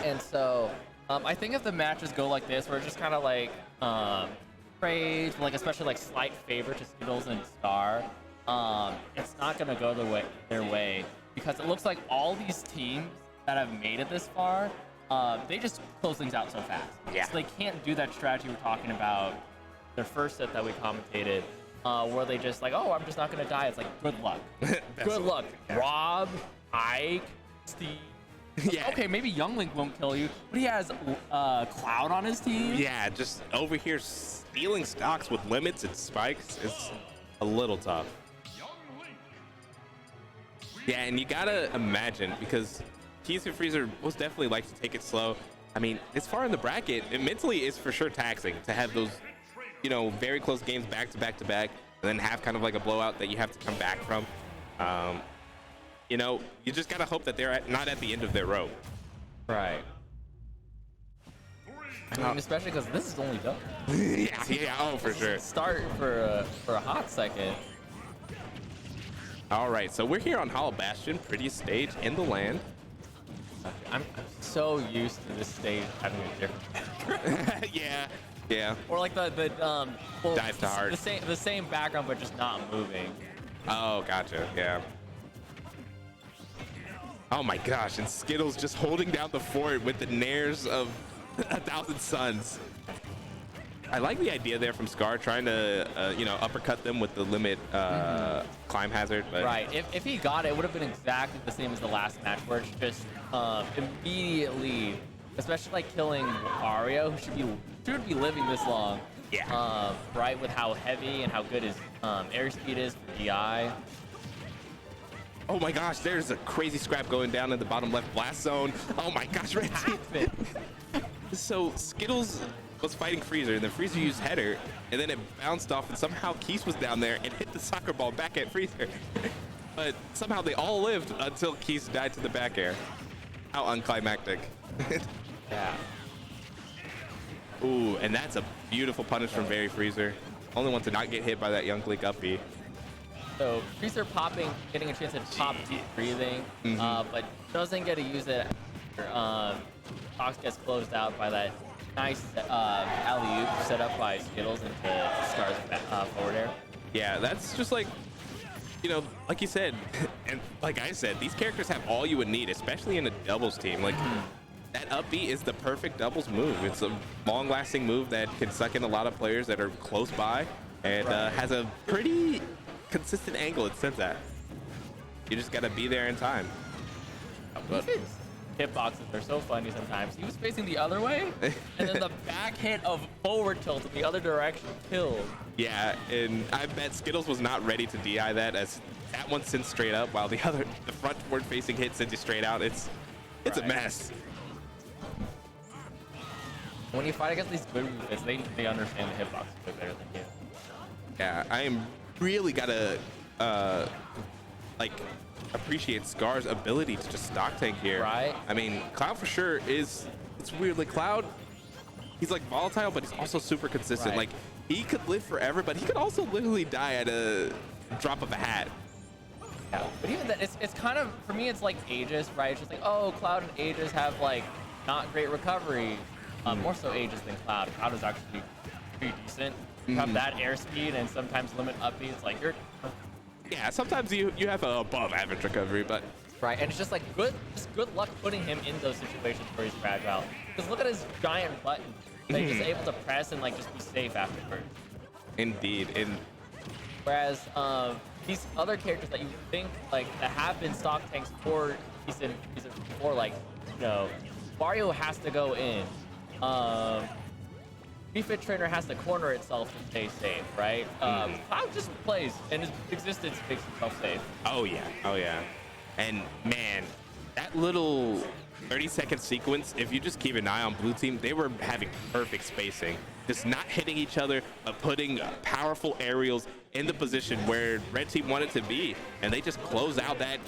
And so I think if the matches go like this, where it's just kind of like praise, like especially like slight favor to Skittles and Star, it's not gonna go their way because it looks like all these teams that have made it this far, they just close things out so fast.
Yeah.
So they can't do that strategy we're talking about. Their first set that we commentated, where they just like, oh, I'm just not gonna die. It's like, good luck. Good luck. Rob, Ike, Steve.
Yeah.
Okay, maybe Young Link won't kill you, but he has Cloud on his team.
Yeah, just over here stealing stocks with limits and spikes is a little tough. Yeah, and you gotta imagine, because Keith and Freezer most definitely like to take it slow. I mean, as far in the bracket, it mentally is for sure taxing to have those, very close games back to back to back, and then have kind of like a blowout that you have to come back from. You just gotta hope that they're not at the end of their rope.
Right. I mean, especially because this is only done.
yeah, oh, for sure.
Start for a hot second.
All right, so we're here on Hollow Bastion, prettiest stage in the land.
I'm so used to this stage having a different
Yeah.
or like the
Dive to heart.
the same background but just not moving.
Oh, gotcha. Yeah. Oh my gosh, and Skittles just holding down the fort with the nairs of 1,000 Suns. I like the idea there from Scar trying to, uppercut them with the limit climb hazard. But
Right. If he got it, it would have been exactly the same as the last match, where it's just immediately, especially like killing Wario, who should be living this long.
Yeah.
Right, with how heavy and how good his airspeed is for DI.
Oh my gosh, there's a crazy scrap going down in the bottom left blast zone. Oh my gosh, Red Team. So Skittles was fighting Freezer, and then Freezer used header, and then it bounced off, and somehow Keith was down there and hit the soccer ball back at Freezer. But somehow they all lived until Keith died to the back air. How unclimactic.
Yeah.
Ooh, and that's a beautiful punish from Very Freezer. Only one to not get hit by that Young Link up B.
So Freezer popping, getting a chance to pop deep breathing, but doesn't get to use it. Fox gets closed out by that nice alley-oop set up by Skittles into Scar's forward air.
Yeah, that's just like, like you said, and like I said, these characters have all you would need, especially in a doubles team. Like, that up B is the perfect doubles move. It's a long-lasting move that can suck in a lot of players that are close by, and has a pretty consistent angle it sends at. You just gotta be there in time. But
Hitboxes are so funny sometimes. He was facing the other way, and then the back hit of forward tilt in the other direction killed.
yeah, and I bet Skittles was not ready to DI that, as that one sends straight up, while the front forward facing hit sends you straight out. It's a mess.
When you fight against these good movements, they understand the hitbox a bit better than you.
Yeah, I am really gotta appreciate Scar's ability to just stock tank here.
Right.
I mean, Cloud for sure it's weird. Like Cloud, he's like volatile, but he's also super consistent.
Right.
Like he could live forever, but he could also literally die at a drop of a hat.
Yeah, but even that, it's kind of, for me, it's like Aegis, right? It's just like, oh, Cloud and Aegis have like not great recovery. More so Aegis than Cloud. Cloud is actually pretty decent. You have that airspeed and sometimes limit up B. It's like you're.
Yeah, sometimes you have a above average recovery, but
Right, and it's just like good luck putting him in those situations where he's fragile. Because look at his giant button. That he's just able to press and like just be safe afterwards.
indeed,
Whereas these other characters that you think like that have been stock tanks for decent before, like Wario has to go in. Refit Trainer has to corner itself to stay safe, right? Cloud just plays, and his existence makes himself safe.
oh yeah, and man, that little 30-second sequence, if you just keep an eye on blue team, they were having perfect spacing. Just not hitting each other, but putting powerful aerials in the position where red team wanted to be. And they just close out that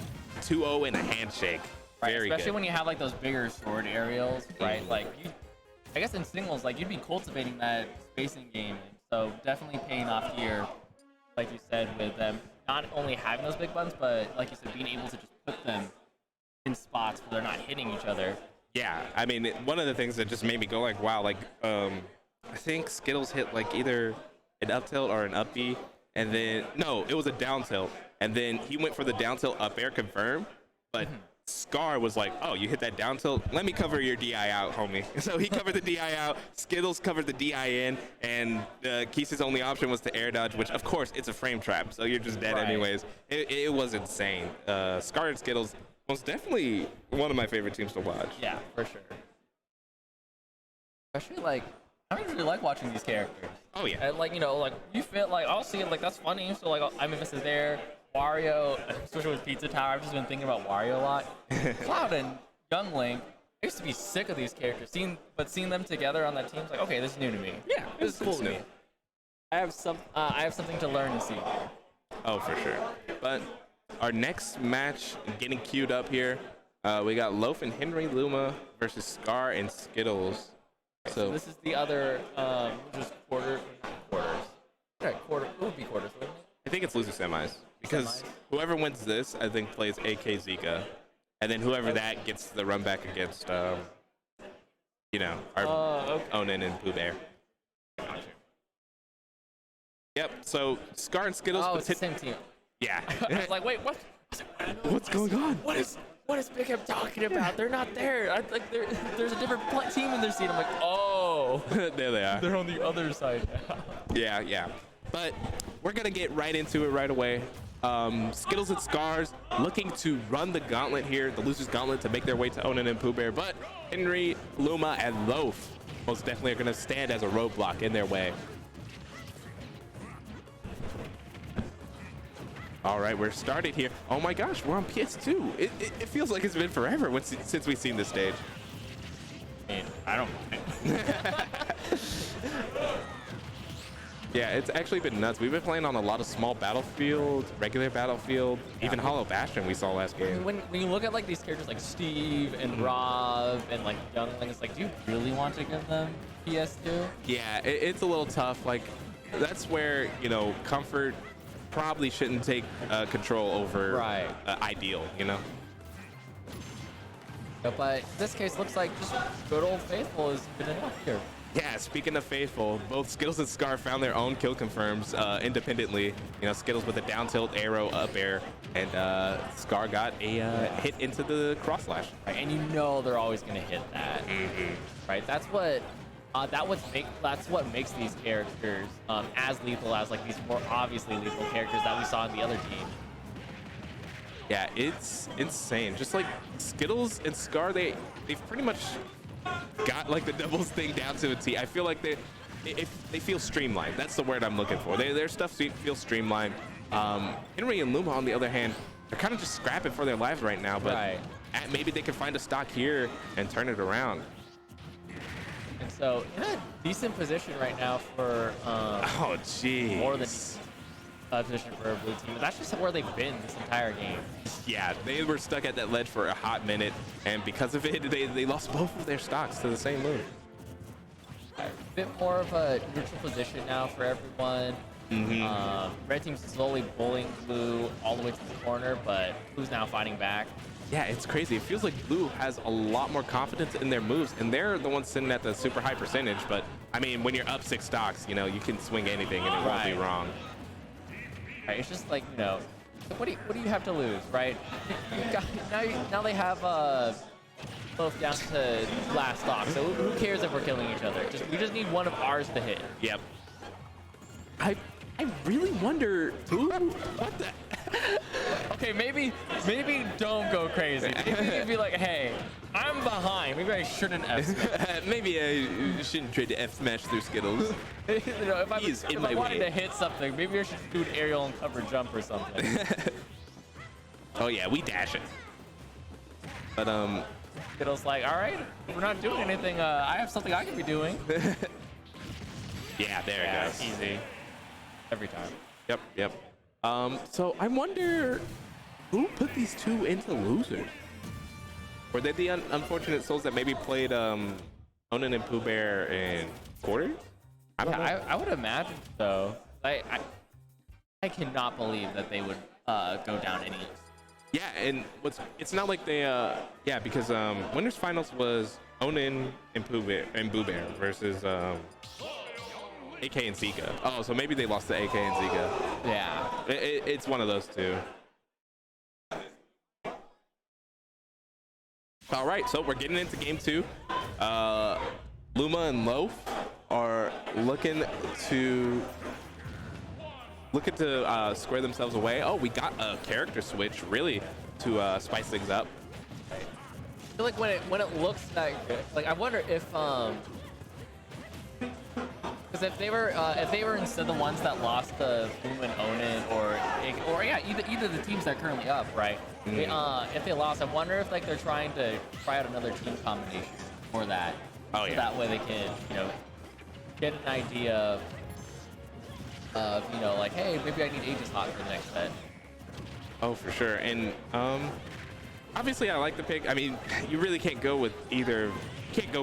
2-0 in a handshake.
Right,
Very
especially
good.
when you have like those bigger sword aerials, right? Like, I guess in singles, like you'd be cultivating that spacing game. So definitely paying off here, like you said, with them not only having those big buttons, but like you said, being able to just put them in spots where they're not hitting each other.
Yeah, I mean, one of the things that just made me go like, wow, like, I think Skittles hit like either an up tilt or an up B, and then, no, it was a down tilt. And then he went for the down tilt up air confirm, but Scar was like, oh, you hit that down tilt? Let me cover your DI out, homie. So he covered the DI out, Skittles covered the DI in, and Keese's only option was to air dodge, which of course it's a frame trap, so you're just dead anyways. It was insane. Scar and Skittles, most definitely one of my favorite teams to watch.
Yeah, for sure. Especially like, I don't really like watching these characters.
Oh yeah.
And like, you know, like you feel like I'll see it like that's funny. So like I mean, this is there. Wario, especially with Pizza Tower, I've just been thinking about Wario a lot. Cloud and Young Link, I used to be sick of these characters. Seeing them together on that team, it's like, okay, this is new to me.
Yeah,
This is cool to me. I have something to learn and see.
Oh, for sure. But our next match getting queued up here, we got Loaf and Henry Luma versus Scar and Skittles.
So this is the other, just quarters. Right, quarter. It would be quarters, wouldn't it?
I think it's loser semis. Because whoever wins this, I think, plays AK Zika. And then whoever that gets the run back against, you know, our Onin and Pooh Bear. Yep, so Scar and Skittles.
Oh, it's the same team.
Yeah.
I was like, wait, what?
What's going on?
What is Big M talking about? They're not there. There's a different team in their seat. I'm like, oh.
There they are.
They're on the other side now.
Yeah. But we're going to get right into it right away. Skittles and Scars looking to run the gauntlet here, the loser's gauntlet, to make their way to Onin and Pooh Bear. But Henry, Luma, and Loaf most definitely are going to stand as a roadblock in their way. All right, we're started here. Oh my gosh, we're on PS2. It feels like it's been forever since we've seen this stage.
I mean, I don't mind.
Yeah, it's actually been nuts. We've been playing on a lot of small Battlefield, regular Battlefield, even Hollow Bastion we saw last game.
When you look at like these characters like Steve and Rob and like Youngling, it's like, do you really want to give them PS2?
Yeah, it's a little tough. Like, that's where, you know, comfort probably shouldn't take control over ideal, you know?
But in this case, looks like just good old faithful is good enough here.
Yeah, speaking of faithful, both Skittles and Scar found their own kill confirms independently. You know, Skittles with a down tilt arrow up air, and Scar got a hit into the cross slash.
Right, and you know they're always going to hit that. Right, that's what makes these characters as lethal as like these more obviously lethal characters that we saw in the other team.
Yeah, it's insane. Just like Skittles and Scar, they've pretty much got like the doubles thing down to a T. I feel like they feel streamlined. That's the word I'm looking for. Their stuff feels streamlined. Henry and Luma, on the other hand, they're kind of just scrapping for their lives right now. But maybe they can find a stock here and turn it around.
And so in a decent position right now for
oh jeez,
more than position for a blue team. But that's just where they've been this entire game.
Yeah, they were stuck at that ledge for a hot minute, and because of it, they lost both of their stocks to the same move.
A bit more of a neutral position now for everyone. Red team's slowly bullying blue all the way to the corner, but blue's now fighting back.
Yeah, it's crazy. It feels like blue has a lot more confidence in their moves, and they're the ones sitting at the super high percentage. But I mean, when you're up 6 stocks, you know, you can swing anything and it won't be wrong.
Right, it's just like, you know, what do you have to lose, right? Now they have both down to last stock. So who cares if we're killing each other? We just need one of ours to hit.
Yep. I really wonder what the.
Okay, maybe don't go crazy. Maybe you'd be like, hey, I'm behind. Maybe I shouldn't F smash.
Maybe I shouldn't try to F smash through Skittles.
You know, if I wanted to hit something, maybe I should do an aerial and cover jump or something.
Oh yeah, we dash it. But
Skittles like, all right, if we're not doing anything, I have something I can be doing.
Yeah, there it goes.
Easy. Every time.
Yep. So I wonder who put these two into losers? Were they the unfortunate souls that maybe played Onan and Pooh Bear in quarters? I don't know.
I would imagine so. I cannot believe that they would go down any.
Yeah, and it's not like they because winners finals was Onan and Pooh Bear versus AK and Zika. Oh, so maybe they lost to AK and Zika.
Yeah.
It's one of those two. All right, so we're getting into game 2. Luma and Loaf are looking to square themselves away. Oh, we got a character switch, really, to spice things up.
I feel like when it looks like I wonder if because if they were instead the ones that lost the Boom and Onan or yeah, either the teams that are currently up, right? If they lost, I wonder if like they're trying to try out another team combination for that.
Oh,
so
yeah.
that way they can, get an idea of like, hey, maybe I need Aegis Hot for the next set.
Oh, for sure. And obviously I like the pick. I mean, you really can't go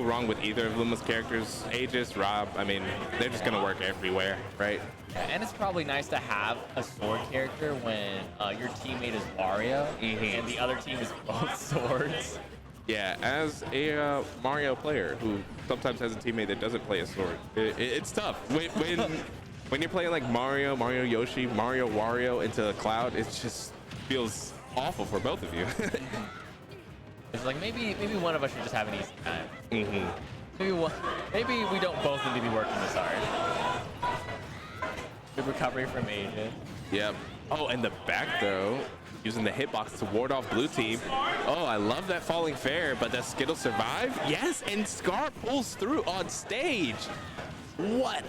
wrong with either of Luma's characters. Aegis, Rob, I mean, they're just gonna work everywhere, right?
Yeah, and it's probably nice to have a sword character when your teammate is Wario and the other team is both swords.
Yeah, as a Mario player who sometimes has a teammate that doesn't play a sword, it's tough. When you're playing like Mario Yoshi, Mario Wario into the cloud, it just feels awful for both of you.
It's like maybe one of us should just have an easy time.
Mm-hmm.
Maybe we don't both need to be working this hard. Good recovery from Aegis.
Yep. Oh, and the back throw, using the hitbox to ward off blue team. Oh, I love that falling fair, but does Skittles survive? Yes, and Scar pulls through on stage. What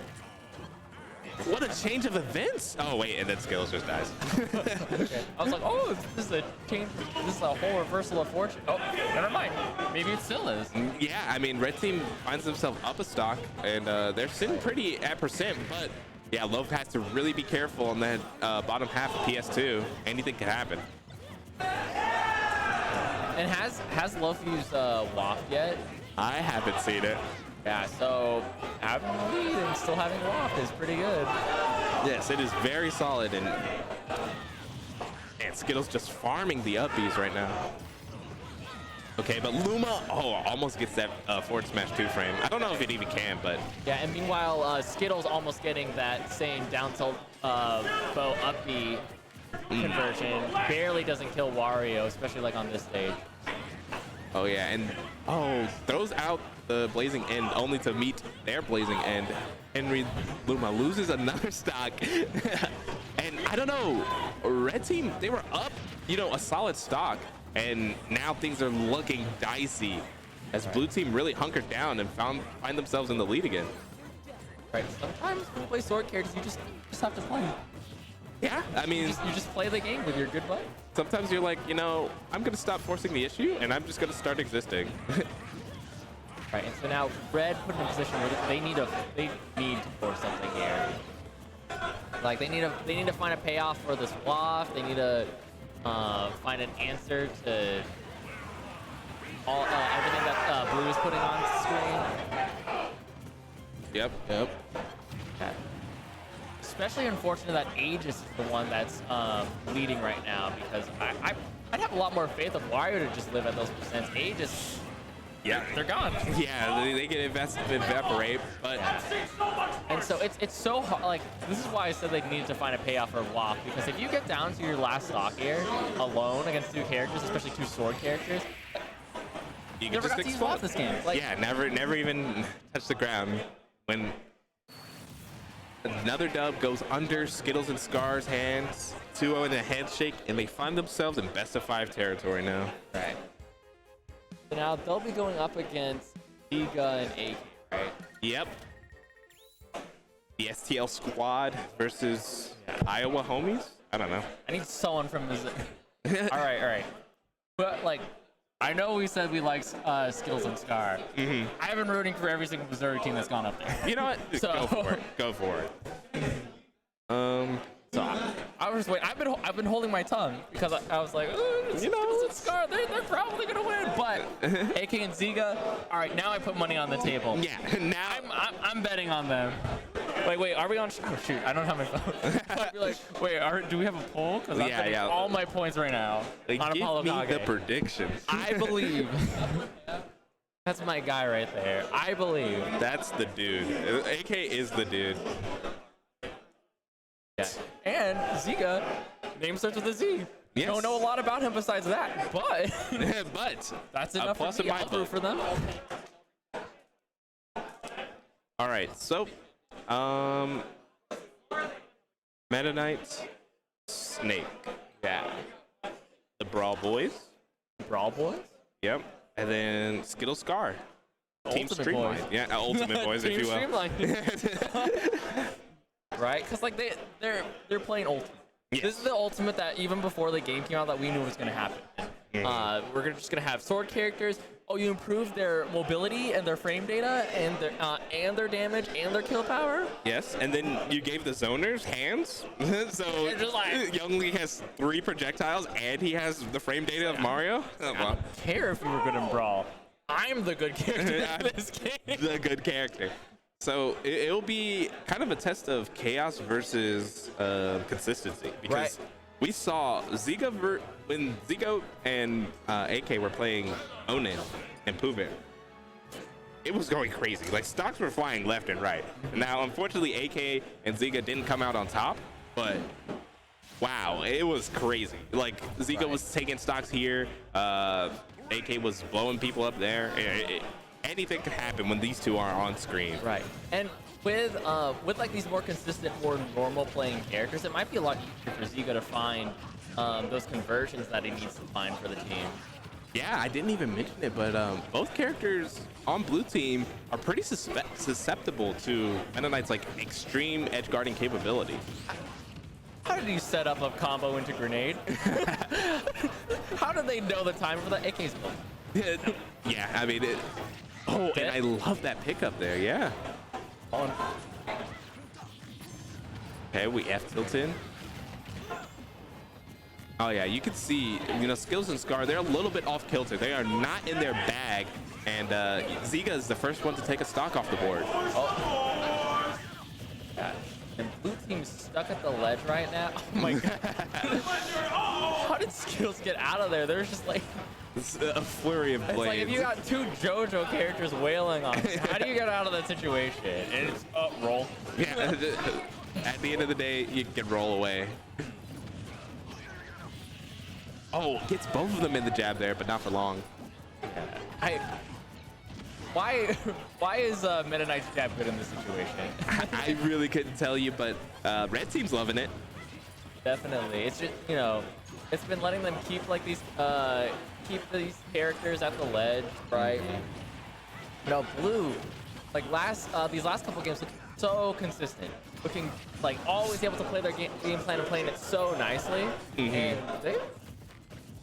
a change of events. Oh, wait, and then Skittles just dies.
Okay. I was like, oh, this is a change. This is a whole reversal of fortune. Oh, never mind. Maybe it still is.
Yeah, I mean, red team finds themselves up a stock, and they're sitting pretty at percent, but yeah, Loaf has to really be careful on that bottom half of PS2. Anything can happen.
And has Loaf used Waft yet?
I haven't seen it.
Yeah, so having the lead and still having Waft is pretty good.
Yes, it is very solid, and Skittles just farming the upbees right now. Okay, but Luma, almost gets that forward smash 2 frame. I don't know if it even can, but
Yeah, and meanwhile, Skittles almost getting that same down tilt bow up B conversion. Barely doesn't kill Wario, especially like on this stage.
oh yeah, and throws out the blazing end only to meet their blazing end. Henry Luma loses another stock. And I don't know, red team, they were up, a solid stock, and now things are looking dicey as blue team really hunkered down and find themselves in the lead again.
Right. Sometimes when you play sword characters, you just have to play.
Yeah, I mean,
You just play the game with your good buddy.
sometimes you're like, I'm gonna stop forcing the issue and I'm just gonna start existing.
Right, and so now red put in a position where they need to force something here. Like they need to find a payoff for this waft. They need to find an answer to everything that blue is putting on screen.
Yep.
Okay. Especially unfortunate that Aegis is the one that's leading right now, because I'd have a lot more faith of Wario to just live at those percents. Aegis,
Yeah,
they're gone.
Yeah, they can evaporate, but
And so it's so hard. Like, this is why I said they needed to find a payoff for Waft, because if you get down to your last stock here alone against 2 characters, especially 2 sword characters,
you can
never
just
got to use
explode
Waft this game. Like,
yeah, never even touch the ground. When another dub goes under Skittles and Scar's hands, 2-0 in a handshake, and they find themselves in best of 5 territory now.
Right. So now they'll be going up against Giga and AK, right?
Yep. The STL squad versus Iowa homies? I don't know.
I need someone from this. All right. But like, I know we said we like Skittles and Scar. I've been rooting for every single Missouri team that's gone up there.
You know what?
So-
Go for it. Go for it.
So I was just waiting. I've been holding my tongue because I was like, Skittles and Scar, they're probably gonna win. But AK and Ziga, all right, now I put money on the table.
Yeah. Now
I'm betting on them. Wait, are we on? Oh shoot, I don't have my phone. I'd be like, wait, do we have a poll? Because I'm betting all my points right now on Apollo
give me the
Kage.
prediction.
I believe. That's my guy right there. I believe.
That's the dude. AK is the dude.
Yeah. And Ziga, name starts with a Z.
Yes.
Don't know a lot about him besides that, but
But
that's
a
enough
plus
for
in
me.
my
I'll root
book.
for them.
All right. So, Meta Knight, Snake.
Yeah.
The Brawl Boys.
Brawl Boys?
Yep. And then Skittle Scar. Team
Ultimate
Streamline.
Boys.
Yeah, Ultimate Boys, if
Team
you will.
Streamline. Right? Because like they're playing Ultimate.
Yes.
This is the Ultimate that even before the game came out that we knew was going to happen. We're just going to have sword characters. Oh, you improve their mobility and their frame data and their damage and their kill power.
Yes, and then you gave the zoners hands. So
They're just like-
Younglee has 3 projectiles and he has the frame data of Mario. Oh,
I
well,
don't care if you were good in Brawl. I'm the good character in this game.
the good character. So it'll be kind of a test of chaos versus consistency because
Right.
we saw when Zigo and AK were playing Onail and Pooh Bear. It was going crazy. Like stocks were flying left and right. Now, unfortunately, AK and Ziga didn't come out on top, but wow, it was crazy. Like Ziga was taking stocks here. AK was blowing people up there. Anything could happen when these two are on screen.
Right. And with like these more consistent, more normal playing characters, it might be a lot easier for Ziga to find those conversions that he needs to find for the team.
Yeah, I didn't even mention it, but both characters on blue team are pretty susceptible to Meta Knight's like extreme edge guarding capability.
How did you set up a combo into grenade? How did they know the time for that? AK's built.
Yeah, I mean, and I love that pickup there. Yeah. Okay, we F tilt in. Oh yeah, you can see, Skills and Scar, they're a little bit off kilter. They are not in their bag, and Ziga is the first one to take a stock off the board.
Oh. God. And blue team's stuck at the ledge right now. Oh my god. How did Skills get out of there? There's just like,
It's a flurry of blades.
it's like if you got 2 JoJo characters wailing on you, how do you get out of that situation? And it's roll.
Yeah. At the end of the day, you can roll away. Oh, gets both of them in the jab there, but not for long.
Why is Meta Knight's jab good in this situation?
I really couldn't tell you, but red team's loving it.
Definitely. It's just, it's been letting them keep like these characters at the ledge, right? Blue, like these last couple games look so consistent, looking like always able to play their game plan and playing it so nicely, and they,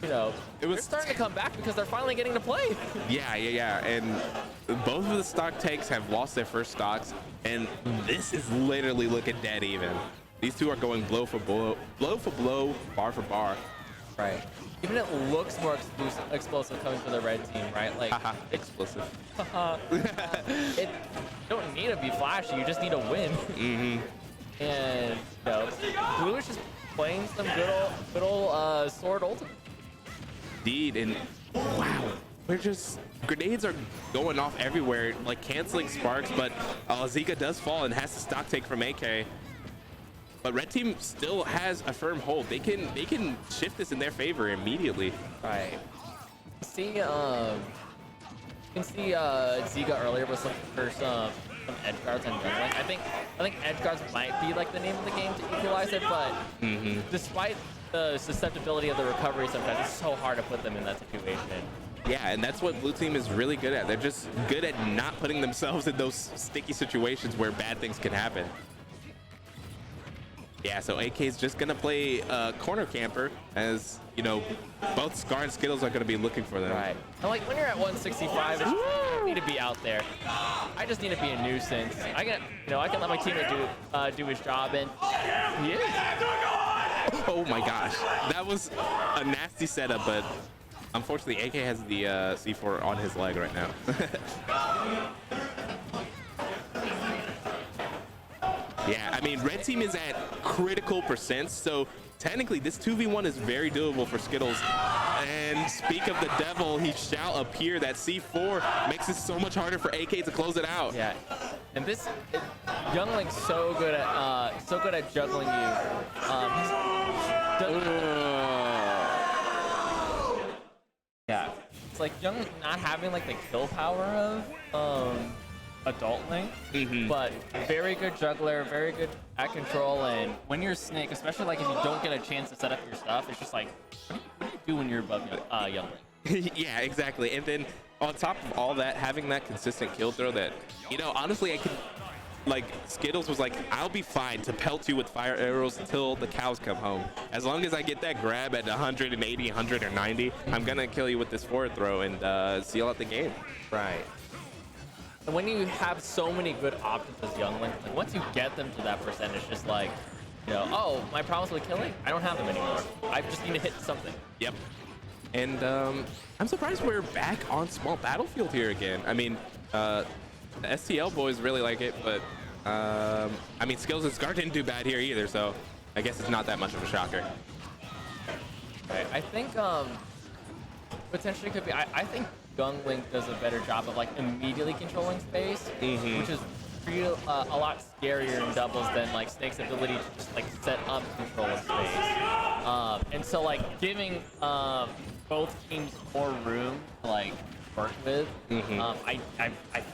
they're starting to come back because they're finally getting to play.
Yeah. And both of the stock takes have lost their first stocks, and this is literally looking dead even. These two are going blow for blow, bar for bar.
Right. Even it looks more explosive coming from the red team, right? Like
Explosive.
it don't need to be flashy. You just need to win. And blue is just playing some good old sword ultimate.
Indeed, and wow, grenades are going off everywhere, like canceling sparks, but Zika does fall and has to stock take from AK. But red team still has a firm hold. They can shift this in their favor immediately.
Right. You can see Ziga earlier was looking for some edge guards and jungling. I think edge guards might be like the name of the game to equalize it, but despite the susceptibility of the recovery, sometimes it's so hard to put them in that situation.
Yeah, and that's what blue team is really good at. They're just good at not putting themselves in those sticky situations where bad things can happen. Yeah, so AK is just gonna play corner camper, as you know, both Scar and Skittles are gonna be looking for them.
Right. And like when you're at 165, it's, you need to be out there. I just need to be a nuisance. I can let my teammate do his job, and he is.
Oh my gosh, that was a nasty setup, but unfortunately AK has the C4 on his leg right now. Yeah, I mean, red team is at critical percents, so technically this 2v1 is very doable for Skittles. And speak of the devil, he shall appear. That C4 makes it so much harder for AK to close it out.
Yeah, and Youngling's so good at juggling you. Yeah, it's like Young not having like the kill power of Adult Link, but very good juggler, very good at control. And when you're Snake, especially like if you don't get a chance to set up your stuff, it's just like, what do you do when you're above Young Link?
Yeah, exactly. And then on top of all that, having that consistent kill throw that, you know, honestly, I could, like, Skittles was like, I'll be fine to pelt you with fire arrows until the cows come home. As long as I get that grab at 180, 190, I'm gonna kill you with this forward throw and seal out the game.
Right. And when you have so many good options as Young Link, like once you get them to that percentage, just like, you know, oh, my problems with killing, I don't have them anymore. I just need to hit something.
Yep. And I'm surprised we're back on small battlefield here again. I mean, the STL boys really like it, but I mean, Skills and Scar didn't do bad here either, so I guess it's not that much of a shocker.
Right. I think potentially could be. I think Young Link does a better job of like immediately controlling space, which is a lot scarier in doubles than like Snake's ability to just like set up control of space. And so like giving both teams more room to like work with, I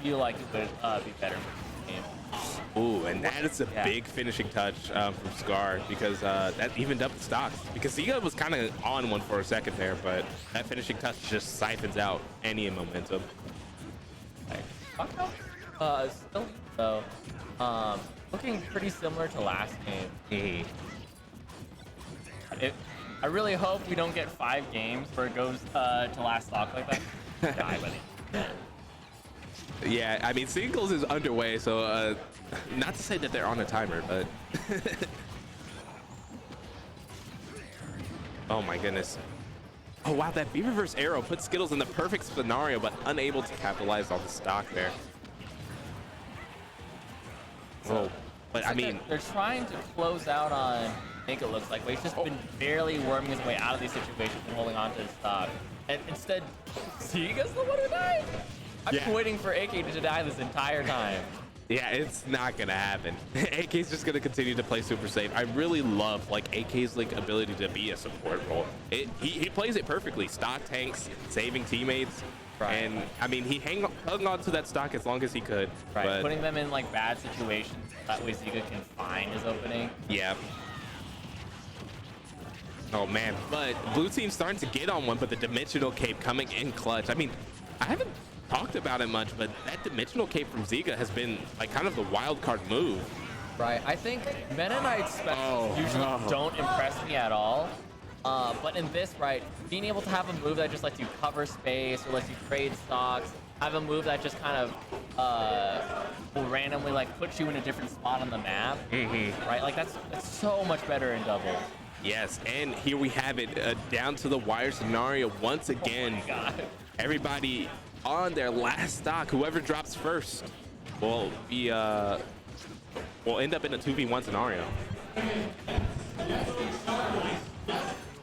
feel like it would be better for the game.
Ooh, and that is a big finishing touch from Scar, because that evened up the stocks. Because Ziga was kind of on one for a second there, but that finishing touch just siphons out any momentum.
Still though, looking pretty similar to last game. I really hope we don't get 5 games where it goes to last stock like that. Die, buddy.
Yeah, I mean, singles is underway, so not to say that they're on a timer, but oh my goodness. Oh wow, that B reverse arrow put Skittles in the perfect scenario, but unable to capitalize on the stock there. Oh, but I mean,
they're trying to close out on Nick, it looks like, but he's just been barely worming his way out of these situations and holding on to his stock. And instead, Ziga's the one who died. I've been waiting for AK to die this entire time.
Yeah, it's not gonna happen. AK's just gonna continue to play super safe. I really love like AK's like ability to be a support role. He plays it perfectly. Stock tanks, saving teammates, and I mean he hung on to that stock as long as he could.
Right,
but
putting them in like bad situations. That way Ziga can find his opening.
Yeah. Oh man, but blue team's starting to get on one, but the dimensional cape coming in clutch. I mean, I haven't talked about it much, but that dimensional cape from Ziga has been like kind of the wild card move.
Right, I think Meta Knight specials usually don't impress me at all. But in this, right, being able to have a move that just lets you cover space or lets you trade stocks, have a move that just kind of will randomly like put you in a different spot on the map, right? Like that's so much better in doubles.
Yes, and here we have it, down to the wire scenario once again.
Oh my God.
Everybody on their last stock. Whoever drops first will be will end up in a 2v1 scenario.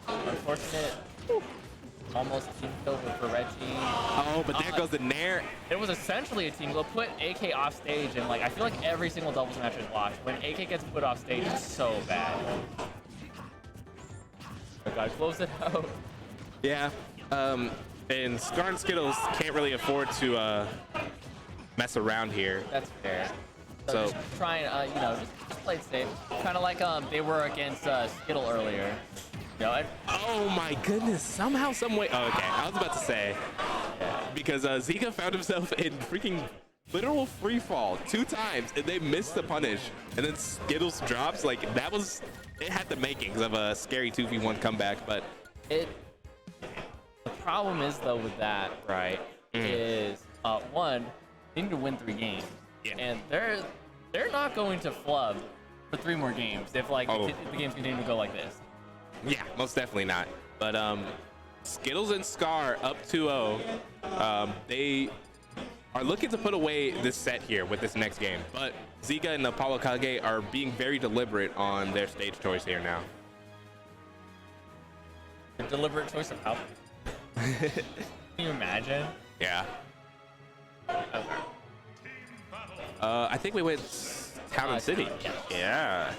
Unfortunate. Almost team kill for red team.
Oh, but there goes the Nair.
It was essentially a team kill. Put AK off stage, and like I feel like every single doubles match is watched. When AK gets put off stage, it's so bad. Oh God, close it out.
Yeah. And Scar and Skittles can't really afford to mess around here.
That's fair. So just try and you know, just play it safe. Kind of like they were against Skittle earlier. You know,
oh my goodness! Somehow, some way. Oh, okay, I was about to say because Ziga found himself in freaking literal free fall 2 times, and they missed the punish, and then Skittles drops. Like, it had the makings of a scary 2v1 comeback, but
The problem is though with that, right? Is one, they need to win 3 games, and they're not going to flub for 3 more games if the games continue to go like this.
yeah, most definitely not. But Skittles and Scar up 2-0. They are looking to put away this set here with this next game, but Ziga and Apollo Kage are being very deliberate on their stage choice here now.
A deliberate choice of how. Can you imagine?
Yeah. I think we went Town and City. Yeah.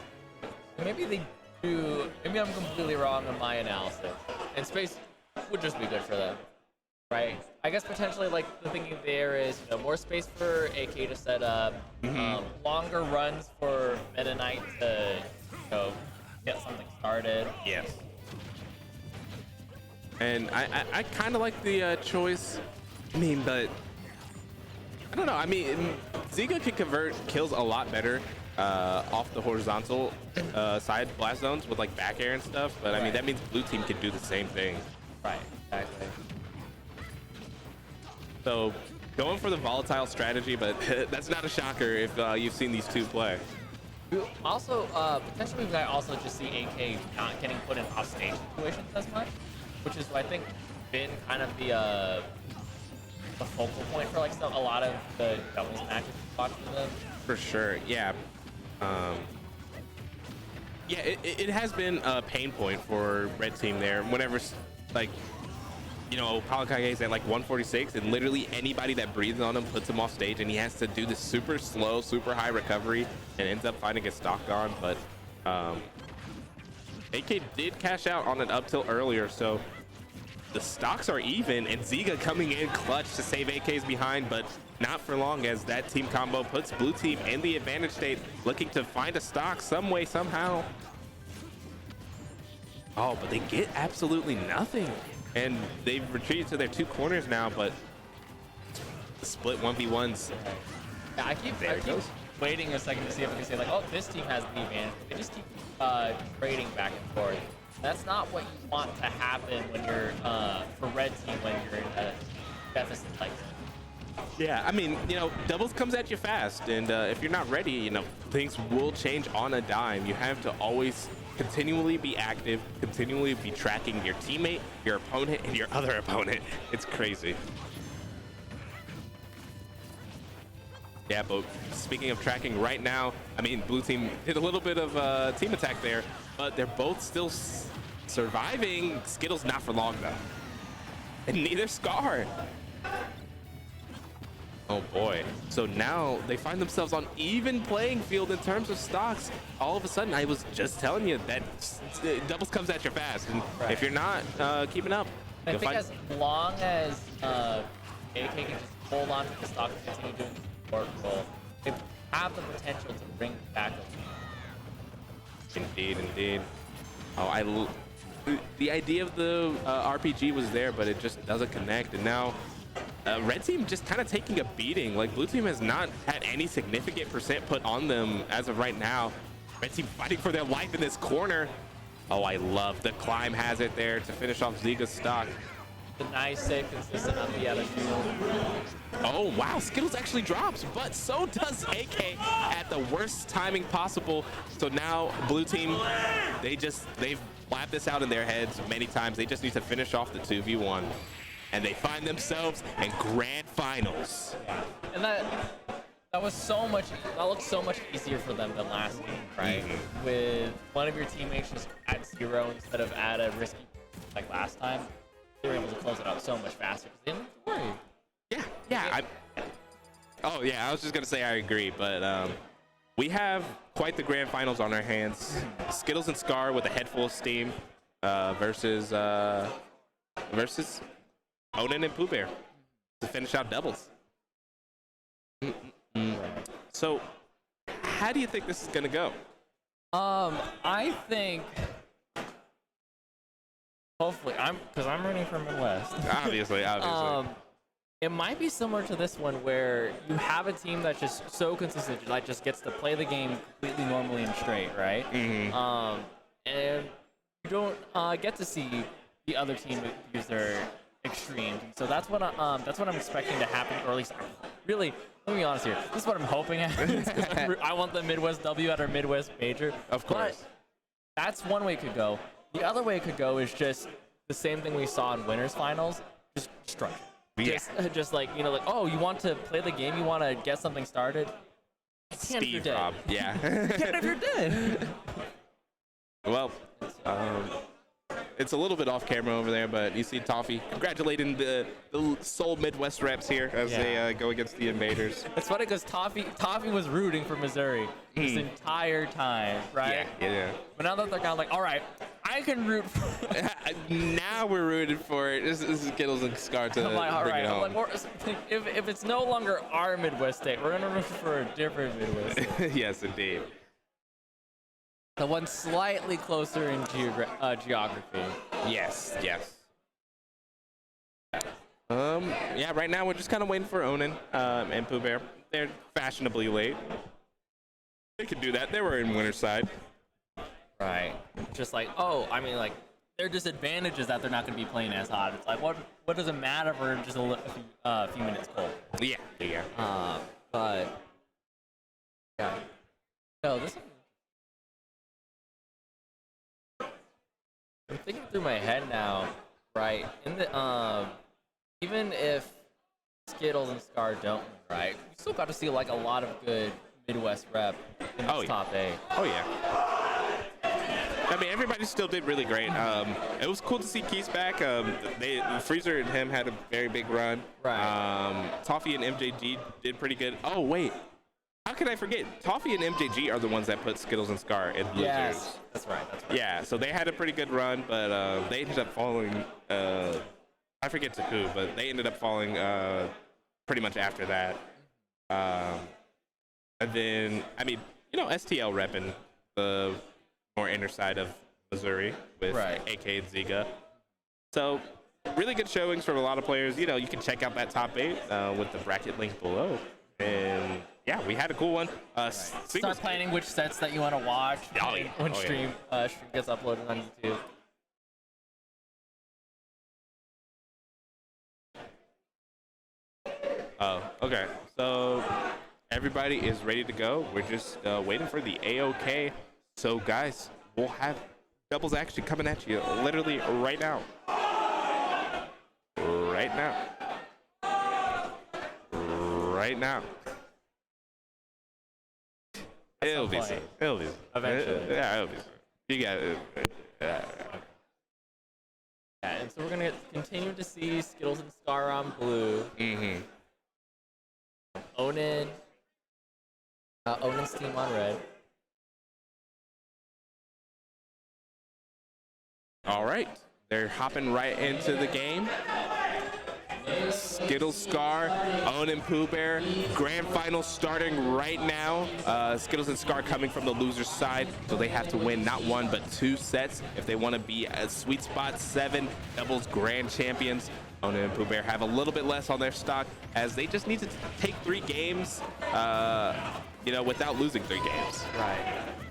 Maybe they do. Maybe I'm completely wrong on my analysis. And space would just be good for them, right? I guess potentially, like, the thinking there is, more space for AK to set up, longer runs for Meta Knight to, get something started.
Yes. And I kind of like the choice. I mean, but I don't know. I mean, Ziga can convert kills a lot better off the horizontal side blast zones with like back air and stuff. But I mean, that means blue team can do the same thing.
Right, exactly.
So going for the volatile strategy, but that's not a shocker if you've seen these two play.
Also, potentially we might also just see AK not getting put in off-stage situations as much, which is, I think, been kind of the focal point for like a lot of the doubles matches watching them.
For sure, yeah. Yeah, it has been a pain point for red team there. Whenever, like, Apollo Kage is at like 146, and literally anybody that breathes on him puts him off stage, and he has to do this super slow, super high recovery, and ends up finding his stock on. But AK did cash out on an up tilt earlier, so the stocks are even, and Ziga coming in clutch to save AK's behind, but not for long, as that team combo puts blue team in the advantage state, looking to find a stock some way, somehow. Oh, but they get absolutely nothing. And they've retreated to their 2 corners now, but the split 1v1s.
Yeah, I keep waiting a second to see if I can say, like, oh, this team has the advantage. They just keep trading back and forth. That's not what you want to happen when you're, for red team, when you're in a deficit like that.
Yeah, I mean, doubles comes at you fast, and if you're not ready, things will change on a dime. You have to always continually be active, continually be tracking your teammate, your opponent, and your other opponent. It's crazy. Yeah, but speaking of tracking right now, I mean, blue team did a little bit of team attack there, but they're both still surviving. Skittles not for long, though. And neither Scar. Oh boy. So now they find themselves on even playing field in terms of stocks. All of a sudden, I was just telling you that doubles comes at you fast. And if you're not keeping up,
I think as long as AK can just hold on to the stock and continue doing the support role, they have the potential to bring back a lead.
Indeed, indeed. Oh, the idea of the RPG was there, but it just doesn't connect. And now red team just kind of taking a beating. Like, blue team has not had any significant percent put on them as of right now. Red team fighting for their life in this corner. Oh, I love the climb hazard there to finish off Ziga's stock.
The nice, safe, consistent up the other field.
Oh, wow. Skittles actually drops, but so does AK at the worst timing possible. So now blue team, they've lapped this out in their heads many times. They just need to finish off the 2v1. And they find themselves in grand finals.
And that was so much. That looked so much easier for them than last game, right? With one of your teammates just at 0 instead of at a risky like last time, they were able to close it out so much faster. They didn't have to worry.
Yeah. Oh yeah, I was just gonna say I agree, but we have quite the grand finals on our hands. Skittles and Scar with a head full of steam versus Oden and Pooh Bear to finish out doubles. So, how do you think this is gonna go?
I think hopefully because I'm rooting for Midwest.
Obviously.
it might be similar to this one where you have a team that's just so consistent, like just gets to play the game completely normally and straight, right? And you don't get to see the other team use their extremes. And so that's what I'm expecting to happen, or at least really. Let me be honest here. This is what I'm hoping happens. I want the Midwest W at our Midwest major.
Of course.
But that's one way it could go. The other way it could go is just the same thing we saw in winners finals, just structure.
Yeah.
Just like, you know, like, oh, you want to play the game, you want to get something started. You can't if you're dead.
Rob. Yeah.
You can't if you're dead.
Well, it's a little bit off camera over there, but you see Toffee congratulating the Seoul Midwest reps here as they go against the Invaders.
It's funny because Toffee was rooting for Missouri this entire time, right?
Yeah.
But now that they're kind of like, all right, I can root for.
Now we're rooted for it. This is Skittles and Scar to
I'm like, all
bring
right.
it home.
I'm like, if it's no longer our Midwest state, we're gonna root for a different Midwest state.
Yes, indeed.
The one slightly closer in geography.
Yes. Yeah, right now we're just kind of waiting for Onan and Pooh Bear. They're fashionably late. They could do that. They were in winner's side.
Right. Just like, oh, I mean, like, their disadvantage is that they're not going to be playing as hot. It's like, what does it matter if we're just a few minutes cold?
Yeah.
But yeah. No, this. I'm thinking through my head now, right? In the even if Skittles and Scar don't win, right, we still got to see like a lot of good Midwest rep in this top 8.
Oh yeah. I mean, everybody still did really great. It was cool to see Keys back. Freezer and him had a very big run.
Right.
Toffee and MJG did pretty good. Oh wait, how could I forget? Toffee and MJG are the ones that put Skittles and Scar in losers.
Yes, that's right.
Yeah, so they had a pretty good run, but they ended up falling. I forget to who, but they ended up falling pretty much after that. And then, I mean, you know, STL repping the more inner side of Missouri with AK and Ziga. So really good showings from a lot of players. You know, you can check out that top 8 with the bracket link below. And yeah, we had a cool one.
Start planning which sets that you want to watch when stream gets uploaded on YouTube.
Oh, okay. So everybody is ready to go. We're just waiting for the AOK. So guys, we'll have doubles action coming at you literally right now. Right now. It'll be soon.
Eventually.
Yeah, it'll be soon. You got it.
Yeah, and so we're gonna continue to see Skittles and Scar on blue. Onan's team on red.
All right, they're hopping right into the game. Skittles, Scar, Onan, Pooh Bear. Grand final starting right now. Skittles and Scar coming from the loser's side, so they have to win not 1 but 2 sets if they want to be a Sweet Spot 7 doubles grand champions. Onan and Pooh Bear have a little bit less on their stock as they just need to take 3 games, without losing 3 games.
Right.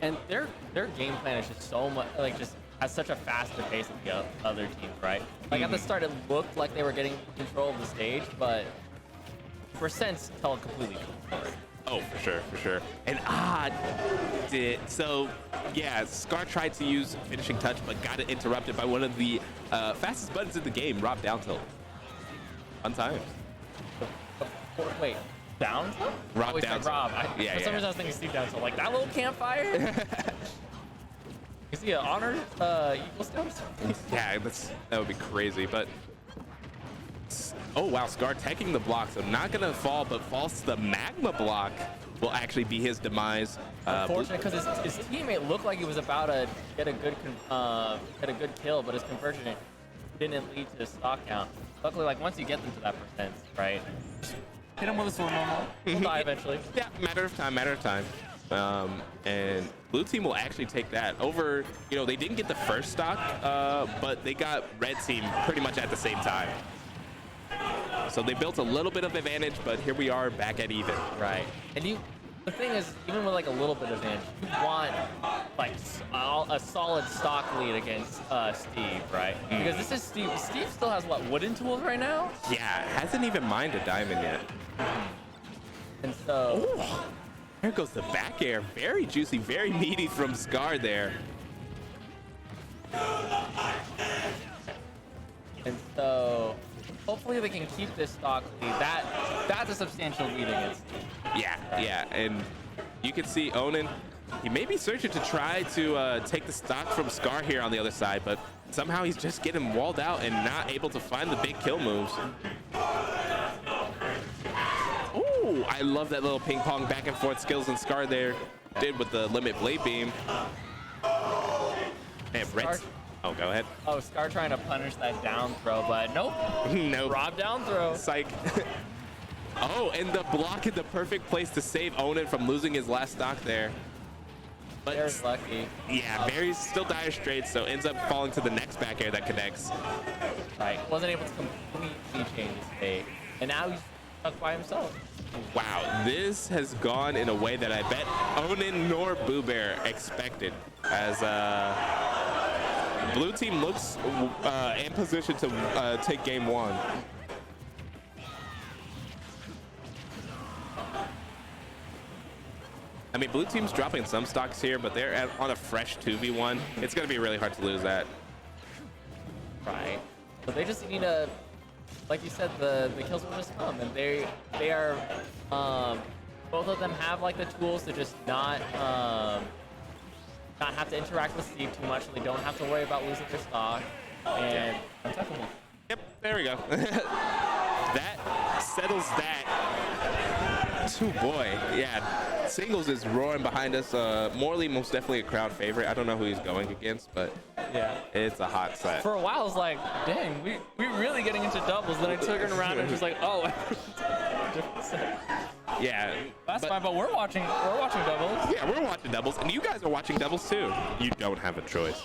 And their game plan is just so much just has such a faster pace than the other teams, right? Like at the start, it looked like they were getting control of the stage, but percents tell a completely different story.
Oh, for sure. And Scar tried to use finishing touch, but got it interrupted by one of the fastest buttons in the game, Rob down tilt. Untimed.
Wait, down tilt?
Rob down tilt.
Rob. For some reason, I was thinking Steve down tilt. Like that little campfire? Is he an honor Eagle Scouts?
Yeah, that would be crazy, but oh wow, Scar taking the block, so not gonna fall, but falls to the magma block will actually be his demise.
Unfortunate, because his teammate looked like he was about to get a good kill, but his conversion didn't lead to a stock count. Luckily, like once you get them to that percent, right? Hit him with a sword normal. He'll die eventually.
Yeah, matter of time. And blue team will actually take that over. You know, they didn't get the first stock, but they got red team pretty much at the same time. So they built a little bit of advantage, but here we are back at even.
Right. And the thing is, even with like a little bit of advantage, you want like a solid stock lead against Steve, right? Because this is Steve. Steve still has what, wooden tools right now?
Yeah, hasn't even mined a diamond yet.
And so.
Ooh, there goes the back air. Very juicy, very meaty from Scar there.
And so, hopefully they can keep this stock lead. That's a substantial lead against Steve.
Yeah, and you can see Onin, he may be searching to try to take the stock from Scar here on the other side, but somehow he's just getting walled out and not able to find the big kill moves. Ooh, I love that little ping pong back and forth skills and Scar there did with the limit blade beam. Man, Red's. Oh, go ahead.
Oh, Scar trying to punish that down throw, but nope.
Nope.
Rob down throw.
Psych. Oh, and the block in the perfect place to save Onin from losing his last stock there. But
Very lucky.
yeah, Barry's still dire straits, so ends up falling to the next back air that connects.
Right. Wasn't able to completely change his fate. And now he's stuck by himself.
Wow, this has gone in a way that I bet Onin nor Boo Bear expected, as blue team looks in position to take game one. I mean, blue team's dropping some stocks here, but they're on a fresh 2v1. It's going to be really hard to lose that.
Right. So they just need to, like you said, the kills will just come, and they are, both of them have like the tools to just not have to interact with Steve too much, so they don't have to worry about losing their stock. And untouchable.
Yep, there we go. That settles that. Oh boy, yeah. Singles is roaring behind us. Morley most definitely a crowd favorite. I don't know who he's going against, but
yeah,
it's a hot set.
For a while, I was like, dang, we really getting into doubles. Then I took it around and just like, oh, different set.
Yeah,
that's fine. But we're watching doubles.
Yeah, we're watching doubles, and you guys are watching doubles too. You don't have a choice.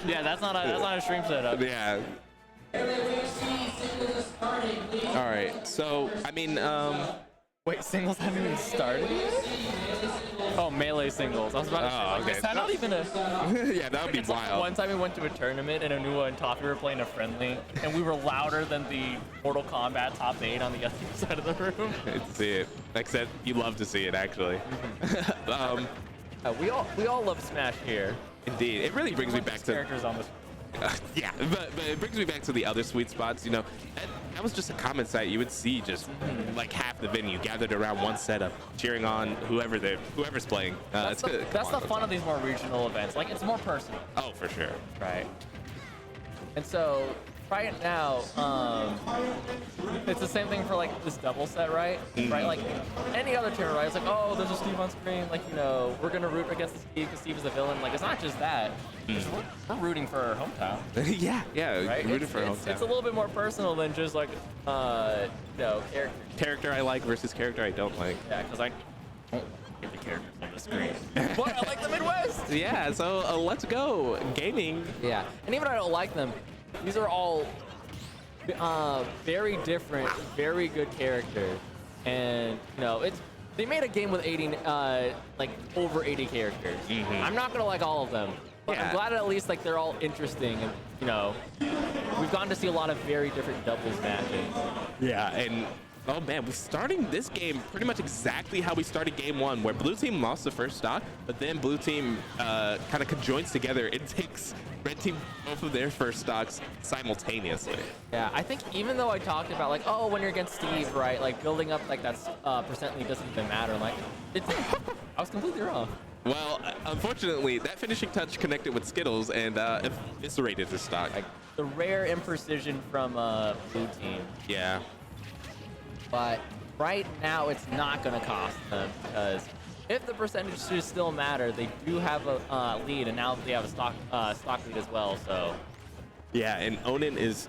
Yeah, that's not a stream setup.
Yeah. All right, so I mean,
wait, singles haven't even started yet? Oh, melee singles. I was about to say, like,
okay.
is that not even a...
Yeah, that would be wild.
One time we went to a tournament and Anua and Toffee were playing a friendly, and we were louder than the Mortal Kombat top 8 on the other side of the room.
Good to see it. Like I said, you love to see it, actually.
We all love Smash here.
Indeed, it really brings me back to...
characters on this.
Yeah, but it brings me back to the other sweet spots. You know, that was just a common sight. You would see just like half the venue gathered around one setup, cheering on whoever's playing.
That's the fun of these more regional events. Like, it's more personal.
Oh, for sure.
Right. And so right now, it's the same thing for like this double set, right? Right, like any other tournament, right? It's like, oh, there's a Steve on screen. Like, you know, we're gonna root against Steve because Steve is a villain. Like, it's not just that. We're rooting for our hometown.
yeah,
Right?
rooting for hometown.
It's a little bit more personal than just like, character.
Character I like versus character I don't like.
Yeah, because I don't get the characters on the screen. But I like the Midwest.
Yeah, so let's go gaming.
Yeah, and even I don't like them. These are all very different, very good characters, and you know they made a game with 80, like over 80 characters. I'm not gonna like all of them, but I'm glad at least like they're all interesting, and you know we've gotten to see a lot of very different doubles matches.
Yeah, and oh man, we're starting this game pretty much exactly how we started game one, where blue team lost the first stock, but then blue team kind of conjoins together and takes red team both of their first stocks simultaneously.
Yeah, I think even though I talked about like, oh, when you're against Steve, right, like building up like that percent lead doesn't even matter. Like, I was completely wrong.
Well, unfortunately, that finishing touch connected with Skittles and eviscerated his stock.
Like the rare imprecision from blue team.
Yeah.
But right now, it's not going to cost them because if the percentages still matter, they do have a lead, and now they have a stock lead as well. So
yeah, and Onin is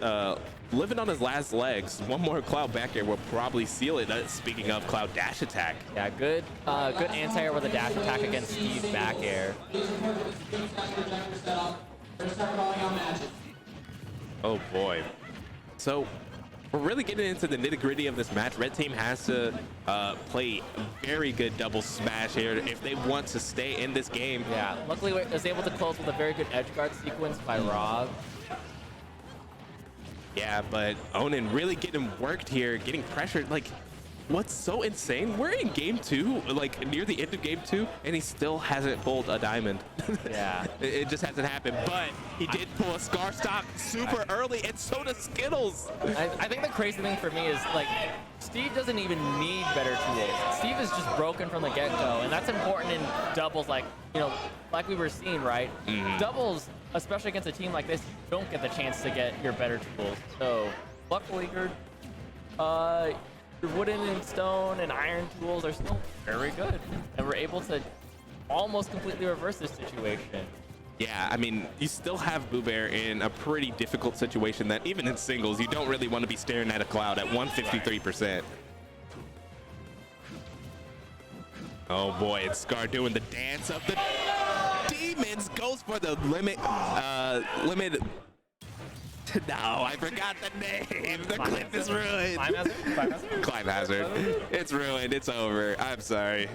living on his last legs. One more Cloud back air will probably seal it. Speaking of Cloud dash attack.
Yeah, good anti-air with a dash attack against Steve back air.
Oh boy. So we're really getting into the nitty-gritty of this match. Red team has to play very good double smash here if they want to stay in this game.
Yeah, luckily it was able to close with a very good edge guard sequence by Rob.
Yeah, but Onan really getting worked here, getting pressured. Like, what's so insane, we're in game 2, like near the end of game 2, and he still hasn't pulled a diamond.
Yeah.
It just hasn't happened, but he did pull a Scar stock super early, and so does Skittles.
I think the crazy thing for me is, like, Steve doesn't even need better tools. Steve is just broken from the get-go, and that's important in doubles, like, you know, like we were seeing, right? Doubles, especially against a team like this, you don't get the chance to get your better tools. So, luckily, your wooden and stone and iron tools are still very good, and we're able to almost completely reverse this situation.
Yeah, I mean, you still have Boo Bear in a pretty difficult situation that even in singles, you don't really want to be staring at a cloud at 153%. Oh boy, it's Scar doing the dance of the demons, goes for the limit. No, I forgot the name. The clip is ruined.
Climb hazard?
Climb hazard. It's ruined. It's over. I'm sorry.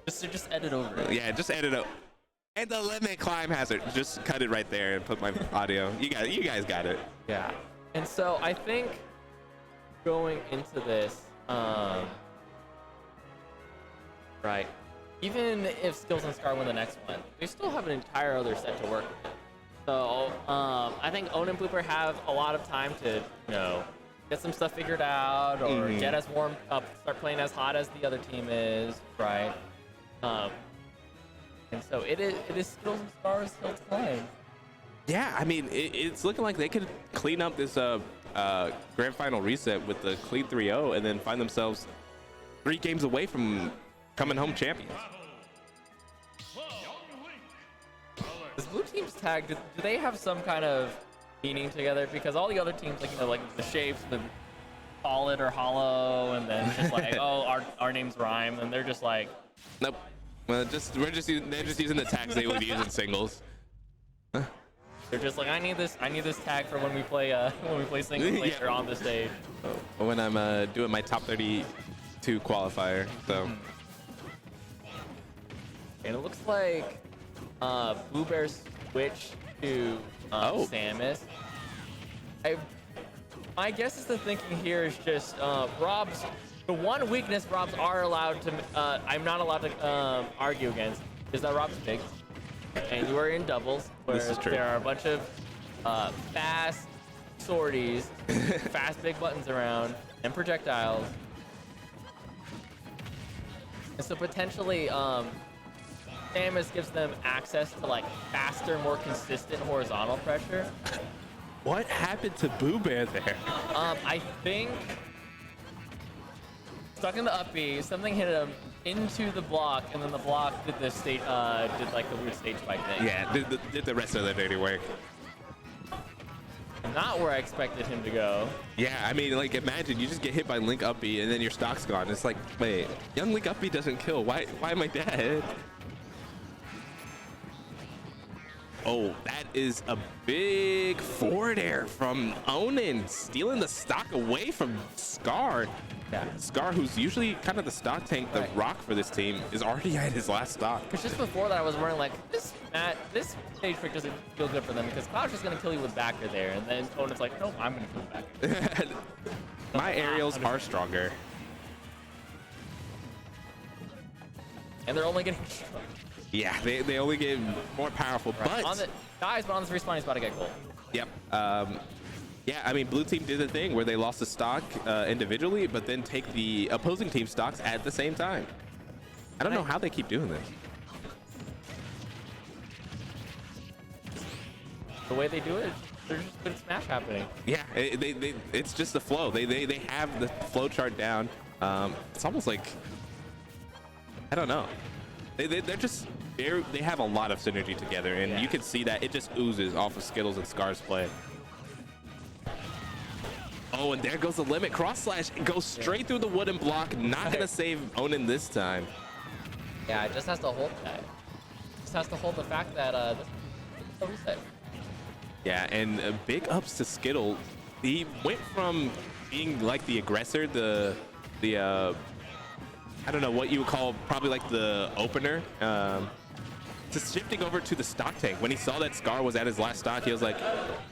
Just edit over it.
Yeah, just edit it. And the limit climb hazard. Just cut it right there and put my audio. You guys got it.
Yeah. And so I think going into this, right, even if Skills and Scar win the next one, they still have an entire other set to work with. So I think Onan and Blooper have a lot of time to, you know, get some stuff figured out or get as warmed up, start playing as hot as the other team is, right? And so it is Skills and Scar's hill to climb.
Yeah, I mean, it's looking like they could clean up this grand final reset with the clean 3-0 and then find themselves 3 games away from coming home champions.
This blue team's tag, do they have some kind of meaning together? Because all the other teams, like, you know, like the shapes, the solid or hollow, and then just like, oh, our names rhyme, and they're just like,
nope. Well, they're just using the tags they would use in singles.
they're just like, I need this tag for when we play singles later on the stage.
When I'm doing my top 32 qualifier, so.
And it looks like Boo Bear switch to Samus. My guess is the thinking here is just Rob's. The one weakness Rob's are allowed to, I'm not allowed to argue against, is that Rob's big, and you are in doubles where
This is true.
there are a bunch of fast sorties, fast big buttons around, and projectiles. And so potentially, Samus gives them access to like faster, more consistent horizontal pressure.
What happened to Boo Bear there?
I think stuck in the up B, something hit him into the block, and then the block did the stage, did like the weird stage spike thing.
Yeah, did the rest of the dirty work.
Not where I expected him to go.
Yeah, I mean, like, imagine you just get hit by Link up B and then your stock's gone. It's like, wait, young Link up B doesn't kill. Why am I dead? Oh, that is a big forward air from Onan, stealing the stock away from Scar.
Yeah.
Scar, who's usually kind of the stock tank, the rock for this team, is already at his last stock.
Because just before that, I was wondering, like, this stage trick doesn't feel good for them because Cloud's just going to kill you with backer there. And then Onan's like, nope, I'm going to kill you with backer.
My aerials are stronger.
And they're only getting stronger.
Yeah, they only get more powerful,
Right.
but...
But on this respawn, he's about to get gold.
Yep. Yeah, I mean, blue team did the thing where they lost the stock individually, but then take the opposing team stocks at the same time. I don't know how they keep doing this.
The way they do it, there's just good smash happening.
Yeah, it's just the flow. They have the flow chart down. It's almost like, I don't know. They have a lot of synergy together, and you can see that it just oozes off of Skittles and Scar's play. Oh, and there goes the limit cross slash. It goes straight through the wooden block. Not gonna save Onan this time.
Yeah, it just has to hold that. Just has to hold the fact that this is a reset.
Yeah, and big ups to Skittle he went from being like the aggressor, the I don't know what you would call probably like the opener, to shifting over to the stock tank. When he saw that Scar was at his last stock, he was like,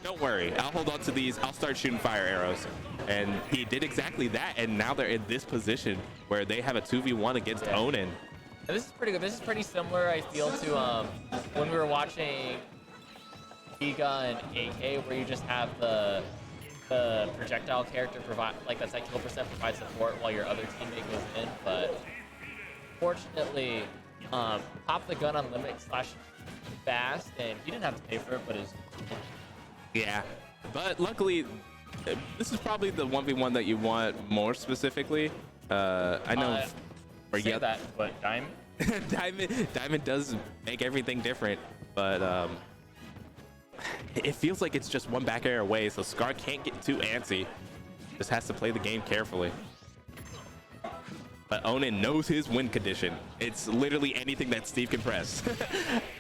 don't worry, I'll hold on to these, I'll start shooting fire arrows. And he did exactly that, and now they're in this position where they have a 2v1 against Onin.
And this is pretty good. This is pretty similar, I feel, to when we were watching Giga and AK, where you just have the projectile character provide, like that's that kill percent, provide support while your other teammate goes in. But fortunately, Pop the Gun on limit / fast, and he didn't have to pay for it, but his.
Yeah, but luckily, this is probably the 1v1 that you want more specifically. I know.
Say that, but Diamond.
Diamond does make everything different, but it feels like it's just one back air away, so Scar can't get too antsy. Just has to play the game carefully. But Onin knows his win condition. It's literally anything that Steve can press.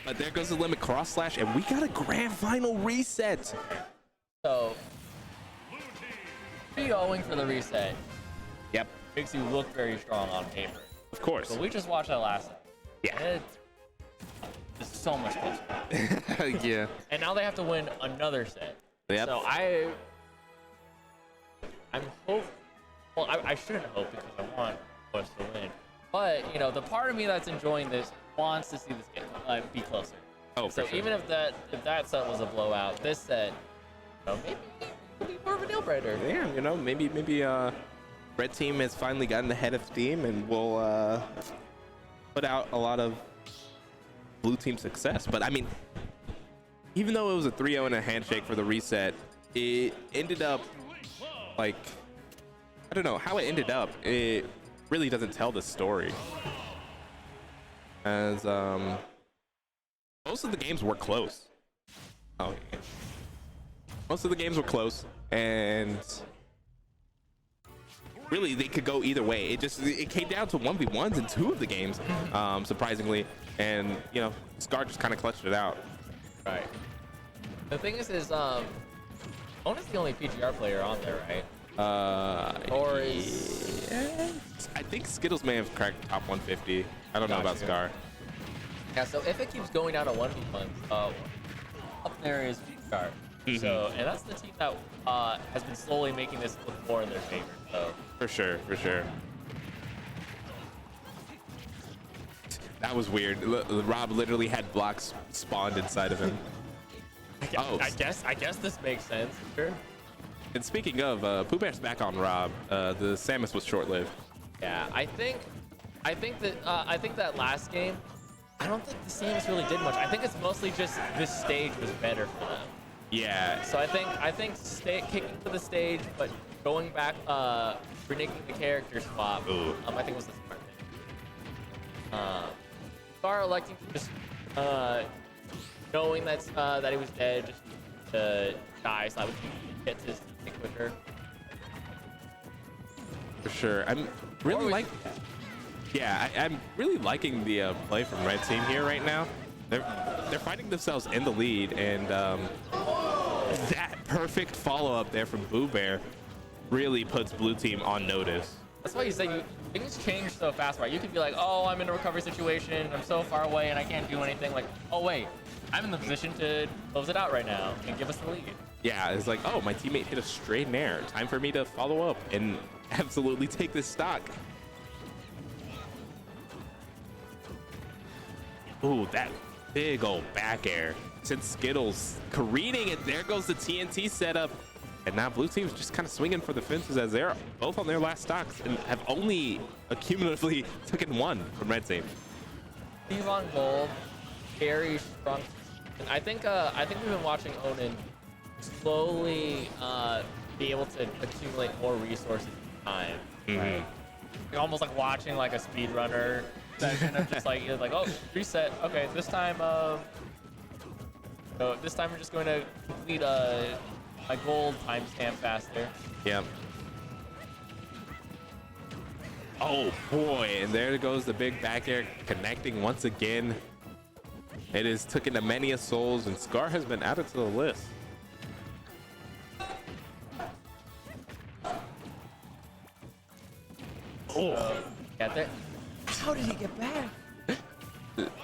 But there goes the limit cross slash, and we got a grand final reset.
So, 3-0ing for the reset.
Yep.
Makes you look very strong on paper.
Of course.
But we just watched that last time.
Yeah.
It's so much closer.
Yeah.
And now they have to win another set.
Yep.
So I'm hope. Well, I shouldn't hope because I want us to win. But you know, the part of me that's enjoying this wants to see this game be closer.
Oh,
so
for sure.
even if that set was a blowout, this set, you know, maybe it'll be more of a deal breaker.
Yeah, you know, maybe Red Team has finally gotten ahead of Steam and will put out a lot of Blue Team success. But I mean, even though it was a 3-0 and a handshake for the reset, it ended up like, I don't know how it ended up. It really doesn't tell the story, as most of the games were close. Oh, yeah. Most of the games were close, and really they could go either way. It came down to 1v1s in 2 of the games, surprisingly, and you know, Scar just kind of clutched it out.
Right. The thing is On's the only PGR player on there, right? Or is...
Yeah. I think Skittles may have cracked top 150. I don't know about Scar.
Yeah, so if it keeps going down to 1v1, up there is VGBootCamp.
Mm-hmm.
So, and that's the team that has been slowly making this look more in their favor. So
For sure. That was weird. Rob literally had blocks spawned inside of him.
I guess this makes sense. Sure.
And speaking of, Pooh Bear's back on Rob. The Samus was short-lived.
Yeah, I think that last game, I don't think the Samus really did much. I think it's mostly just this stage was better for them.
Yeah.
So I think kicking to the stage, but going back, reneging the character swap. I think was the smart thing. Scar electing to just knowing that he was dead, just to die, so I would get to his teammate quicker.
For sure. I'm really I'm really liking the play from Red Team here right now. They're finding themselves in the lead, and that perfect follow-up there from Boo Bear really puts Blue Team on notice.
That's why you say things change so fast, right? You could be like, oh, I'm in a recovery situation, I'm so far away, and I can't do anything. Like, oh wait, I'm in the position to close it out right now and give us the lead.
Yeah, it's like, oh, my teammate hit a straight nair. Time for me to follow up and absolutely take this stock. Ooh, that big old back air. Since Skittles careening, and there goes the TNT setup. And now Blue Team's just kind of swinging for the fences as they're both on their last stocks and have only accumulatively taken 1 from Red Team.
Steve on gold, very strong. And I think we've been watching Onin slowly be able to accumulate more resources in time. Right? You're almost like watching like a speedrunner session of just like you're like, oh, reset. Okay, this time this time we're just going to complete my gold timestamp faster.
Yep. Oh boy, and there goes the big back air connecting once again. It has taken a many a souls, and Scar has been added to the list.
Yeah, how did he get back?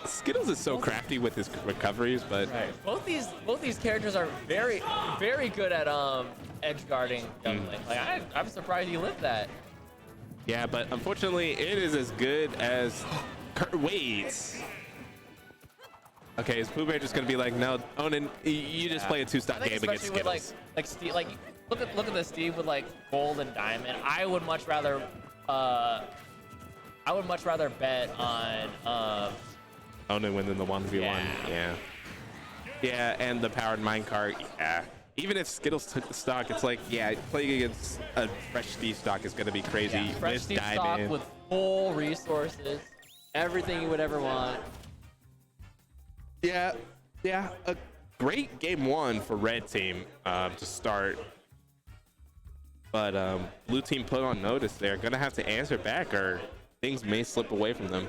Skittles is so crafty with his recoveries, but
Right. Both these characters are very good at edge guarding juggling. Like I'm surprised he lived that.
yeah, but unfortunately, it is as good as wait. Okay, is Pooh Bear just gonna be like, no, Onan, you just play a two-stop game against
especially with
Skittles?
like Steve, like look at the Steve with like gold and diamond. I would much rather bet on
Onan winning the 1v1. Yeah, and the powered minecart. Yeah. Even if Skittles took the stock, it's like, yeah, playing against a fresh Steve stock is gonna be crazy.
fresh
with
Steve stock
diamond.
with full resources, everything you would ever want.
Yeah, a great game one for red team to start. But blue team put on notice they're gonna have to answer back or things may slip away from them.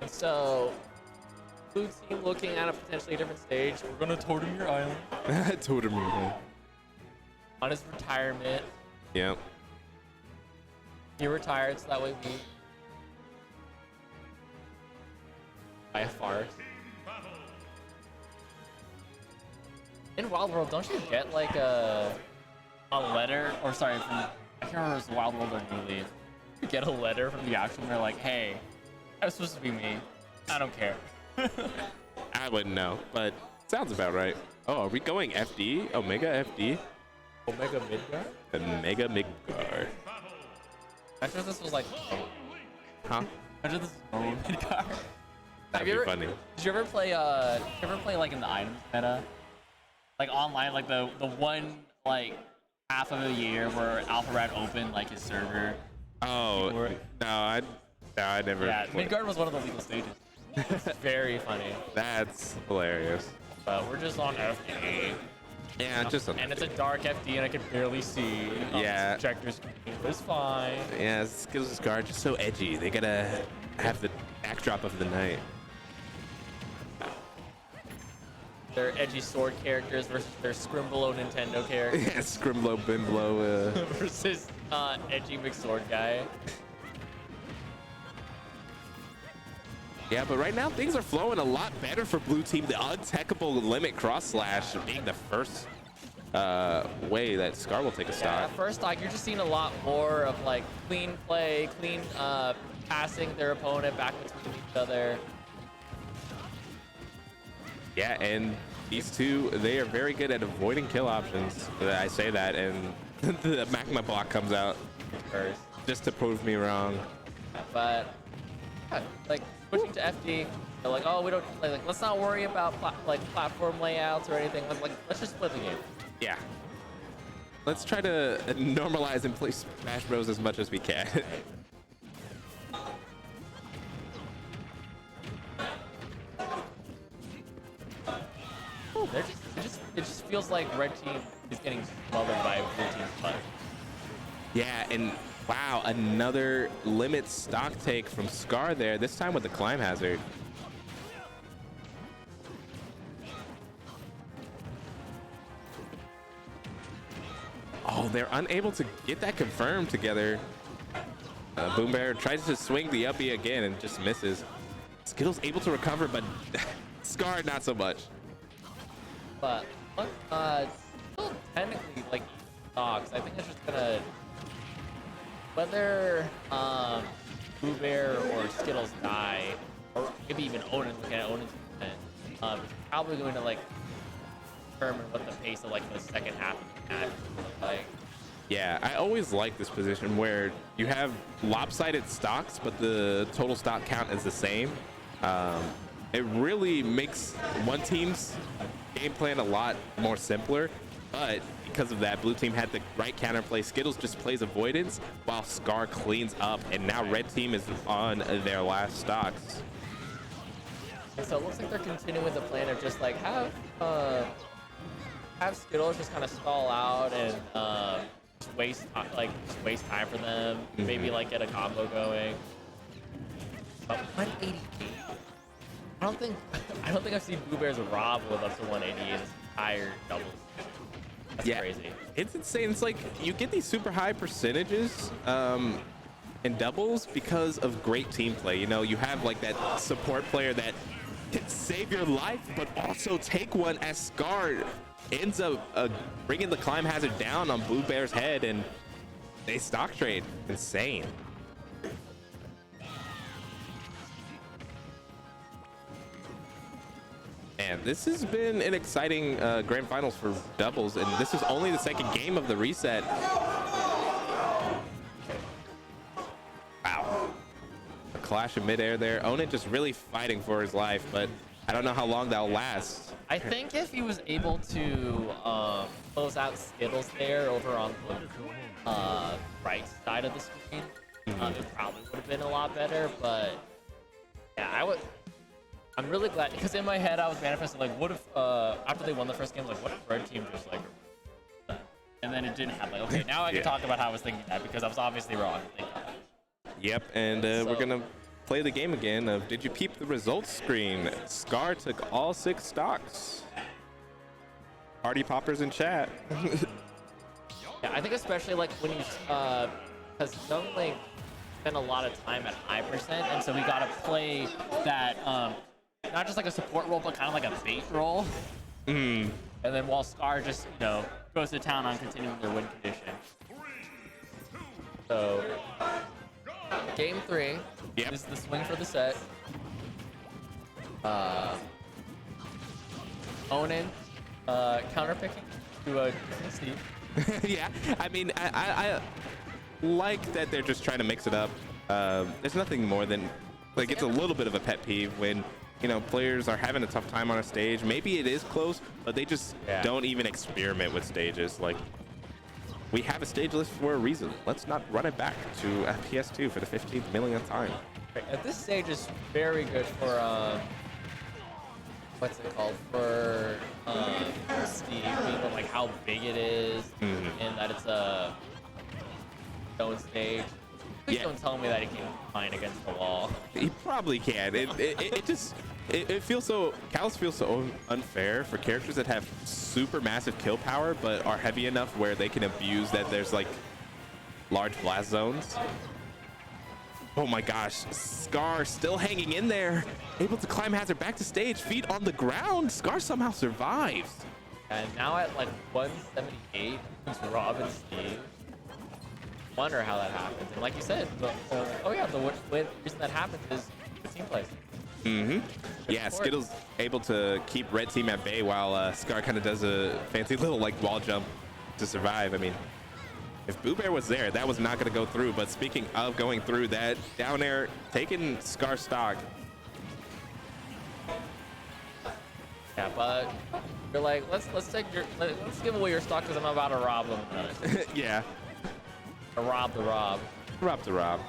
So, blue team looking at a potentially different stage. We're gonna totem your island
Totem.
on his retirement.
Yeah.
He retired, so that way we by a farce. In Wild World, don't you get like a letter, or sorry, from I can't remember if it's Wild World or New Leaf. You get a letter from the auction. They're like, "Hey, that was supposed to be me. I don't care."
I wouldn't know, but sounds about right. Oh, are we going FD? Omega FD?
Omega Midgar?
Omega Midgar.
I thought this was like,
Huh?
I thought this was normal Midgar.
That'd be funny.
Did you ever play? Like in the items meta, like online, like the one like half of a year where Alpha Rat opened like his server.
Oh, no, I never.
Yeah, Midgard was one of the legal stages. It's very funny.
That's hilarious.
But we're just on FD.
Yeah, just on
And it's a dark FD, and I can barely see.
Yeah.
Projectors. It's fine.
Yeah, Skittles' guard just so edgy. They gotta have the backdrop of the night.
Their edgy sword characters versus their Scrimblow Nintendo characters
Yeah, Scrimblow, Bimblow.
versus edgy McSword guy.
Yeah, but right now things are flowing a lot better for blue team. The untechable limit cross slash being the first way that Scar will take a
Yeah,
stock.
at first stock, you're just seeing a lot more of like clean play, clean passing their opponent back between each other.
Yeah, and these two, they are very good at avoiding kill options. I say that, and the magma block comes out
First.
just to prove me wrong.
But yeah, like switching to FD, they're like, oh, we don't like let's not worry about platform layouts or anything. Let's just play the game.
Yeah. Let's try to normalize and play Smash Bros as much as we can.
It just feels like red team is getting smothered by blue team's butt.
Yeah, and wow, another limit stock take from Scar there, this time with the climb hazard. Oh, they're unable to get that confirmed together. Boom Bear tries to swing the uppie again and just misses. Skittles able to recover, but Scar not so much.
But still technically like stocks. I think it's just gonna whether Boo Bear or Skittles die, or maybe even Onan, looking at Onan's movement, it's probably going to like determine what the pace of like the second half of the match will look like.
Yeah, I always like this position where you have lopsided stocks, but the total stock count is the same. It really makes one team's game plan a lot more simpler, but because of that, blue team had the right counterplay. Skittles just plays avoidance while Scar cleans up, and now red team is on their last stocks.
And so it looks like they're continuing with the plan of just like have Skittles just kind of stall out and just waste time for them. Maybe like get a combo going. But 188. I don't think I've seen Boo Bear's Rob live up to 188 his entire doubles. That's crazy.
It's insane. It's like you get these super high percentages in doubles because of great team play. You know, you have like that support player that can save your life, but also take one as Scar ends up bringing the climb hazard down on Boo Bear's head, and they stock trade. Insane. And this has been an exciting grand finals for doubles, and this is only the second game of the reset. Wow. A clash in midair there. Onan just really fighting for his life, but I don't know how long that'll last.
I think if he was able to close out Skittles there over on the right side of the screen, it probably would have been a lot better. But yeah, I'm really glad, because in my head I was manifesting like, what if after they won the first game, like, what if red team just like, and then it didn't happen. Like, okay, now I can talk about how I was thinking that, because I was obviously wrong.
Yep, and we're gonna play the game again of Did You Peep the Results screen? Scar took all 6 stocks. Party poppers in chat.
Yeah, I think especially like when you, because don't like spend a lot of time at high percent, and so we gotta play that, not just like a support role, but kind of like a bait role. And then while Scar just, you know, goes to town on continuing their win condition. So, game 3 is the swing for the set. Onan counterpicking to Steve.
Yeah, I mean, I like that they're just trying to mix it up. There's nothing more than, like, it's a little bit of a pet peeve when, you know, players are having a tough time on a stage. Maybe it is close, but they just don't even experiment with stages. Like, we have a stage list for a reason. Let's not run it back to PS2 for the 15th millionth time.
At this stage is very good for what's it called, for Steve, being like how big it is, and that it's a stone stage. Please don't tell me that he can fine against the wall.
He probably can. It feels so, Callus feels so unfair for characters that have super massive kill power but are heavy enough where they can abuse that there's like large blast zones. Oh my gosh, Scar still hanging in there, able to climb hazard back to stage, feet on the ground. Scar somehow survives.
And now at like 178, it's Rob and Steve. Wonder how that happens. And like you said, the reason that happens is the team plays.
Yeah, Skittles able to keep red team at bay while Scar kind of does a fancy little like wall jump to survive. I mean, if Boo Bear was there, that was not going to go through. But speaking of going through, that down air taking Scar stock.
Yeah, but you're like, let's give away your stock because I'm about to rob them.
Yeah.
To rob the Rob.
Rob to Rob.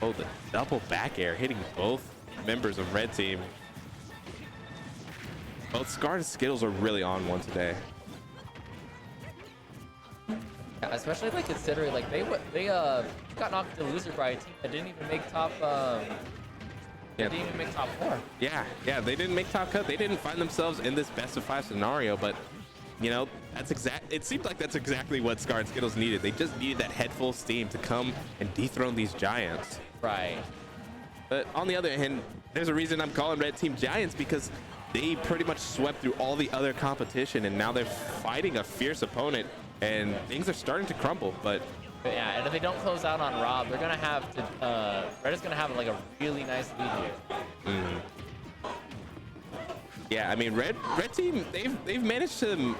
Oh, the double back air hitting both members of red team. Both Scar and Skittles are really on one today.
Yeah, especially like considering like they got knocked to loser by a team that didn't even make top. They didn't even make top 4.
Yeah, they didn't make top cut. They didn't find themselves in this best of 5 scenario, but you know, it seemed like that's exactly what Scar and Skittles needed. They just needed that head full of steam to come and dethrone these giants.
Right.
But on the other hand, there's a reason I'm calling red team giants, because they pretty much swept through all the other competition and now they're fighting a fierce opponent and things are starting to crumble. But
yeah, and if they don't close out on Rob, they're gonna have to. Red is gonna have like a really nice lead here.
Yeah, I mean, red team, they've managed to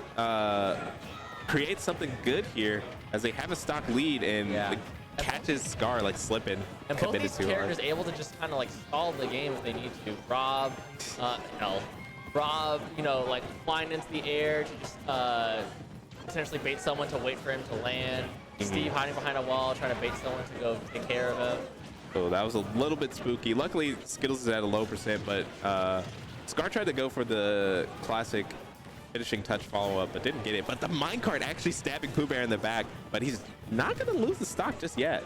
create something good here as they have a stock lead and catches Scar like slipping.
And both these characters able to just kind of like stall the game if they need to. Rob, you know, like flying into the air to just essentially bait someone to wait for him to land. Steve hiding behind a wall trying to bait someone to go take care of him.
So that was a little bit spooky. Luckily, Skittles is at a low percent, but Scar tried to go for the classic finishing touch follow-up, but didn't get it. But the minecart actually stabbing Pooh Bear in the back, but he's not going to lose the stock just yet.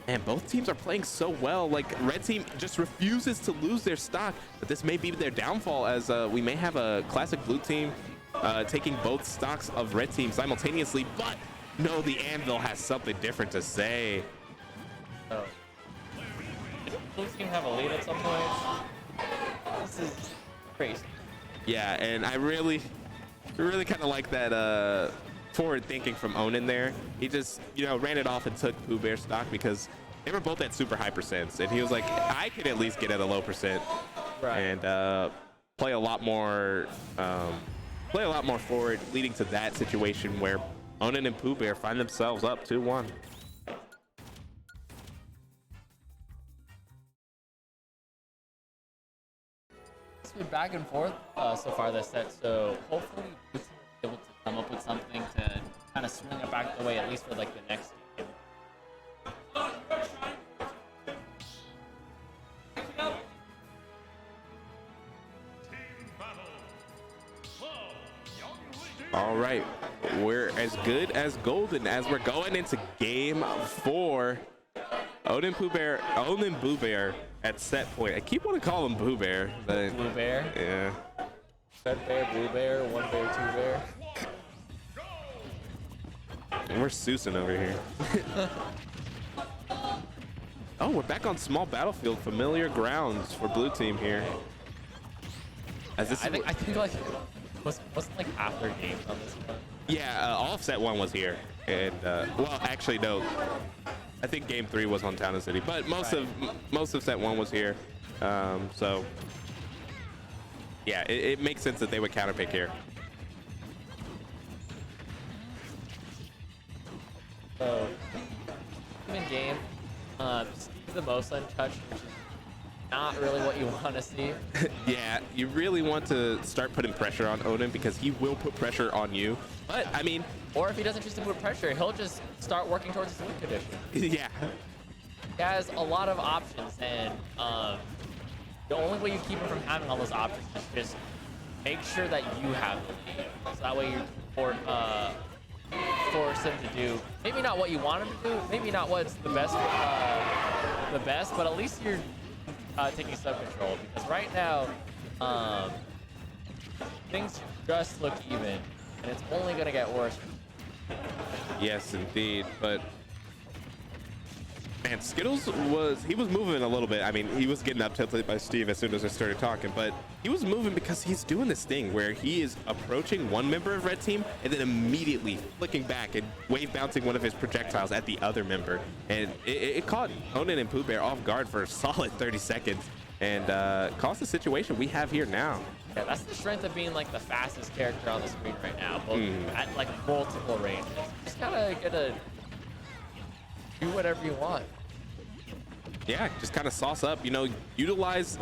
And both teams are playing so well. Like, red team just refuses to lose their stock, but this may be their downfall, as we may have a classic blue team taking both stocks of red team simultaneously. But no, the Anvil has something different to say.
So, did blue team have a lead at some point? This is crazy.
Yeah, and I really kind of like that forward thinking from Onan there. He just, ran it off and took Pooh Bear stock because they were both at super high percents, and he was like, I could at least get at a low percent,
Right.
and play a lot more forward, leading to that situation where Onan and Pooh Bear find themselves up 2-1.
It's been back and forth so far this set, so hopefully we'll be able to come up with something to kind of swing it back the way, at least for like the next game.
All right, we're as good as golden as we're going into game 4. Onan Pooh Bear at set point. I keep wanting to call him Pooh Bear, but
Blue Bear,
yeah.
Red Bear, Blue Bear, One Bear, Two Bear.
And we're Susan over here. Oh, we're back on small battlefield, familiar grounds for blue team here. As this
I think like wasn't like half their games on this one.
yeah, all of set 1 was here, and well, actually no, I think game 3 was on Town and City, but most of set 1 was here. So yeah, it makes sense that they would counterpick here.
So even game, Steve's the most untouched, which is not really what you want to see.
Yeah, you really want to start putting pressure on Onan because he will put pressure on you. But I mean,
Or if he doesn't choose to put pressure, he'll just start working towards his win condition.
yeah.
He has a lot of options, and the only way you keep him from having all those options is just make sure that you have the lead. So that way you force him to do maybe not what you want him to do, maybe not what's the best, but at least you're taking some control, because right now things just look even, and it's only going to get worse.
Yes, indeed. But man, Skittles was moving a little bit. I mean, he was getting up tilted by Steve as soon as I started talking, but he was moving because he's doing this thing where he is approaching one member of red team and then immediately flicking back and wave bouncing one of his projectiles at the other member, and it caught Onan and Pooh Bear off guard for a solid 30 seconds and caused the situation we have here now.
Yeah, that's the strength of being like the fastest character on the screen right now, both at like multiple ranges. Just gotta do whatever you want.
Yeah, just kind of sauce up, utilize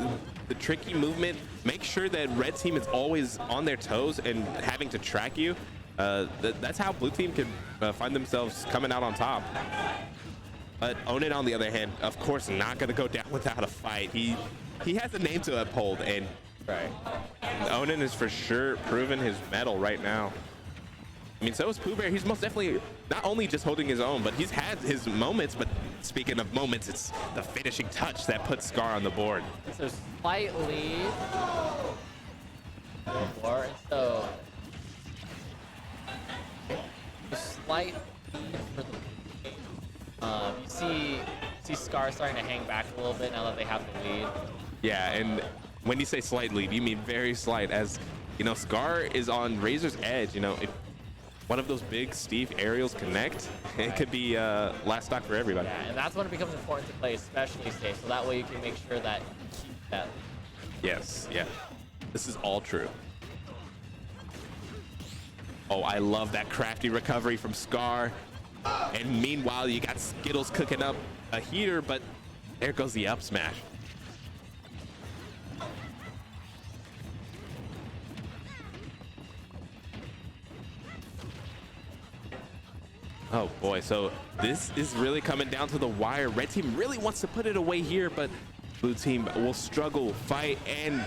the tricky movement, make sure that red team is always on their toes and having to track you. That's how blue team can find themselves coming out on top. But Onan, on the other hand, of course, not going to go down without a fight. He has a name to uphold, and
Right.
Onan is for sure proving his mettle right now. I mean, so is Pooh Bear. He's most definitely not only just holding his own, but he's had his moments. But speaking of moments, it's the finishing touch that puts Scar on the board.
So slight lead. More, and so a slight lead for the you see Scar starting to hang back a little bit now that they have the lead.
Yeah, and when you say slight lead, you mean very slight, as Scar is on razor's edge. If one of those big Steve aerials connect, it could be last stock for everybody.
Yeah, and that's when it becomes important to play especially safe, so that way you can make sure that you keep that.
Yes, yeah. This is all true. Oh, I love that crafty recovery from Scar. And meanwhile, you got Skittles cooking up a heater, but there goes the up smash. Oh boy, so this is really coming down to the wire. Red team really wants to put it away here, but blue team will struggle, fight, and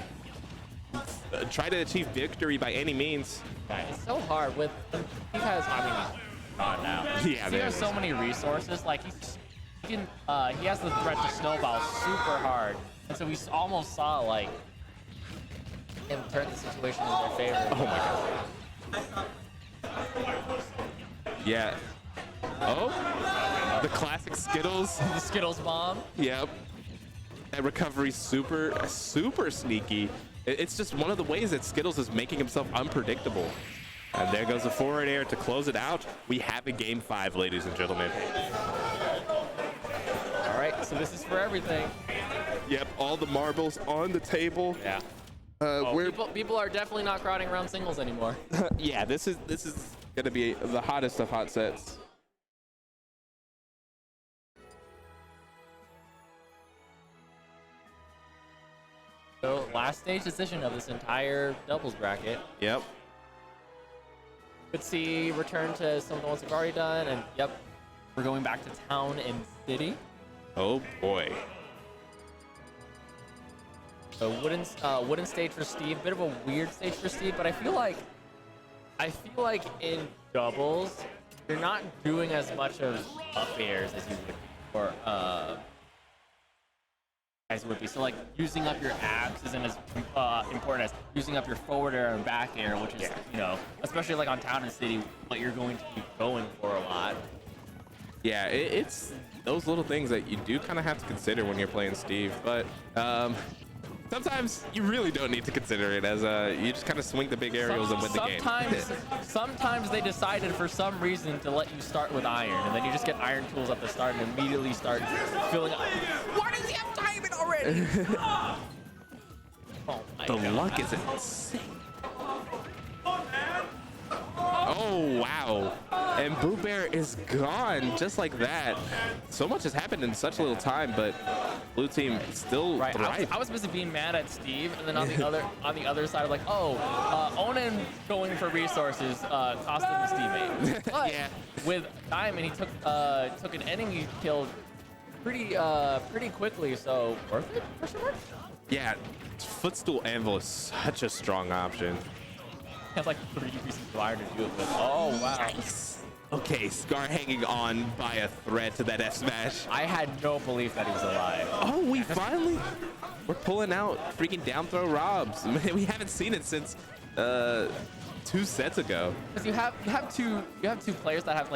try to achieve victory by any means.
Yeah, it's so hard with he has. I mean, he's gone now.
Yeah,
He
man.
has so many resources. Like he's he has the threat to snowball super hard, and so we almost saw like him turn the situation in their favor.
Oh my god. Yeah. Oh, the classic Skittles.
The Skittles bomb.
Yep. That recovery's super sneaky. It's just one of the ways that Skittles is making himself unpredictable. And there goes the forward air to close it out. We have a game 5, ladies and gentlemen.
All right, so this is for everything.
Yep, all the marbles on the table.
Yeah. People are definitely not crowding around singles anymore.
Yeah, this is gonna be the hottest of hot sets.
So last stage decision of this entire doubles bracket.
Yep.
Could see return to some of the ones we've already done, and yep, we're going back to town and city.
Oh boy.
So wooden stage for Steve, bit of a weird stage for Steve, but I feel like in doubles you're not doing as much of up airs as you would for guys would be. So like using up your abs isn't as important as using up your forward air and back air, which is especially like on town and city, what you're going to be going for a lot.
Yeah, it's those little things that you do kind of have to consider when you're playing Steve, but sometimes you really don't need to consider it, as you just kind of swing the big aerials and win the game.
Sometimes they decided for some reason to let you start with iron, and then you just get iron tools at the start and immediately start filling up. Why does he have diamond already? Oh my
The
God.
luck is insane. Oh, wow. And Boo Bear is gone just like that. So much has happened in such little time, but blue team still thrive.
I was busy being mad at Steve, and then on the other side, I'm like, Onan going for resources cost him his teammate. But
Yeah.
with Diamond, he took an enemy kill pretty quickly, so worth it? Question mark?
Yeah, Footstool Anvil is such a strong option.
He has like 3 pieces of iron to do it with. Oh wow.
Nice. Okay, Scar hanging on by a thread to that F smash.
I had no belief that he was alive.
Oh, we're pulling out freaking down throw Robs. We haven't seen it since 2 sets ago.
Because you have two players that have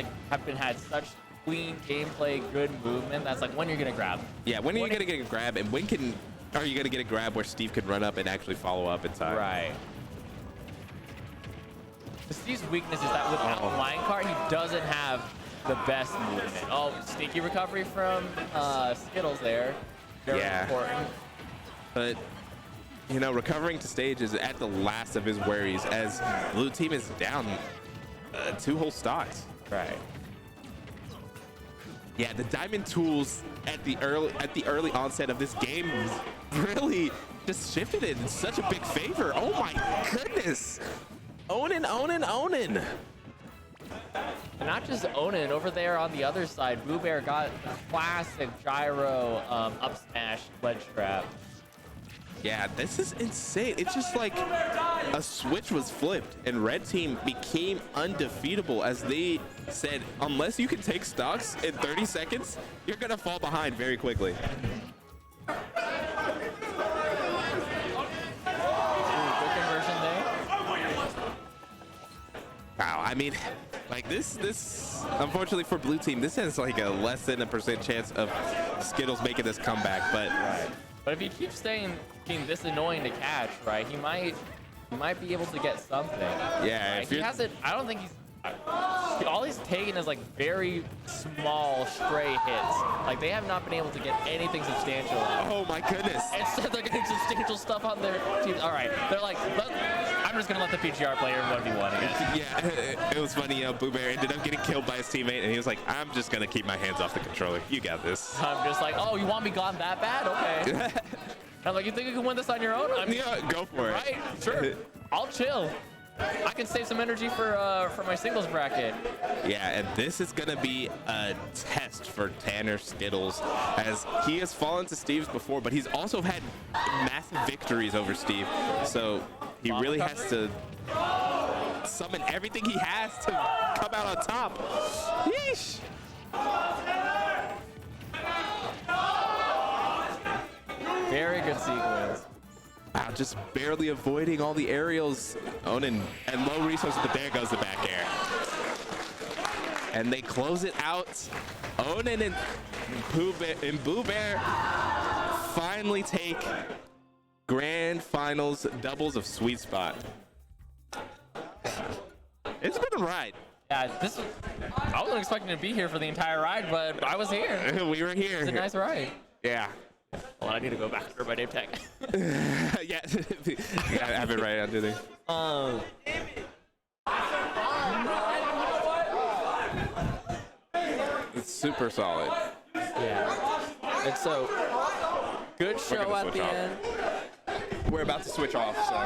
had such clean gameplay, good movement. That's like when you're gonna grab.
Yeah, when are you gonna get a grab, and when are you gonna get a grab where Steve can run up and actually follow up in time?
Right. Steve's weakness is that without line card, he doesn't have the best movement. Oh, sneaky recovery from Skittles there. Very important.
But recovering to stage is at the last of his worries, as blue team is down 2 whole stocks.
Right.
Yeah, the diamond tools at the early onset of this game really just shifted it in such a big favor. Oh my goodness. Onan.
And not just Onan, over there on the other side, Boo Bear got the classic gyro up smash ledge trap.
Yeah, this is insane. It's just like a switch was flipped and red team became undefeatable, as they said, unless you can take stocks in 30 seconds, you're gonna fall behind very quickly.
Good conversion there.
Wow, I mean, like this, unfortunately for blue team, this has like a less than a % chance of Skittles making this comeback, but.
But if he keeps being this annoying to catch, right, he might be able to get something.
Yeah,
right? He hasn't. I don't think he's. All he's taken is like very small stray hits. Like they have not been able to get anything substantial.
Oh my goodness!
Instead, they're getting substantial stuff on their teams. All right, they're like, I'm just gonna let the PGR player 1v1 again.
Yeah, it was funny. Boo Bear ended up getting killed by his teammate, and he was like, "I'm just gonna keep my hands off the controller. You got this."
I'm just like, oh, you want me gone that bad? Okay. I'm like, you think you can win this on your own?
Yeah, go for it.
Right? Sure. I'll chill. I can save some energy for my singles bracket.
Yeah, and this is gonna be a test for Tanner Skittles, as he has fallen to Steve's before, but he's also had massive victories over Steve. So he really has to summon everything he has to come out on top. Yeesh.
sequence.
Wow, just barely avoiding all the aerials. Onan and low resources, but there goes the back air. And they close it out. Onan and Boo Bear finally take grand finals doubles of Sweet Spot. It's been a ride.
Yeah, I wasn't expecting to be here for the entire ride, but I was here.
We were here.
It's a nice ride.
Yeah.
Well, I need to go back for my name tag.
Yeah. I have it right under there. It's super solid.
Yeah. And so, good show at
switch
the
off.
end.
We're about to switch off, so.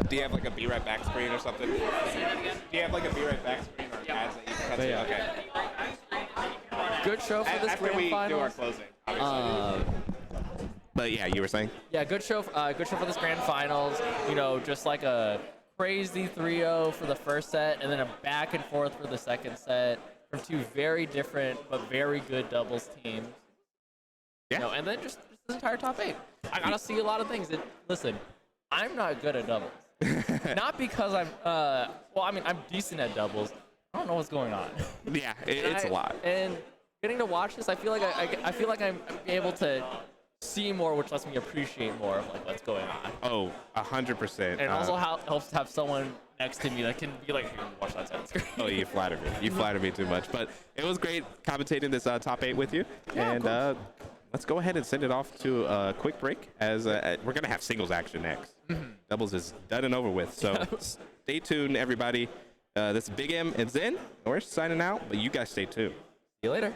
Do you have like a be right back screen or something? Do you have like a be right back screen or ads that you can cut to?
Yeah.
Okay.
Good show for this
After
grand
we do our
finals.
closing, obviously.
But yeah, you were saying?
Yeah, good show for this grand finals. You know, just like a crazy 3-0 for the first set, and then a back and forth for the second set from two very different but very good doubles teams.
Yeah.
You know, and then just this entire top 8. I gotta see a lot of things. Listen, I'm not good at doubles. Not because I'm I'm decent at doubles. I don't know what's going on.
Yeah, it's a lot.
And getting to watch this, I feel like I feel like I'm able to see more, which lets me appreciate more of like what's going on.
Oh, 100%.
And it also helps to have someone next to me that can be like, hey, watch that side of the screen.
Oh, you flatter me. You flatter me too much. But it was great commentating this top 8 with you.
Yeah,
and let's go ahead and send it off to a quick break as we're going to have singles action next. Doubles is done and over with. So stay tuned, everybody. This is Big M and Zen. We're signing out, but you guys stay tuned.
See you later.